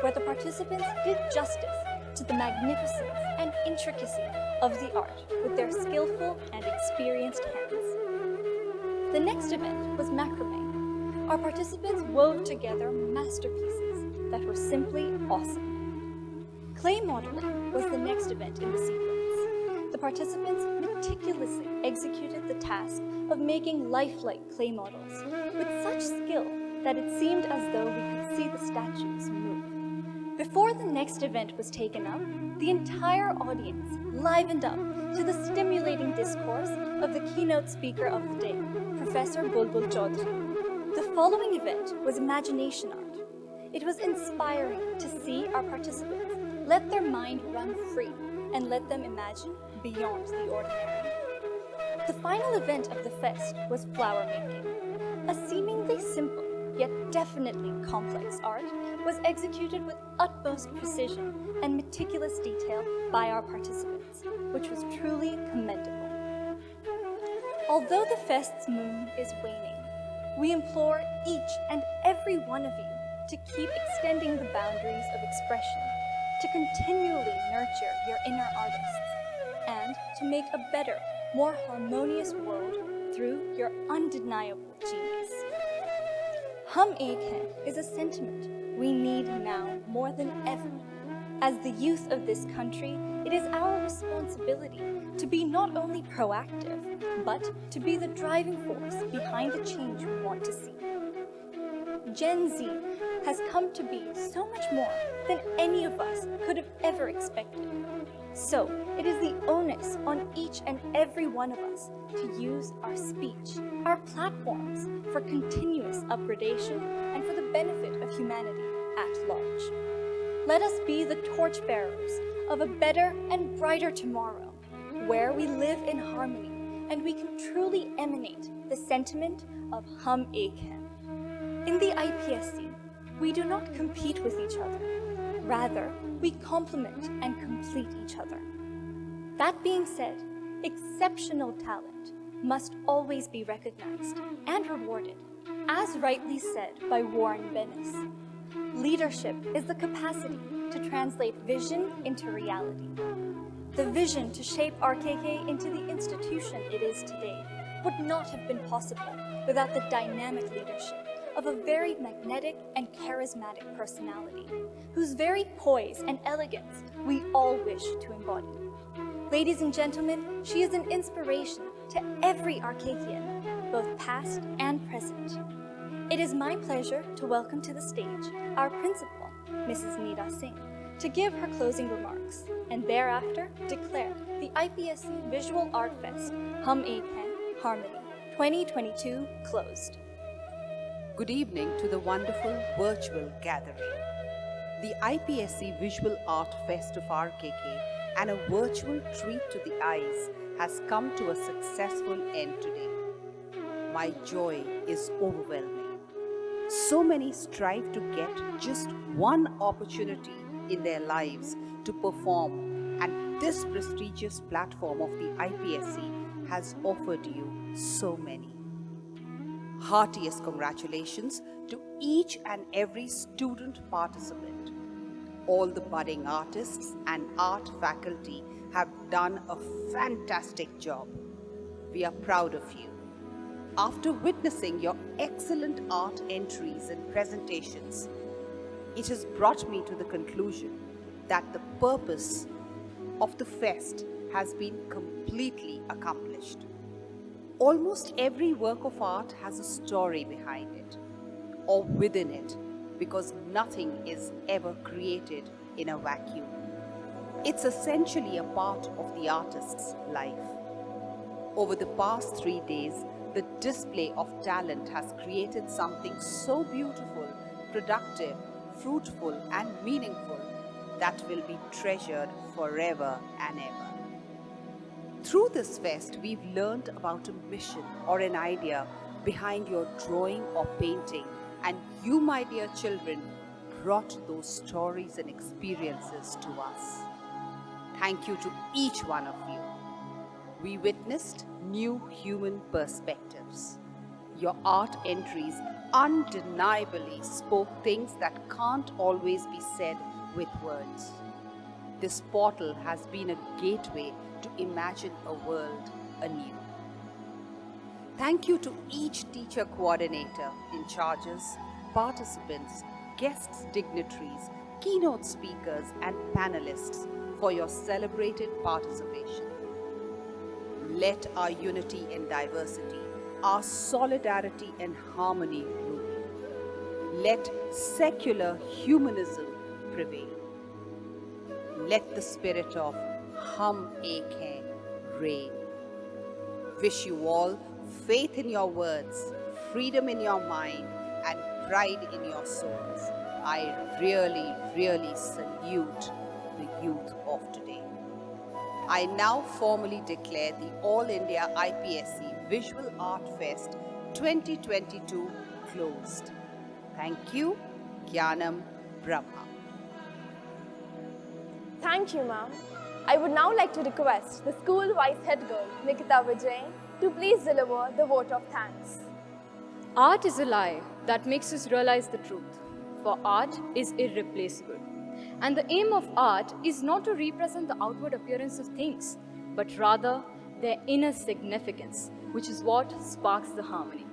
[SPEAKER 12] where the participants did justice to the magnificence and intricacy of the art with their skillful and experienced hands. The next event was macrame. Our participants wove together masterpieces that were simply awesome. Clay modeling was the next event in the sequence. The participants meticulously executed the task of making lifelike clay models with such skill that it seemed as though we could see the statues move. Before the next event was taken up, the entire audience livened up to the stimulating discourse of the keynote speaker of the day, Professor Bulbul Chaudhary. The following event was imagination art. It was inspiring to see our participants let their mind run free and let them imagine beyond the ordinary. The final event of the fest was flower making. A seemingly simple yet definitely complex art was executed with utmost precision and meticulous detail by our participants, which was truly commendable. Although the fest's moon is waning, we implore each and every one of you to keep extending the boundaries of expression, to continually nurture your inner artists, and to make a better, more harmonious world through your undeniable genius. Hum Ek Hain is a sentiment we need now more than ever. As the youth of this country, it is our responsibility to be not only proactive, but to be the driving force behind the change we want to see. Gen Z has come to be so much more than any of us could have ever expected. So, it is the onus on each and every one of us to use our speech, our platforms for continuous upgradation and for the benefit of humanity at large. Let us be the torchbearers of a better and brighter tomorrow, where we live in harmony and we can truly emanate the sentiment of Hum Ek Hain. In the IPSC, we do not compete with each other. Rather, we complement and complete each other. That being said, exceptional talent must always be recognized and rewarded, as rightly said by Warren Bennis. Leadership is the capacity to translate vision into reality. The vision to shape RKK into the institution it is today would not have been possible without the dynamic leadership of a very magnetic and charismatic personality, whose very poise and elegance we all wish to embody. Ladies and gentlemen, she is an inspiration to every RKKian, both past and present. It is my pleasure to welcome to the stage our principal, Mrs. Neera Singh, to give her closing remarks, and thereafter declare the IPSC Visual Art Fest Hum Ek Hain Harmony 2022 closed.
[SPEAKER 13] Good evening to the wonderful virtual gathering. The IPSC Visual Art Fest of RKK and a virtual treat to the eyes has come to a successful end today. My joy is overwhelming. So many strive to get just one opportunity in their lives to perform, and this prestigious platform of the IPSC has offered you so many. Heartiest congratulations to each and every student participant. All the budding artists and art faculty have done a fantastic job. We are proud of you. After witnessing your excellent art entries and presentations, it has brought me to the conclusion that the purpose of the fest has been completely accomplished. Almost every work of art has a story behind it or within it, because nothing is ever created in a vacuum. It's essentially a part of the artist's life. Over the past 3 days, the display of talent has created something so beautiful, productive, fruitful, and meaningful that will be treasured forever and ever. Through this fest, we've learned about a mission or an idea behind your drawing or painting, and you, my dear children, brought those stories and experiences to us. Thank you to each one of you. We witnessed new human perspectives. Your art entries undeniably spoke things that can't always be said with words. This portal has been a gateway to imagine a world anew. Thank you to each teacher coordinator, in charges, participants, guests, dignitaries, keynote speakers, and panelists for your celebrated participation. Let our unity and diversity, our solidarity and harmony rule. Let secular humanism prevail. Let the spirit of Hum Ek Hain reign. Wish you all faith in your words, freedom in your mind, and pride in your souls. I really, really salute the youth of today. I now formally declare the All India IPSC Visual Art Fest 2022 closed. Thank you. Gyanam Brahma.
[SPEAKER 4] Thank you, ma'am. I would now like to request the school vice head girl, Nikita Vijay, to please deliver the vote of thanks.
[SPEAKER 14] Art is a lie that makes us realize the truth, for art is irreplaceable. And the aim of art is not to represent the outward appearance of things, but rather their inner significance, which is what sparks the harmony.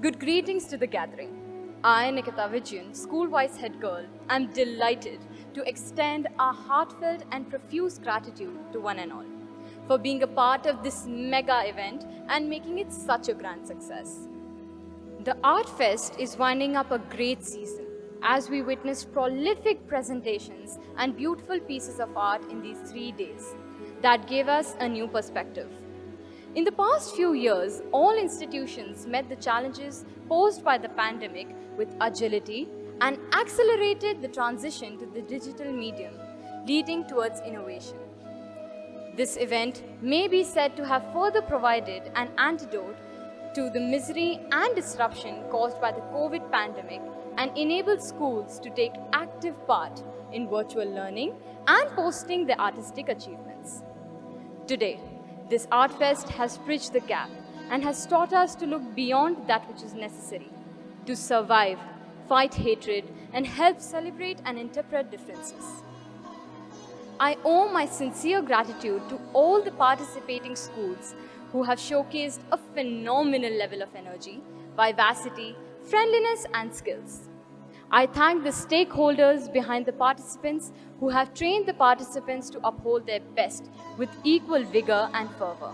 [SPEAKER 14] Good greetings to the gathering. I, Nikita Vijay, school vice head girl, am delighted to extend our heartfelt and profuse gratitude to one and all for being a part of this mega event and making it such a grand success. The Art Fest is winding up a great season as we witnessed prolific presentations and beautiful pieces of art in these 3 days that gave us a new perspective. In the past few years, all institutions met the challenges posed by the pandemic with agility and accelerated the transition to the digital medium, leading towards innovation. This event may be said to have further provided an antidote to the misery and disruption caused by the COVID pandemic and enabled schools to take active part in virtual learning and posting their artistic achievements. Today, this Art Fest has bridged the gap and has taught us to look beyond that which is necessary to survive, fight hatred, and help celebrate and interpret differences. I owe my sincere gratitude to all the participating schools who have showcased a phenomenal level of energy, vivacity, friendliness, and skills. I thank the stakeholders behind the participants who have trained the participants to uphold their best with equal vigor and fervor.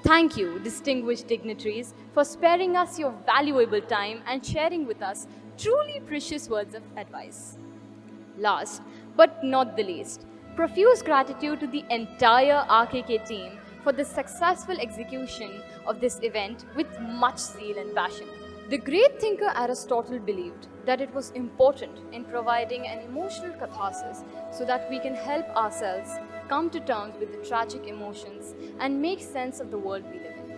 [SPEAKER 14] Thank you, distinguished dignitaries, for sparing us your valuable time and sharing with us truly precious words of advice. Last but not the least, profuse gratitude to the entire RKK team for the successful execution of this event with much zeal and passion. The great thinker Aristotle believed that it was important in providing an emotional catharsis so that we can help ourselves come to terms with the tragic emotions and make sense of the world we live in.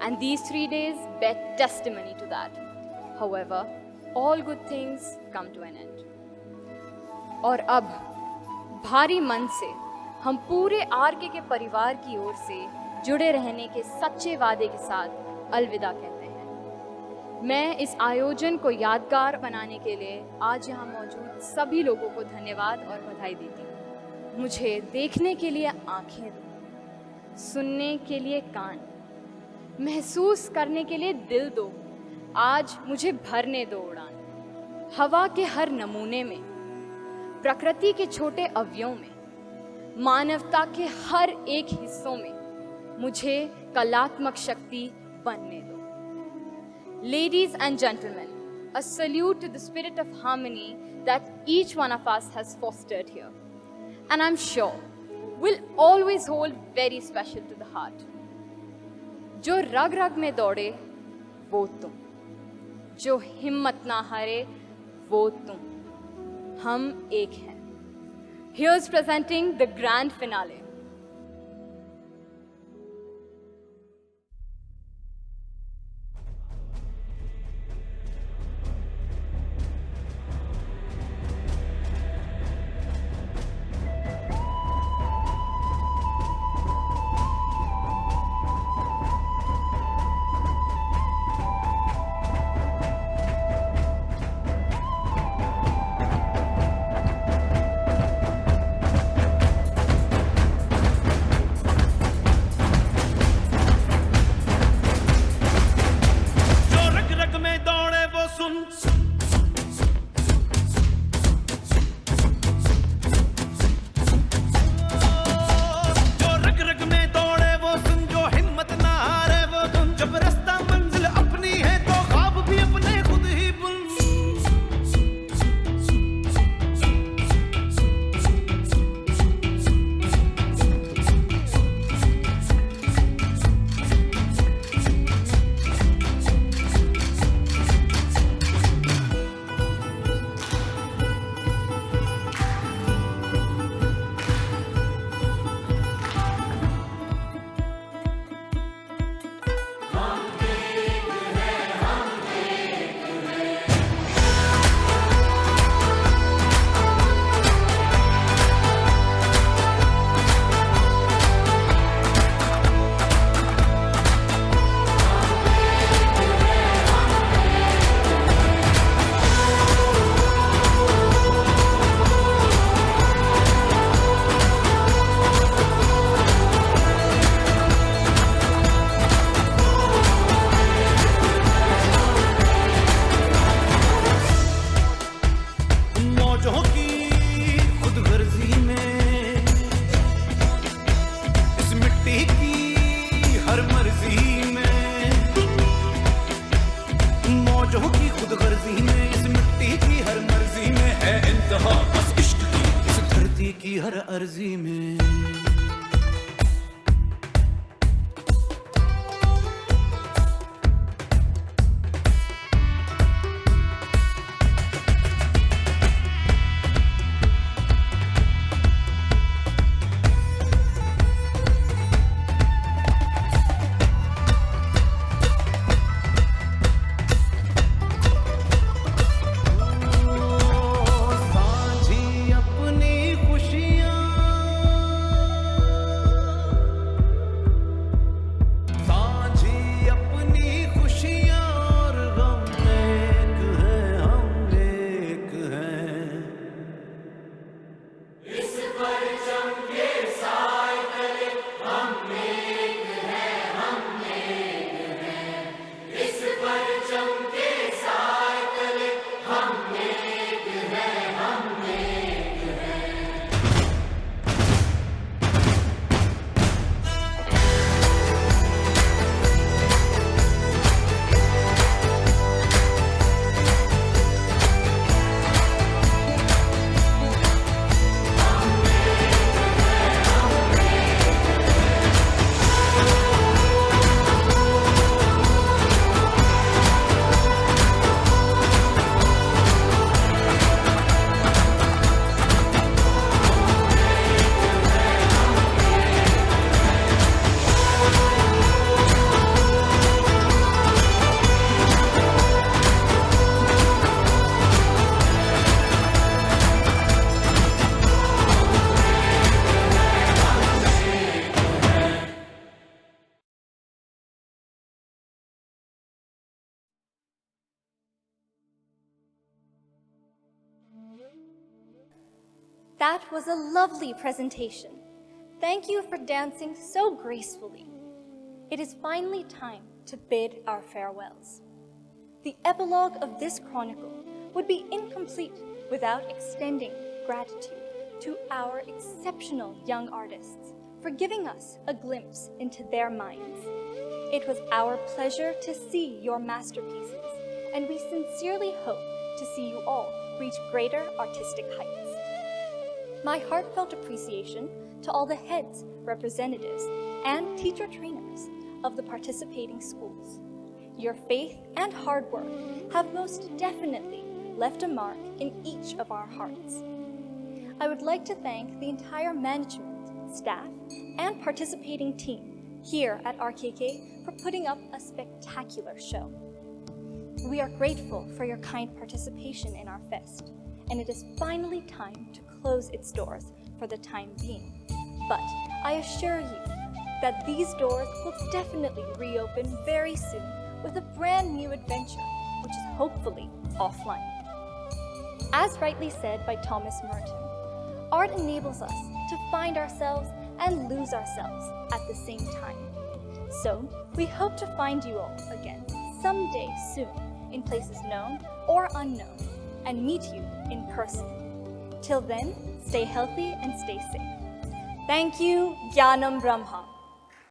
[SPEAKER 14] And these 3 days bear testimony to that. However, all good things come to an end. और अब भारी मन से हम पूरे R K के परिवार की ओर से जुड़े रहने के सच्चे वादे के साथ अलविदा कहते हैं। मैं इस आयोजन को यादगार बनाने के लिए आज यहाँ मौजूद सभी लोगों को धन्यवाद और बधाई देती हूँ। मुझे देखने के लिए आंखें दो, सुनने के लिए कान, महसूस करने के लिए दिल दो। आज मुझे भरने दो उड़ान, हवा के हर नमूने में, प्रकृति के छोटे अवयवों में, मानवता के हर एक हिस्सों में मुझे कलात्मक शक्ति बनने दो। Ladies and gentlemen, a salute to the spirit of harmony that each one of us has fostered here, and I'm sure will always hold very special to the heart. जो रग रग में दौड़े वो तुम, जो हिम्मत ना हारे वो तुम, हम एक हैं. Here's presenting the grand finale.
[SPEAKER 12] That was a lovely presentation. Thank you for dancing so gracefully. It is finally time to bid our farewells. The epilogue of this chronicle would be incomplete without extending gratitude to our exceptional young artists for giving us a glimpse into their minds. It was our pleasure to see your masterpieces, and we sincerely hope to see you all reach greater artistic heights. My heartfelt appreciation to all the heads, representatives, and teacher trainers of the participating schools. Your faith and hard work have most definitely left a mark in each of our hearts. I would like to thank the entire management, staff, and participating team here at RKK for putting up a spectacular show. We are grateful for your kind participation in our fest, and it is finally time to close its doors for the time being. But I assure you that these doors will definitely reopen very soon with a brand new adventure, which is hopefully offline. As rightly said by Thomas Merton, art enables us to find ourselves and lose ourselves at the same time. So we hope to find you all again someday soon in places known or unknown and meet you in person. Till then, stay healthy and stay safe. Thank you, Jnanam Brahma.